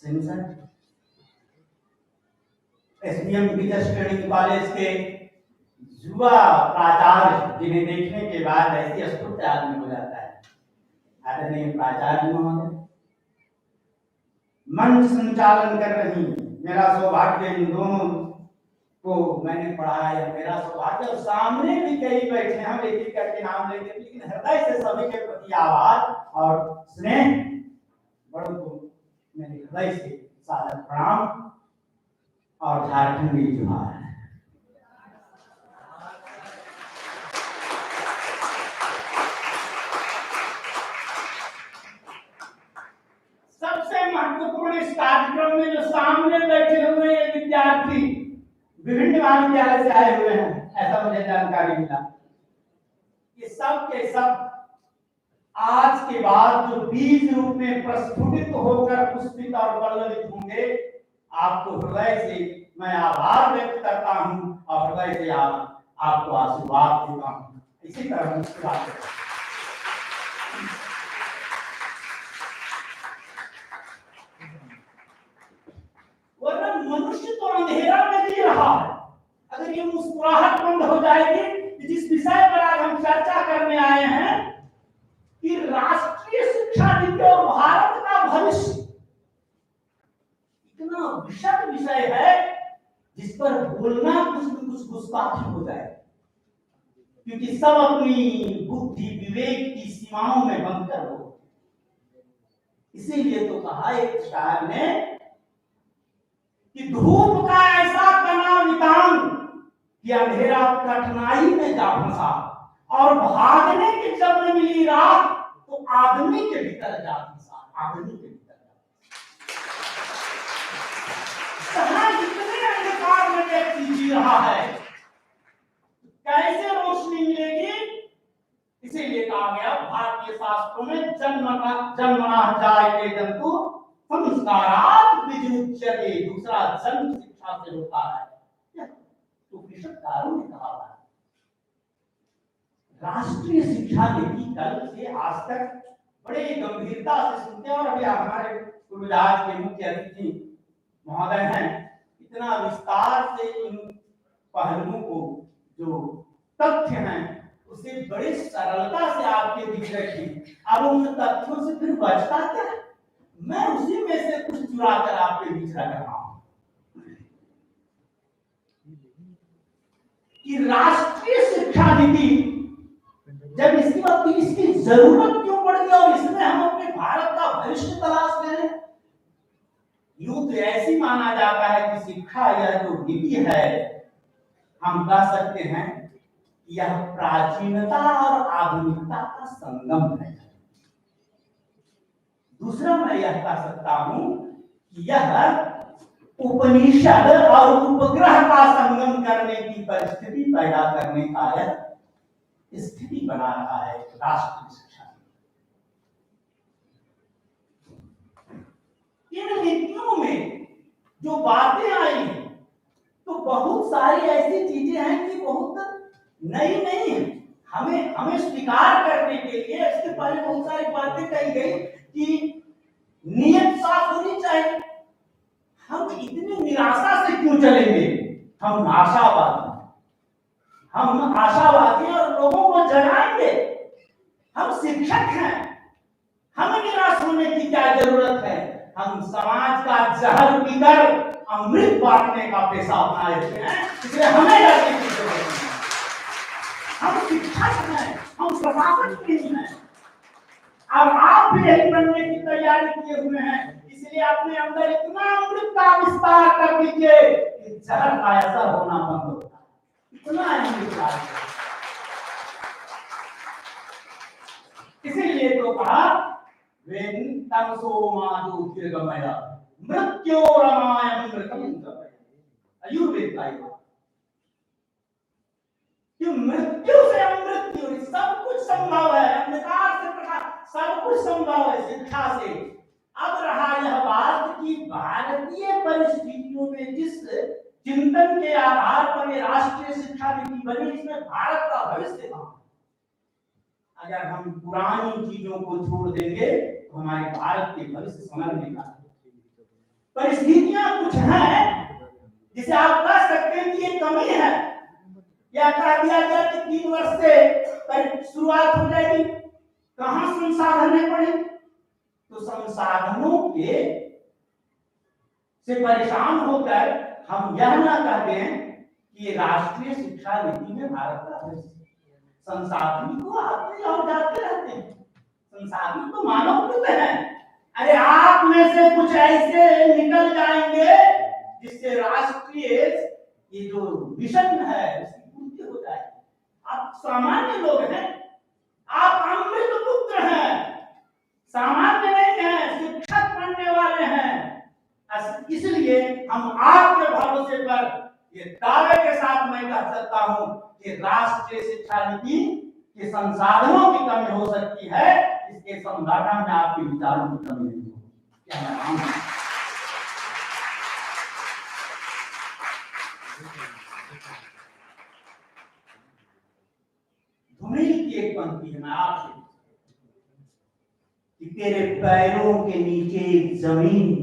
Singh sir, SBM teachers training college के युवा प्राचार्य जिन्हें देखने के बाद ऐसी अस्तुत आदमी हो जाता है, आदरणीय प्राचार्य महोदय, मंच संचालन कर रही, मेरा सौभाग्य इन दोनों को मैंने पढ़ाया, मेरा सौभाग्य। और सामने भी कई बैठे, हम एक एक करके नाम लेंगे, लेकिन हृदय से सभी के प्रति आभार और स्नेह, बड़ों को मेरे हृदय से सादर प्रणाम और झारखंडी जोहार। सबसे महत्वपूर्ण इस कार्यक्रम में जो सामने बैठे हुए विद्यार्थी विभिन्न महाविद्यालय से आए हुए हैं, ऐसा मुझे जानकारी मिला। ये सब के सब आज के बाद जो बीज रूप में प्रस्फुटित होकर पुष्पित और पल्लवित होंगे, आपको हृदय से मैं आभार व्यक्त करता हूं और हृदय से आपको आशीर्वाद देता हूं। इसी तरह मुस्कुराते रहें। वरना मनुष्य तो अंधेरा में जी रहा है, अगर ये मुस्कुराहट बंद हो जाएगी। जिस विषय पर आज हम चर्चा करने आए हैं कि राष्ट्रीय शिक्षा नीति और भारत का भविष्य, इतना विषद विषय है जिस पर बोलना कुछ न कुछ गुस्ताखी हो जाए, क्योंकि सब अपनी बुद्धि विवेक की सीमाओं में बंधकर हो। इसीलिए तो कहा एक शायर ने कि धूप का ऐसा तना नितान कि अंधेरा कठिनाई में जा फंसा, और भागने की जब न मिली राह तो आदमी के भीतर जाती साथ, आदमी के भीतर कहाँ इतने अंधकार में व्यक्ति जी रहा है, कैसे रोशनी मिलेगी? इसीलिए कहा गया भारतीय शास्त्रों में जन्मना जायते जंतु संस्कारात् विजुच्यते, दूसरा जन्म शिक्षा से होता है। तो उपनिषदकारों ने कहा है राष्ट्रीय शिक्षा नीति कल से आज तक बड़े गंभीरता से सुनते हैं, और अभी हमारे गुरुराज के मुख्य अतिथि महोदय हैं, इतना विस्तार से इन पहलुओं को जो तथ्य हैं उसे बड़े सरलता से आपके बीच रखी। अब उन तथ्यों से फिर बचता क्या है? मैं उसी में से कुछ चुरा कर आपके बीच रख रहा हूं कि राष्ट्रीय शिक्षा नीति जब इसकी बात इसकी जरूरत क्यों पड़ गई और इसमें हम अपने भारत का भविष्य तलाश रहे हैं। यूं तो ऐसी माना जाता है कि शिक्षा यह जो नीति है हम कह सकते हैं यह प्राचीनता और आधुनिकता का संगम है। दूसरा मैं यह कह सकता हूं कि यह उपनिषद और उपग्रह का संगम करने की परिस्थिति पैदा करने का यह स्थिति बना रहा है राष्ट्रीय शिक्षा। इन नीतियों में जो बातें आई तो बहुत सारी ऐसी चीजें हैं कि बहुत नई नहीं है, हमें स्वीकार करने के लिए। इसके पहले बहुत सारी बातें कही गई कि नियत साफ होनी चाहिए। हम इतनी निराशा से क्यों चलेंगे? हम आशावादी और लोगों को जगाएंगे। हम शिक्षक हैं, हमें निराश होने की क्या जरूरत है? हम समाज का जहर पीकर अमृत बांटने का पेशा अपनाए हुए हैं, इसलिए हमें डरने की जरूरत नहीं। हम शिक्षक हैं, हम प्रशासक नहीं हैं। अब आप भी यही बनने की तैयारी किए हुए हैं, इसलिए अपने अंदर इतना अमृत का विस्तार कर दीजिए कि जहर का असर होना बंद हो जाए। इतना अमृत, इसीलिए तो कहा मृत्यो रमायमृतम आयुर्वेद का कि मृत्यु से अमृत्यु सब कुछ संभव है, अंधकार से प्रकाश सब कुछ संभव है शिक्षा से। अब रहा यह बात कि भारतीय परिस्थितियों में जिस चिंतन के आधार पर ये राष्ट्रीय शिक्षा नीति बनी, इसमें भारत का भविष्य था। अगर हम पुरानी चीजों को छोड़ देंगे तो हमारे भारत के भविष्य समझ नहीं आते। परिस्थितियां कुछ हैं जिसे आप कह सकते हैं कि ये कमी है, या कह दिया गया कि 3 वर्ष से शुरुआत हो जाएगी। कहां संसाधन पड़े? तो संसाधनों के से परेशान होकर हम यह ना कह दें कि राष्ट्रीय शिक्षा नीति में भारत का भविष्य। संसाधन तो आते और जाते रहते हैं, संसाधन तो मानव है। अरे आप में से कुछ ऐसे निकल जाएंगे जिससे राष्ट्रीय ये जो मिशन है उसकी पूर्ति हो जाएगी। आप सामान्य लोग हैं, आप अमृत पुत्र हैं, सामान्य नहीं हैं, शिक्षक बनने वाले हैं। इसलिए हम आपके भरोसे पर ये दावे के साथ मैं कह सकता हूं कि राष्ट्रीय शिक्षा नीति के संसाधनों की कमी हो सकती है, इसके समाधान में आपके विचारों की कमी नहीं होगी। क्या मैं मानूं? धुमिल की एक पंक्ति है, मैं आपसे कि तेरे पैरों के नीचे जमीन,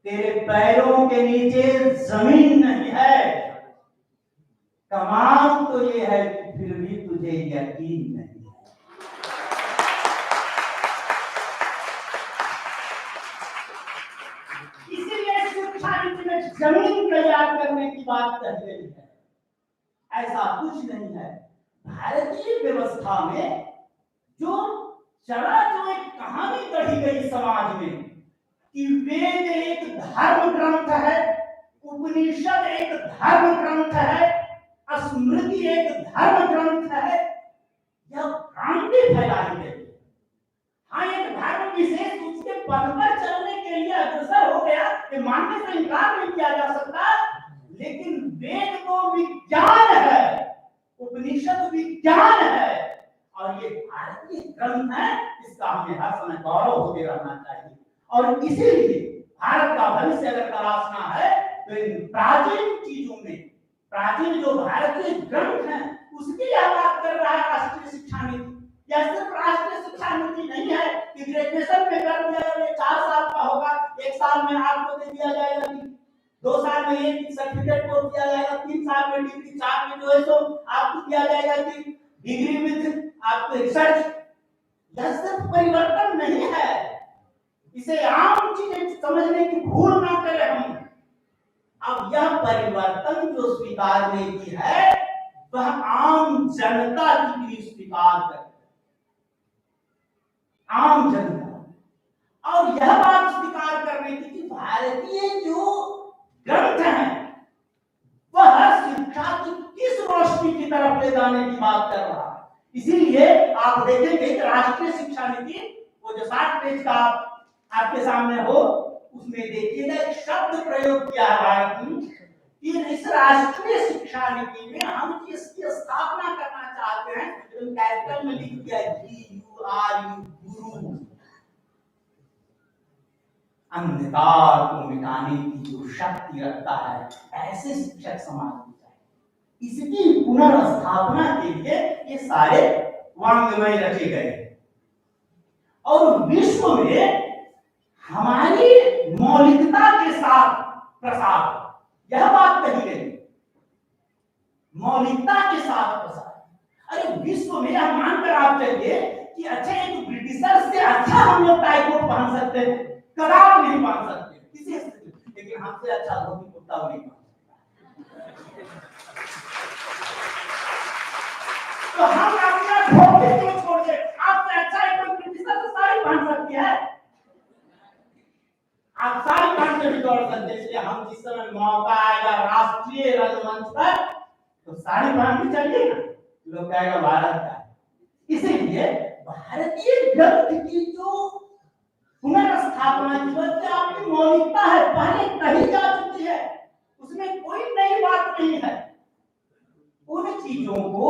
तेरे पैरों के नीचे जमीन नहीं है। कमाल तो ये है कि फिर भी तुझे यकीन नहीं है। इसीलिए शिक्षा नीति में जमीन तैयार करने की बात कह रही है। ऐसा कुछ नहीं है। भारतीय व्यवस्था में जो एक कहानी गढ़ी गई समाज में कि वेद एक धर्म ग्रंथ है, उपनिषद एक धर्म ग्रंथ है, स्मृति एक धर्म ग्रंथ है, यह भ्रांति फैलाने के लिए। हाँ, एक धर्म विशेष उसके पद पर चलने के लिए अग्रसर हो गया, ये मानने से इनकार नहीं किया जा सकता। लेकिन वेद तो विज्ञान है, उपनिषद विज्ञान है, और ये भारतीय ग्रंथ है, इसका हमें हर समय गौरव होते रहना चाहिए। और इसीलिए भारत का भविष्य अगर तलाशना है तो इन प्राचीन चीजों में, प्राचीन जो भारतीय ग्रंथ हैं उसकी यह बात कर रहा है राष्ट्रीय शिक्षा नीति। यह सिर्फ राष्ट्रीय शिक्षा नीति नहीं है कि ग्रेजुएशन में कर दिया जाए, 4 साल का होगा, 1 साल में आपको दे दिया जाएगा, 2 साल में ये सर्टिफिकेट को दिया जाएगा, 3 साल में डिग्री, 4 में जो है सो आपको दिया जाएगा कि डिग्री विद आपको रिसर्च। यह सिर्फ परिवर्तन नहीं है, इसे आम चीजें समझने की भूल ना करें हम। अब यह परिवर्तन जो स्वीकारने की है वह आम जनता की भी स्वीकार करे, आम जनता। और यह बात स्वीकार करने की कि भारतीय जो ग्रंथ है वह शिक्षा की किस रोशनी की तरफ ले जाने की बात कर रहा है। इसीलिए आप देखेंगे कि राष्ट्रीय शिक्षा नीति वो जो 60 पेज का आपके सामने हो, उसमें देखिएगा एक शब्द प्रयोग किया है भारत में कि इस राष्ट्रीय शिक्षा नीति में हम इसकी स्थापना करना चाहते हैं। तो कैपिटल में लिख दिया GURU, गुरु। अंधकार को मिटाने की जो शक्ति रखता है, ऐसे शिक्षक समाज में चाहिए। इसकी पुनर्स्थापना के लिए ये सारे वांग्मय रचे गए। और विश्व में हमारी मौलिकता के साथ प्रसार, यह बात कही गई, मौलिकता के साथ प्रसार। अरे विश्व में यह मानकर आप चलिए कि अच्छा एक ब्रिटिशर से अच्छा हम लोग टाई कोट पहन सकते हैं, कदाप नहीं पहन सकते किसी स्थिति, लेकिन हमसे अच्छा धोती कुर्ता नहीं पहन सकता। तो हम अपना धोती क्यों छोड़ दे? आपसे अच्छा एक ब्रिटिशर से साड़ी पहन सकती है, आप सारी पहन के भी दौड़ सकते हैं। इसलिए हम जिस समय मौका आएगा राष्ट्रीय रंगमंच पर तो साड़ी पहन के चलिए ना, लोग कहेगा भारत का। इसीलिए भारतीय ग्रंथ की जो पुनर्स्थापना की वजह आपकी मौलिकता है, पहले कही जा चुकी है, उसमें कोई नई बात नहीं है। उन चीजों को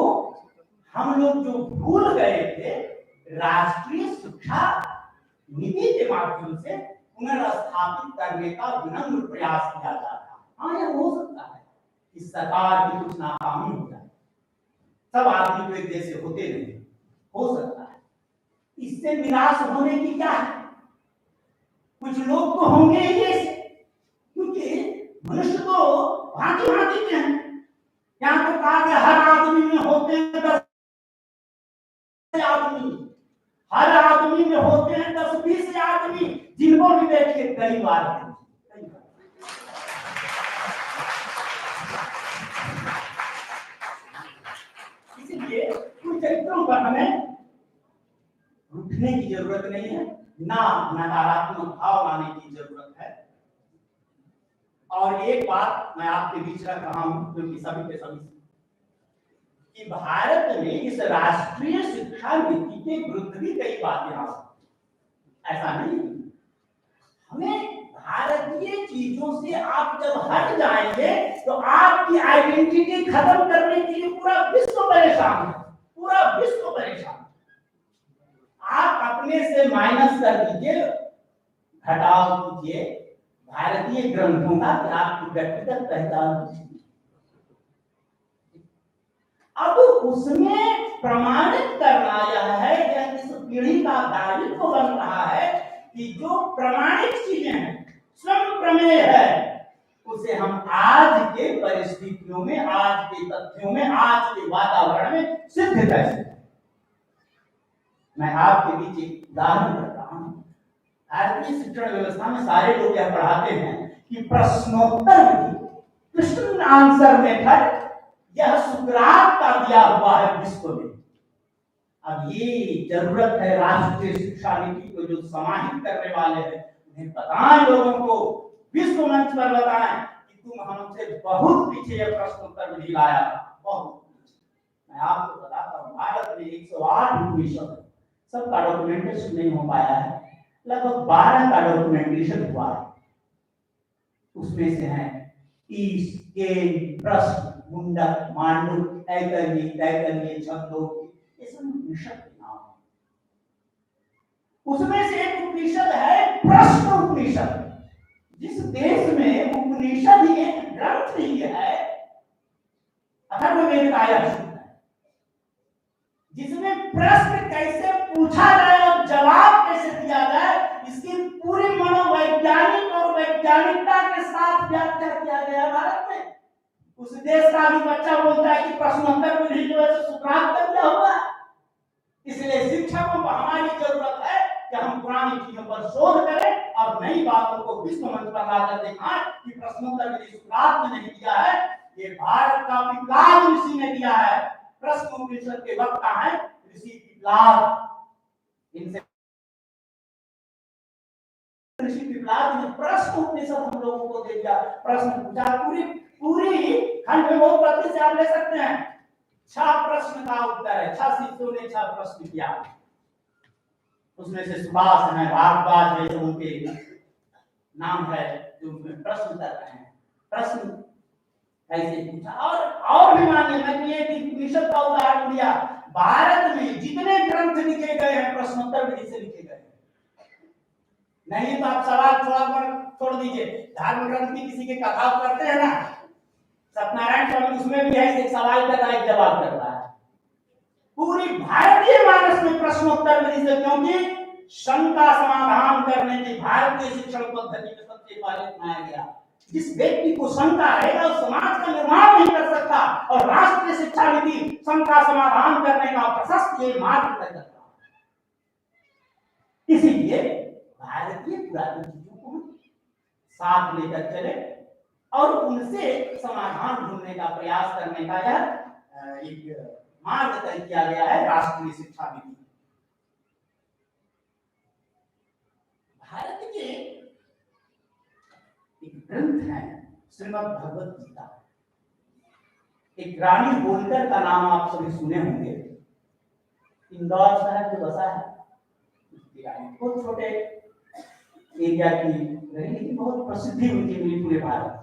हम लोग जो भूल गए थे, राष्ट्रीय शिक्षा नीति के माध्यम से पुनर्स्थापित करने का विनम्र प्रयास किया जा रहा है। हाँ, यह हो सकता है कि सरकार की कुछ नाकामी हो जाए, सब आदमी तो एक जैसे होते नहीं, हो सकता है। इससे निराश होने की क्या है? कुछ लोग तो होंगे ही ऐसे, क्योंकि मनुष्य तो भांति भांति के हैं। यहाँ तो कहा गया हर आदमी में होते हैं 10 आदमी, हर आदमी में होते हैं 10-20 आदमी, जिनको भी देखिए कई बार है। इसलिए कुछ चरित्रों पर हमें रुकने की जरूरत नहीं है, ना नकारात्मक भाव लाने की जरूरत है। और एक बात मैं आपके बीच रख रहा हूं क्योंकि सभी के सभी कि भारत में इस राष्ट्रीय शिक्षा नीति के विरुद्ध भी कई बातें आ सकती, ऐसा नहीं। हमें भारतीय चीजों से आप जब हट जाएंगे तो आपकी आइडेंटिटी खत्म करने के लिए पूरा विश्व परेशान है, पूरा विश्व परेशान। आप अपने से माइनस कर दीजिए, घटाव कीजिए भारतीय ग्रंथों का कि आपकी व्यक्तिगत पहचान। अब उसमें प्रमाणित करना यह है, यह इस पीढ़ी का दायित्व बन रहा है कि जो प्रमाणित चीजें हैं, स्वयं प्रमेय है, उसे हम आज के परिस्थितियों में, आज के तथ्यों में, आज के वातावरण में सिद्ध कैसे। मैं आपके बीच एक उदाहरण करता हूं। भारतीय शिक्षण व्यवस्था में सारे लोग यह पढ़ाते हैं कि प्रश्नोत्तर विधि, क्वेश्चन आंसर मेथड, यह सुकरात का दिया हुआ है विश्व में। अब ये जरूरत है राष्ट्रीय शिक्षा नीति को जो समाहित करने वाले हैं उन्हें बताएं, लोगों को विश्व मंच पर बताएं कि तुम हमसे बहुत पीछे यह प्रश्न उत्तर विधि लाया था, बहुत पीछे। मैं आपको बताता हूँ, भारत में 108 उपनिषद है, सबका डॉक्यूमेंटेशन नहीं हो पाया है, लगभग 12 का डॉक्यूमेंटेशन हुआ है। उसमें से है ईश, केन, प्रश्न, मुंडक, मांडुक, ऐतरेय, तैतरेय, छंदोक्ति, ये सब उपनिषद के नाम है। उसमें से एक उपनिषद है प्रश्न उपनिषद। जिस देश में उपनिषद ही एक ग्रंथ ही है, अथर्ववेद का यह सूत्र है, जिसमें प्रश्न कैसे पूछा जाए और जवाब कैसे दिया जाए, इसकी पूरी मनोवैज्ञानिक और वैज्ञानिकता के साथ व्याख्या किया गया है भारत में। उस देश का भी बच्चा बोलता है कि प्रश्नोत्तर विधि जो है सुकरात का दिया हुआ है। इसलिए शिक्षकों को हमारी जरूरत है कि हम पुरानी चीजों पर शोध करें और नई बातों को विश्व मंच पर लाकर दिखाएं कि प्रश्नोत्तर विधि सुकरात ने नहीं दिया है, ये भारत का पिपलाद ऋषि ने दिया है। प्रश्न उपनिषद के वक्ता है ऋषि पिपलाद। इनसे ऋषि पिपलाद ने प्रश्न उपनिषद हम लोगों को दे दिया। प्रश्न पूछा, पूरी खंड में बहुत पद्धति से आप ले सकते हैं। 6 प्रश्न का उत्तर है, 6 शिष्यों ने 6 प्रश्न किया। उसमें से सुभाष है, भारद्वाज है, उनके नाम है जो प्रश्न कर रहे हैं। प्रश्न ऐसे पूछा और भी मानिए, मैं ये उपनिषद का उदाहरण दिया। भारत में जितने ग्रंथ लिखे गए हैं प्रश्नोत्तर विधि से लिखे गए। नहीं तो आप सवाल छोड़ दीजिए। धर्म ग्रंथ की किसी के कथा करते हैं ना, सत्यनारायण स्वामी, उसमें भी है एक सवाल कर रहा है, एक जवाब कर रहा है। पूरी भारतीय मानस में प्रश्नोत्तर विधि से, क्योंकि शंका समाधान करने की भारतीय शिक्षण पद्धति में सबसे पहले अपनाया गया। जिस व्यक्ति को शंका रहेगा उस समाज का निर्माण नहीं कर सकता, और राष्ट्रीय शिक्षा नीति शंका समाधान करने का प्रशस्त ये मार्ग तय करता है। इसीलिए भारतीय पुरानी चीजों को साथ लेकर चले और उनसे समाधान ढूंढने का प्रयास करने का यह एक मार्ग तय किया गया है राष्ट्रीय शिक्षा नीति। भारत के एक ग्रंथ है श्रीमद् भगवत गीता। एक रानी होलकर का नाम आप सभी सुने होंगे, इंदौर शहर जो बसा है, बहुत छोटे एरिया की रही, लेकिन बहुत प्रसिद्धि उनकी मिली पूरे भारत।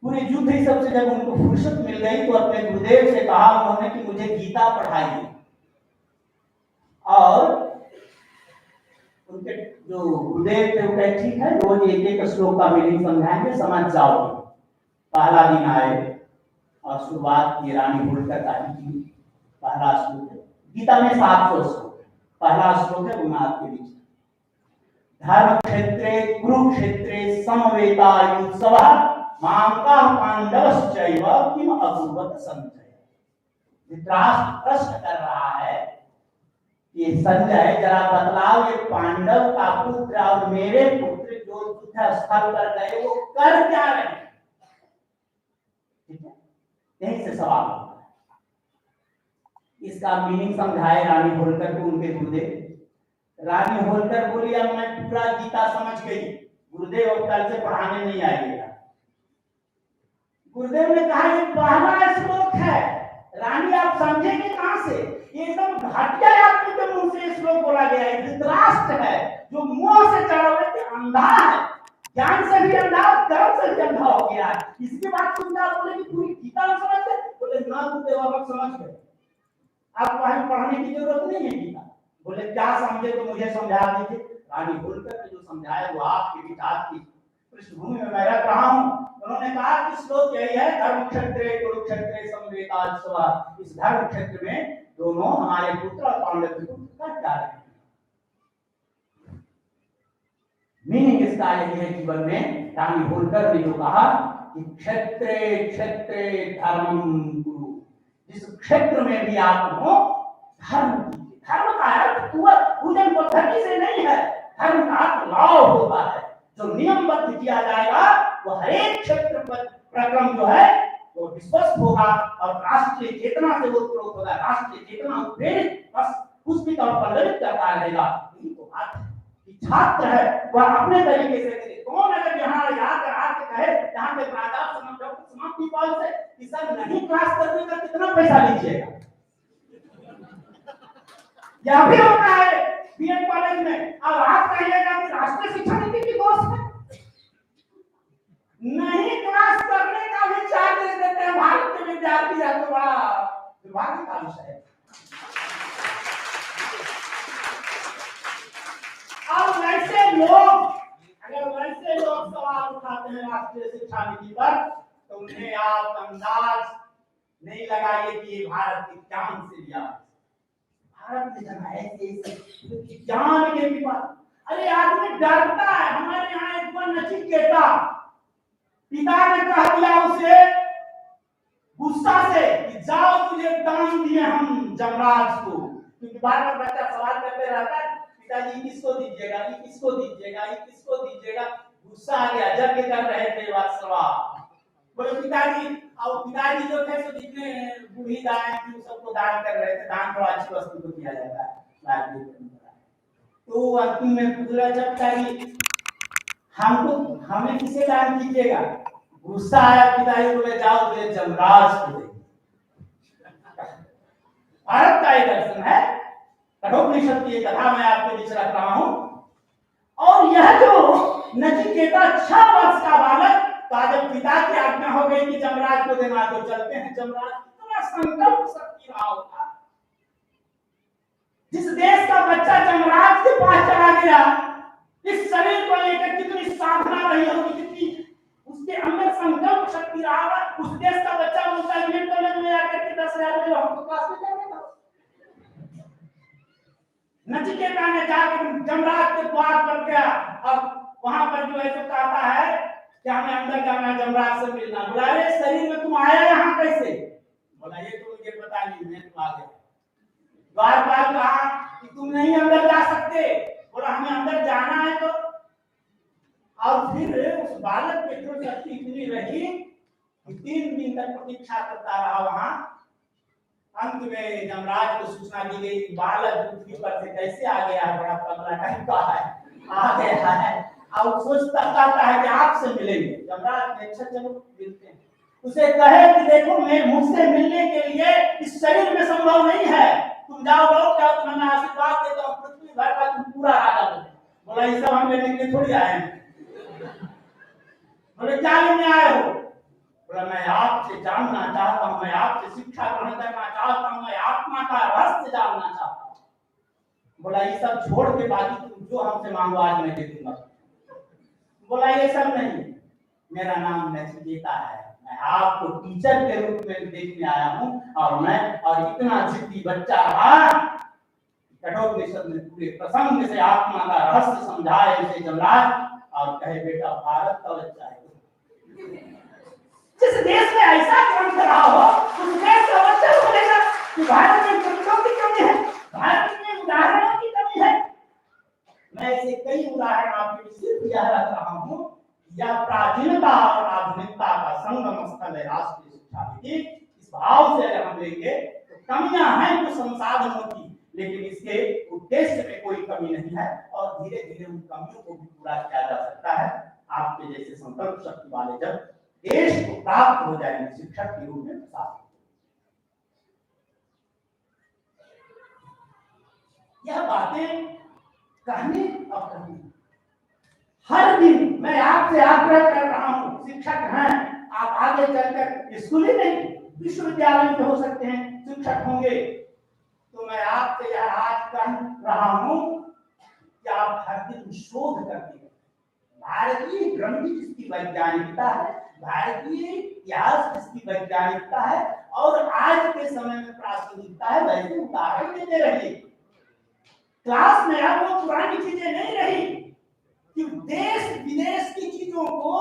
पूरे युद्ध ही सबसे जब उनको फुर्सत मिल गई तो अपने गुरुदेव से कहा उन्होंने कि मुझे गीता पढ़ाइए। और उनके जो गुरुदेव थे वो कहे ठीक है, रोज एक एक श्लोक का मीनिंग समझाएंगे, समझ जाओगे। पहला दिन आए और शुरुआत की रानी होलकर का ही पहला श्लोक है। गीता में 700 श्लोक है। पहला श्लोक है, वो मैं आपके बीच धर्म क्षेत्रे कुरुक्षेत्रे समवेतायुत्सवः मामका पांडवश्चैव किम अकुर्वत संजय। धृतराष्ट्र प्रश्न कर रहा है कि संजय जरा बतलाओ, ये पांडव का पुत्र और मेरे पुत्र जो युद्ध स्थल पर गए वो कर क्या रहे हैं? ठीक है, यहीं से सवाल होता है। इसका मीनिंग समझाए रानी होलकर को उनके गुरुदेव। रानी होलकर बोली अब मैं पूरा गीता समझ गई, गुरुदेव अब कल से पढ़ाने नहीं आएगा। गुरुदेव ने कहा ये पहला श्लोक है, रानी आप समझेंगे कहां से? ये एकदम घटिया आदमी के मुंह से श्लोक बोला गया है। धृतराष्ट्र है जो मुंह से चढ़ा हुआ अंधा है, ज्ञान से भी अंधा, कर्म से भी अंधा हो गया है। इसकी बात सुनकर आप बोले कि पूरी गीता में समझ गए? बोले ना गुरुदेव आप समझ गए, आपको वहां पढ़ने की जरूरत नहीं है गीता। बोले क्या समझे तो मुझे समझा दीजिए। रानी होलकर ने जो समझाया वो आपके विचार की पृष्ठभूमि में मैं रख रहा हूं। उन्होंने कहा कि श्लोक यही है, धर्म क्षेत्रे कुरुक्षेत्रे समवेतायुत्सवः। इस धर्म क्षेत्र में दोनों हमारे पुत्र और पांडव के पुत्र कट जा रहे हैं। मीनिंग इसका यही है जीवन में रानी होलकर ने जो कहा कि क्षेत्रे क्षेत्रे धर्मं कुरु, जिस क्षेत्र में भी आप हो धर्म कीजिए। धर्म का अर्थ पूजन पद्धति से नहीं है, धर्म का अर्थ लॉ होता है, जो नियमबद्ध किया जाएगा वो हर एक क्षेत्र पर प्रक्रम जो है वो विश्वस्त होगा और राष्ट्रीय चेतना से वो उत्प्रेरित होगा। राष्ट्रीय चेतना उत्प्रेरित बस पुष्पित और पल्लवित करता रहेगा। यही तो बात है कि छात्र है वह अपने तरीके से करे। कौन अगर यहाँ याद आके कहे जहाँ पे आदाब समाप्ति पाल से कि सर नहीं क्लास करने का कितना पैसा लीजिएगा, यह भी होता है बीएड कॉलेज में। अब आप कहिएगा कि राष्ट्रीय शिक्षा नीति की बॉस है, नहीं क्लास करने का भी चार्ज देते हैं भारत के विद्यार्थी, या तो बड़ा दुर्भाग्य का विषय है। अब वैसे लोग, अगर वैसे लोग सवाल उठाते हैं राष्ट्रीय शिक्षा नीति पर, तो उन्हें आप अंदाज नहीं लगाइए कि ये भारत की जान से लिया। भारत में जहाँ ऐसे जान के भी बात, अरे आदमी डरता है। हमारे यहाँ एक बार नचिकेता, पिता ने कह दिया उसे गुस्सा से कि जाओ तुझे दान दिए हम जमराज को, क्योंकि बार बार बच्चा सवाल करते रहता है पिताजी किसको दीजिएगा, ये किसको दीजिएगा, ये किसको दीजिएगा। गुस्सा आ गया, यज्ञ कर रहे थे वासवा, बोले पिताजी। और पिताजी जो थे सो जितने बूढ़ी दान थी सबको दान कर रहे थे। दान तो अच्छी वस्तु को किया जाता है। तो अंतिम में पूरा जब पिताजी हमको, हमें किसे दान कीजिएगा, गुस्सा आया पिताजी बोले जाओ तुझे जमराज को दे। भारत का ये दर्शन है, कठोपनिषद की कथा मैं आपके बीच रख रहा हूं। और यह जो नचिकेता 6 वर्ष का बालक का जब पिता की आज्ञा हो गई कि जमराज को देना, तो चलते हैं जमराज। कितना संकल्प शक्ति रहा होगा। जिस देश का बच्चा जमराज के पास चला गया, इस शरीर को लेकर कितनी साधना रही होगी, कितनी उसके अंदर संकल्प शक्ति रहा होगा। उस देश का बच्चा बोलता है बीएड कॉलेज में आकर के 10,000 ले लो, हमको क्लास में जाने दो। नचिकेता ने जाकर जमराज के द्वार पर गया। अब वहां पर जो है तो कहता है कि हमें अंदर जाना है, जमराज से मिलना। बोला अरे शरीर में तुम आया यहाँ कैसे? बोला ये तो मुझे पता नहीं, मैं तो आ गया। द्वारपाल कहा कि तुम नहीं अंदर जा सकते। बोला हमें अंदर जाना है तो। और फिर उस बालक के जो शक्ति इतनी रही कि 3 दिन तक प्रतीक्षा करता रहा वहां। अंत में जमराज को सूचना दी गई, बालक पृथ्वी पर से कैसे आ गया, बड़ा पगला टाइप का है, आ गया है। और सोचता है कि आपसे मिलेंगे। जमराज ने अच्छा चलो मिलते हैं। उसे कहे कि देखो मैं मुझसे मिलने के लिए इस शरीर में संभव नहीं है, तुम जाओ लौट जाओ, तुम्हें आशीर्वाद देता हूँ, पृथ्वी भर का तुम पूरा राजा बनो। बोला ये सब हम लेने के थोड़ी आए हैं। बोले क्या लेने आए हो? बोला मैं आपसे जानना चाहता हूँ, मैं आपसे शिक्षा ग्रहण करना चाहता हूँ, मैं आत्मा का रहस्य जानना चाहता हूँ। बोला ये सब छोड़ के बाकी तुम जो हमसे मांगो आज मैं दे दूंगा। बोला ये सब नहीं, मेरा नाम नचिकेता है, मैं आपको टीचर के रूप में देखने आया हूँ। और इतना जिद्दी बच्चा रहा, कठोपनिषद में पूरे प्रसंग से आत्मा का रहस्य समझाए उसे जमराज, और कहे बेटा भारत का बच्चा है। जिस देश में ऐसा ग्रंथ रहा हो, उस देश का बच्चा बोलेगा कि भारत में ग्रंथों की कमी है, भारत में उदाहरणों की कमी है। मैं ऐसे कई उदाहरण आपके सिर्फ यह रख रहा हूँ, यह प्राचीनता और आधुनिकता का संगम स्थल है राष्ट्रीय शिक्षा नीति। इस भाव से अगर हम लेंगे तो कमियां हैं कुछ संसाधनों की, लेकिन इसके उद्देश्य में कोई कमी नहीं है, और धीरे धीरे उन कमियों को भी पूरा किया जा सकता है। आपके जैसे संकल्प शक्ति वाले जब देश को प्राप्त हो जाएंगे शिक्षक के रूप में प्रसाद। यह बातें कहने और करने, हर दिन मैं आपसे आग्रह कर रहा हूं, शिक्षक हैं आप, आगे चलकर स्कूल ही नहीं विश्वविद्यालय में हो सकते हैं शिक्षक होंगे, तो मैं आपसे यह आज कह रहा हूं कि आप हर दिन शोध करते हैं। भारतीय ग्रंथ जिसकी वैज्ञानिकता है, भारतीय इतिहास जिसकी वैज्ञानिकता है, और आज के समय में प्रासंगिकता है, वैसे उदाहरण देते रहिए। क्लास में अब वो पुरानी चीजें नहीं रही कि देश विदेश की चीजों को,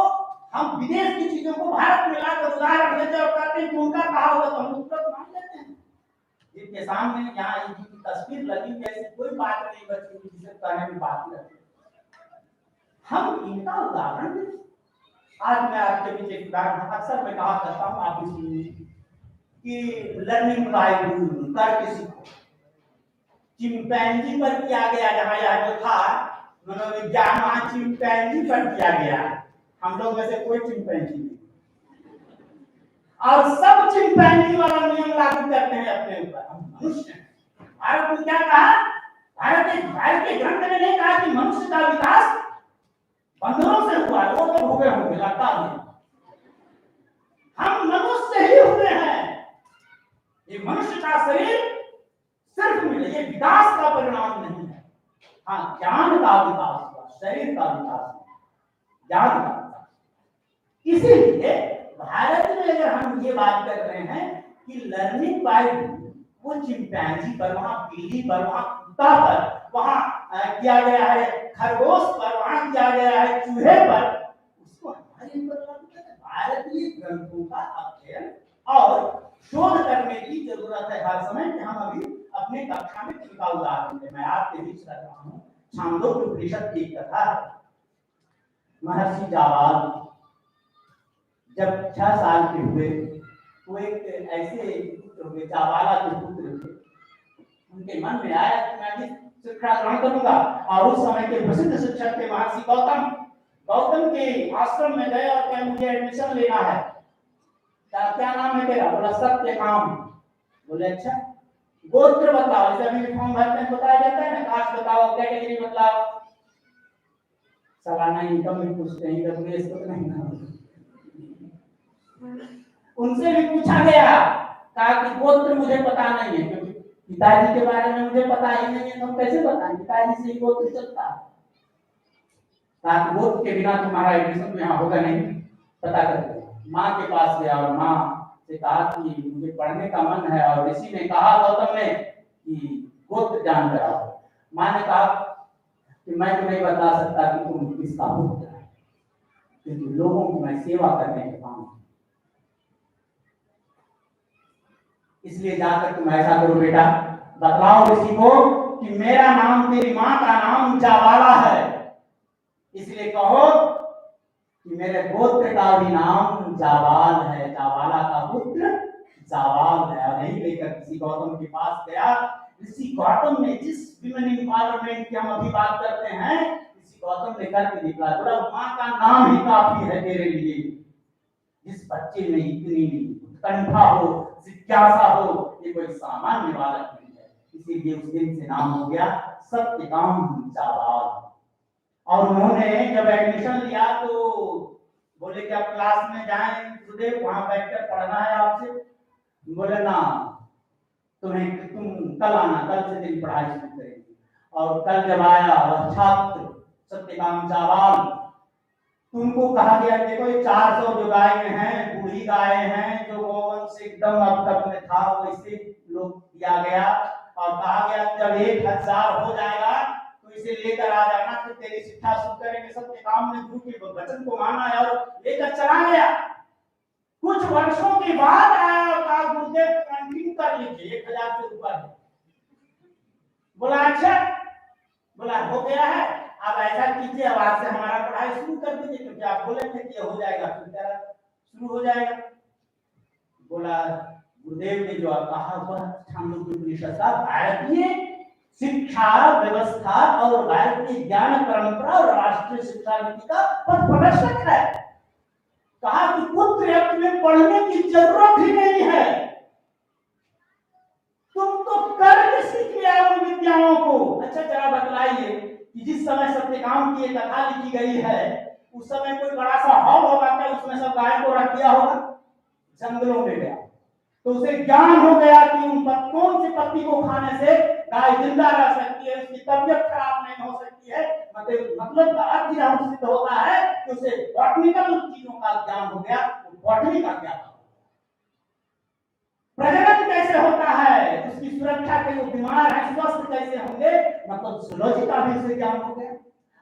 हम विदेश की चीजों को भारत में लाकर उदाहरण देते और कहते हैं कि उनका कहा होगा तो हम तुरंत मान लेते हैं। जिनके सामने यहाँ इनकी तस्वीर लगी हुई, ऐसी कोई बात नहीं बची जिसे कहने में बात रहती, हम इनका उदाहरण दें। आज मैं आपके बीच एक उदाहरण अक्सर मैं कहा करता हूँ, आप भी सुनिए कि लर्निंग बाय डूइंग, करके सीखो। चिंपैंजी पर किया गया, जहाँ यह जो था मनोविज्ञान, वहां चिंपैंजी पर किया गया। हम लोग में से कोई चिंपैंजी नहीं, और सब चिंपैंजी वाला नियम लागू करते हैं अपने ऊपर। हम मनुष्य हैं। भारत ने क्या कहा? भारत के ग्रंथ में नहीं कहा कि मनुष्य का विकास बंदरों से हुआ है, वो तो हो गए होंगे लगता नहीं। हम मनुष्य ही हुए हैं। ये मनुष्य का शरीर सिर्फ मिले, ये विकास का परिणाम नहीं है। हाँ, ज्ञान का विकास हुआ, शरीर का विकास हुआ, ज्ञान का विकास। इसीलिए भारत में अगर हम ये बात कर रहे हैं कि लर्निंग बाय वो चिंपैंजी पर, वहां बिल्ली पर, वहां कुत्ता पर, वहां किया गया है खरगोश पर, वहां किया गया है चूहे पर, उसको हमारे ऊपर लागू करना। भारतीय ग्रंथों का अध्ययन और शोध करने की जरूरत है हर समय। कि हम अभी अपने कक्षा में उनका उदाहरण दें। मैं आपके बीच रख रहा हूँ छांदोग्य उपनिषद की कथा है। महर्षि जाबाल जब 6 साल के हुए, वो एक ऐसे पुत्र हुए, जाबाला के पुत्र थे। उनके मन में आया कि मैं भी शिक्षा ग्रहण करूंगा, और उस समय के प्रसिद्ध शिक्षक थे महर्षि गौतम। गौतम के आश्रम में गए और कहा मुझे एडमिशन लेना है। क्या नाम है तेरा? बोला सत्यकाम। बोले अच्छा, गोत्र बताओ। जैसे अभी फॉर्म भरते हैं बताया जाता है ना, कास्ट बताओ, कैटेगरी बताओ। सालाना इनकम भी पूछते हैं, डब्ल्यूएस तो नहीं ना। उनसे भी पूछा गया, कहा कि गोत्र मुझे पता नहीं है, क्योंकि पिताजी के बारे में मुझे पता ही नहीं है, तो कैसे बताएं? पिताजी से ही गोत्र चलता है। कहा कि गोत्र के बिना तुम्हारा एडमिशन यहाँ होगा नहीं, पता करके। माँ के पास गया और माँ से कहा कि मुझे पढ़ने का मन है, और ऋषि ने कहा गौतम ने कि गोत्र जान कर आओ। माँ ने कहा कि मैं तुम्हें बता सकता कि तुम किसका पुत्र है, क्योंकि लोगों की मैं सेवा करने के काम, इसलिए जाकर तुम ऐसा करो बेटा, बतलाओ ऋषि को कि मेरा नाम तेरी माँ का नाम जाबाला है, इसलिए कहो कि मेरे गोत्र का भी नाम जाबाल है, जाबाला का पुत्र जाबाल है। और यही लेकर ऋषि गौतम के पास गया। ऋषि गौतम ने जिस विमेन एम्पावरमेंट की हम अभी बात करते हैं, ऋषि गौतम ने करके दिखलाया। बोला माँ का नाम ही काफी है तेरे लिए। जिस बच्चे में इतनी उत्कंठा हो, जिज्ञासा हो, ये कोई सामान्य बालक नहीं है। इसीलिए उस दिन से नाम हो गया सत्यकाम जाबाल। और उन्होंने जब एडमिशन लिया तो बोले कि आप क्लास में जाएं गुरुदेव, वहां बैठकर पढ़ना है आपसे। बोले ना, तुम कल आना, कल से दिन पढ़ाई शुरू करेंगे। और कल जब आया वह छात्र सत्यकाम जाबाल, तुमको कहा गया देखो ये 400 जो गायें हैं, बूढ़ी गायें हैं, जो गोवंश एकदम अब तक में था वैसे लोग दिया गया, और कहा गया जब 1000 हो जाएगा तो इसे लेकर आ जाना, फिर तेरी शिक्षा शुरू करेंगे। सत्यकाम ने गुरु के वचन को माना और लेकर चला गया। कुछ वर्षों के बाद आया और कहा गुरुदेव कंटिन्यू कर लीजिए, 1000 से ऊपर है। बोला अच्छा, बोला हो गया है, अब ऐसा कीजिए, अब आज से हमारा पढ़ाई शुरू कर दीजिए, क्योंकि आप बोले थे कि हो जाएगा, फिर तेरा शुरू हो जाएगा। बोला गुरुदेव ने जो कहा वह छांदोग्य उपनिषद का भारतीय शिक्षा व्यवस्था और भारतीय ज्ञान परंपरा और राष्ट्रीय शिक्षा नीति का पथ प्रदर्शक है। कहा कि पुत्र में पढ़ने की जरूरत ही नहीं है, तुम तो करके सीख लिया उन विद्याओं को। अच्छा जरा बतलाइए कि जिस समय सत्यकाम की कथा लिखी गई है, उस समय कोई बड़ा सा हॉल होगा क्या? उसमें सब गाय को रख दिया होगा, जंगलों में गया तो उसे ज्ञान हो गया कि उन कौन सी पत्ती को खाने से गाय जिंदा रह सकती है, उसकी तबियत खराब नहीं हो सकती है। मतलब का अर्थ यह सिद्ध होता है कि उसे बॉटनिकल चीजों का ज्ञान हो गया, बॉटनी का ज्ञान। प्रजनन कैसे होता है, उसकी सुरक्षा के, वो बीमार है स्वस्थ कैसे होंगे, मतलब जूलॉजी का भी उसे ज्ञान हो गया।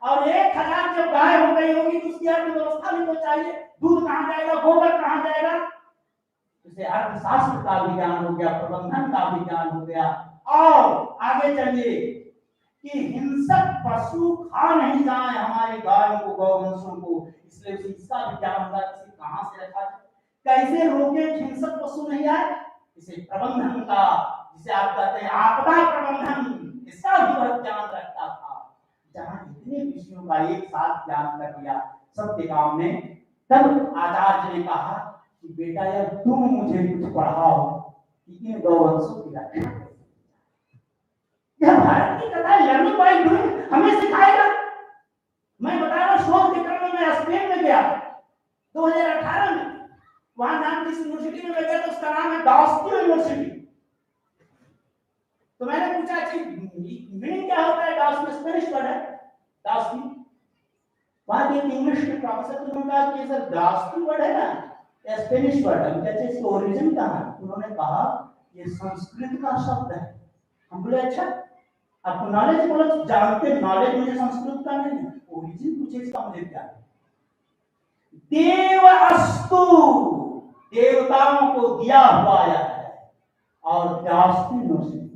और 1000 जब गाय हो गई होगी तो उसकी अर्थव्यवस्था भी तो चाहिए, दूध कहाँ जाएगा, गोबर कहाँ जाएगा, उसे अर्थशास्त्र का भी ज्ञान हो गया, प्रबंधन का भी ज्ञान हो गया। और आगे चलिए कि हिंसक पशु खा नहीं जाए हमारे गायों को, गौवंशों को, इसलिए उसे इसका भी ज्ञान होगा कि कहां से रखा जाए, कैसे रोके हिंसक पशु नहीं आए, इसे प्रबंधन का, जिसे आप कहते हैं आपदा प्रबंधन, इसका भी वह ज्ञान रखता था। जहां इतने विषयों का एक साथ ज्ञान कर लिया, सबके काम में। तब आचार्य ने कहा कि बेटा यार तुम मुझे कुछ पढ़ाओ कि इन गौवंशों की रक्षा कैसे। यह भारत की कथा लर्निंग बाय डूइंग हमें सिखाएगा। मैं बता रहा हूँ, शोध के क्रम में मैं स्पेन में गया 2018 में। वहां नाम जिस यूनिवर्सिटी में मैं गया तो उसका नाम है डाउस्की यूनिवर्सिटी। तो मैंने पूछा कि मीनिंग क्या होता है डाउस्की, स्पेनिश वर्ड है डाउस्की। वहां के इंग्लिश के प्रोफेसर ने कहा कि सर डाउस्की वर्ड है ना स्पेनिश वर्ड है, क्या इसका ओरिजिन कहाँ है? उन्होंने कहा ये संस्कृत का शब्द है। हम बोले अच्छा, आपको नॉलेज बोला जानते, नॉलेज मुझे संस्कृत का नहीं है, ओरिजिन पूछे इसका मुझे क्या है। देव अस्तु, देवताओं को दिया हुआ है, और डाउस्की यूनिवर्सिटी।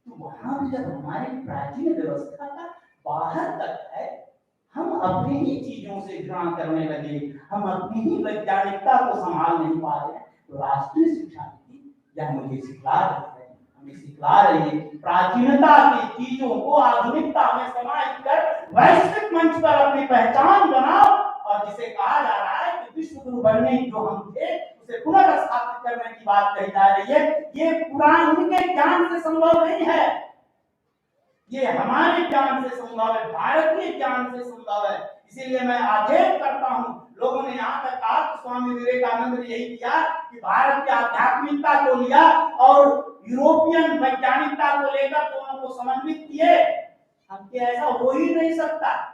तो वहां जब हमारी प्राचीन व्यवस्था का बाहर तक है, हम अपनी ही चीजों से घृणा करने लगे, हम अपनी ही वैज्ञानिकता को संभाल नहीं पा रहे हैं। तो राष्ट्रीय शिक्षा नीति यह मुझे सिखला रही है, हमें सिखला रही है प्राचीनता की चीजों को आधुनिकता में समाहित कर वैश्विक मंच पर अपनी पहचान बनाओ। और जिसे कहा जा रहा है कि विश्व गुरु बनने जो हम थे उसे पुनर्स्थापित करने की बात कही जा रही है, ये पुराण उनके ज्ञान से संभव नहीं है, ये हमारे ज्ञान से संभव है, भारतीय ज्ञान से संभव है। इसीलिए मैं आक्षेप करता हूं, लोगों ने यहाँ तक कहा कि स्वामी विवेकानंद ने यही किया कि भारत की आध्यात्मिकता को लिया और यूरोपियन वैज्ञानिकता को लेकर दोनों को समन्वित किए। हमसे ऐसा हो ही नहीं सकता,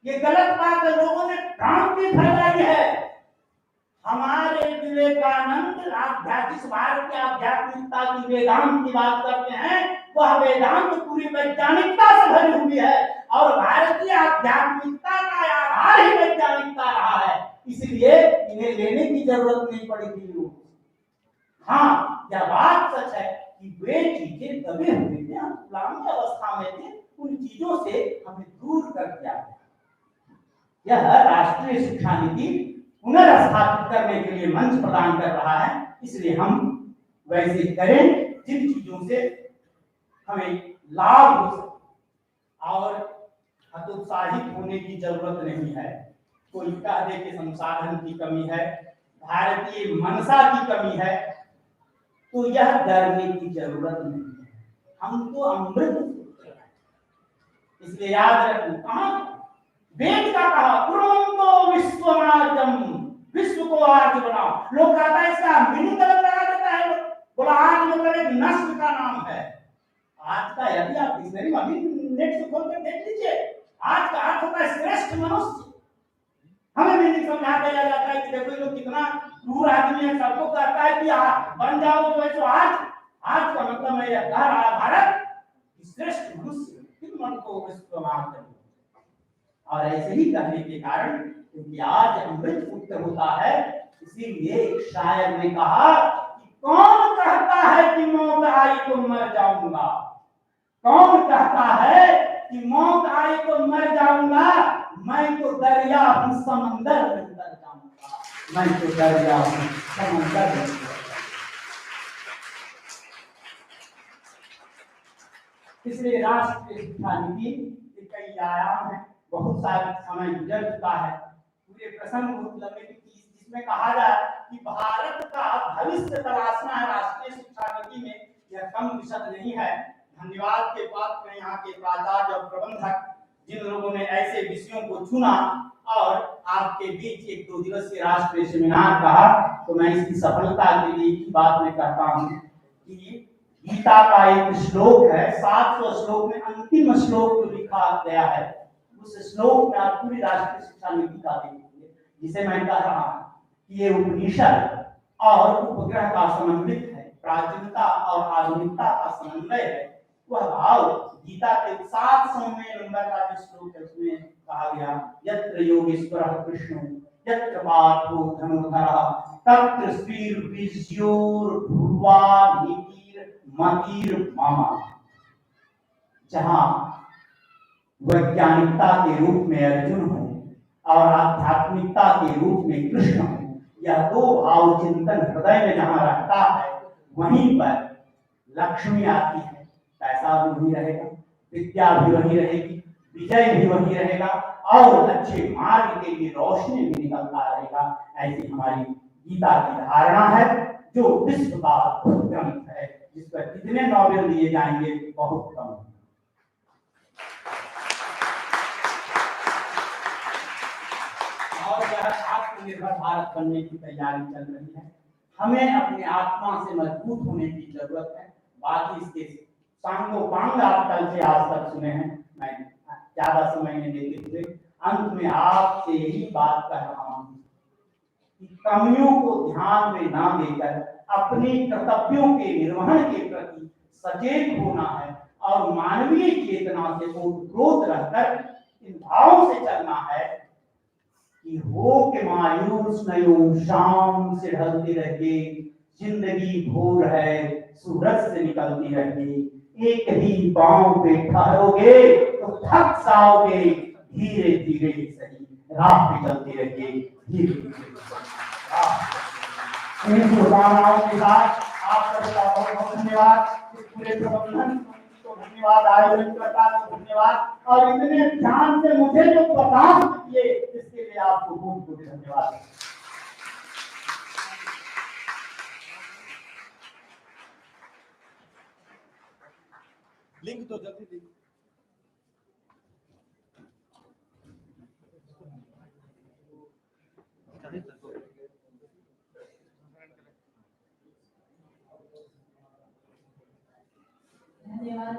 ये गलत बात है, लोगों ने भ्रांति फैलाई है। हमारे विवेकानंद जिस भारत की आध्यात्मिकता की वेदांत की बात करते हैं, वह वेदांत पूरी वैज्ञानिकता से भरी हुई है, और भारतीय आध्यात्मिकता का आधार ही वैज्ञानिकता रहा है। इसलिए इन्हें लेने की जरूरत नहीं पड़ेगी। हाँ, यह बात सच है कि वे चीजें दबे हुए थे, हम गुलामी अवस्था में थे, उन चीजों से हमें दूर कर दिया गया। यह राष्ट्रीय शिक्षा नीति पुनर्स्थापित करने के लिए मंच प्रदान कर रहा है। इसलिए हम वैसे करें जिन चीजों से हमें लाभ हो सके, और हतोत्साहित होने की जरूरत नहीं है। कोई कह दे कि संसाधन की कमी है, भारतीय मनसा की कमी है, तो यह डरने की जरूरत नहीं है। हम तो अमृत, इसलिए याद रखो, कहा वेद का कहा कुरुंतो विश्वमार्जम, विश्व को आर्ज बनाओ। लोग कहता है इसका मीनिंग गलत लगा देता है, बोला आर्ज मतलब एक नस्ल का नाम है। आज का यदि आप डिक्शनरी में अभी नेट से खोल कर देख लीजिए, आज का अर्थ होता है श्रेष्ठ मनुष्य। हमें मीनिंग समझा दिया जाता है कि देखो ये लोग कितना क्रूर आदमी है, सबको कहता है कि बन जाओ तो ऐसो आज का मतलब मैं यह कह रहा भारत श्रेष्ठ मनुष्य किन मन को विश्वमान कर। और ऐसे ही कहने के कारण क्योंकि आज अमृत पुत्र होता है, इसीलिए एक शायर ने कहा कि कौन कहता है कि मौत आई तो मर जाऊंगा, कौन कहता है कि मौत आई तो मर जाऊंगा, मैं तो दरिया हूं समंदर में उतर जाऊंगा, मैं तो दरिया हूं समंदर में। इसलिए राष्ट्रीय शिक्षा नीति के कई आयाम है, बहुत सारा समय गुजर चुका है, पूरे प्रसंग बहुत लंबे जिसमें कहा जाए कि भारत का भविष्य तलाशना है राष्ट्रीय शिक्षा नीति में, यह कम विशद नहीं है। धन्यवाद के पात्र यहाँ के प्राचार्य और प्रबंधक जिन लोगों ने ऐसे विषयों को चुना और आपके बीच एक 2 दिवसीय राष्ट्रीय सेमिनार कहा, तो मैं इसकी सफलता के लिए एक बात मैं कहता हूँ कि गीता का एक श्लोक है, 700 श्लोक में अंतिम श्लोक जो लिखा गया है, उस श्लोक में आप पूरी राष्ट्रीय शिक्षा नीति का देखेंगे, जिसे मैं कह रहा हूं कि ये उपनिषद और उपग्रह का समन्वित है, प्राचीनता और आधुनिकता का समन्वय है। वह भाव गीता के 700वें नंबर का जो श्लोक है उसमें कहा गया, यत्र योगेश्वरः कृष्णो यत्र पार्थो धनुर्धरः तत्र श्रीर्विजयोर्भुवा नीतिर्मतिर् मम। जहां वैज्ञानिकता के रूप में अर्जुन हो और आध्यात्मिकता के रूप में कृष्ण हो, यह 2 भाव चिंतन हृदय में जहां रहता है, वहीं पर लक्ष्मी आती है, पैसा भी वही रहेगा, विद्या भी वही रहेगी, विजय भी वही रहेगा और अच्छे मार्ग के लिए रोशनी भी निकलता रहेगा। ऐसी हमारी गीता की धारणा है, जो विश्व का अद्भुत ग्रंथ है, जिस पर कितने नॉवेल दिए जाएंगे बहुत कम। और यह आत्मनिर्भर भारत बनने की तैयारी चल रही है। हमें अपने आत्मा से मजबूत होने की जरूरत है। बाकी इसके सांगो पांग आप कल से आज तक सुने हैं, मैं ज्यादा समय नहीं देते हुए अंत में आपसे यही बात कह रहा हूं कि कमियों को ध्यान में ना देकर अपने कर्तव्यों के निर्वहन के प्रति सचेत होना है और मानवीय चेतना से ओतप्रोत रहकर इन भावों से चलना है कि हो के मायूस नयो शाम से ढलती रहे, जिंदगी भोर है सूरज से निकलती रहे, एक ही पांव पे ठहरोगे तो थक जाओगे, धीरे धीरे सही राह पे चलती रहे, धीरे धीरे। इन शुभकामनाओं के साथ आप सबका बहुत बहुत धन्यवाद। पूरे प्रबंधन को धन्यवाद, आयोजनकर्ता को धन्यवाद, और इतने ध्यान से मुझे जो प्रदान किए इसके लिए आपको बहुत बहुत धन्यवाद। लिंक तो जल्दी लिंक। धन्यवाद।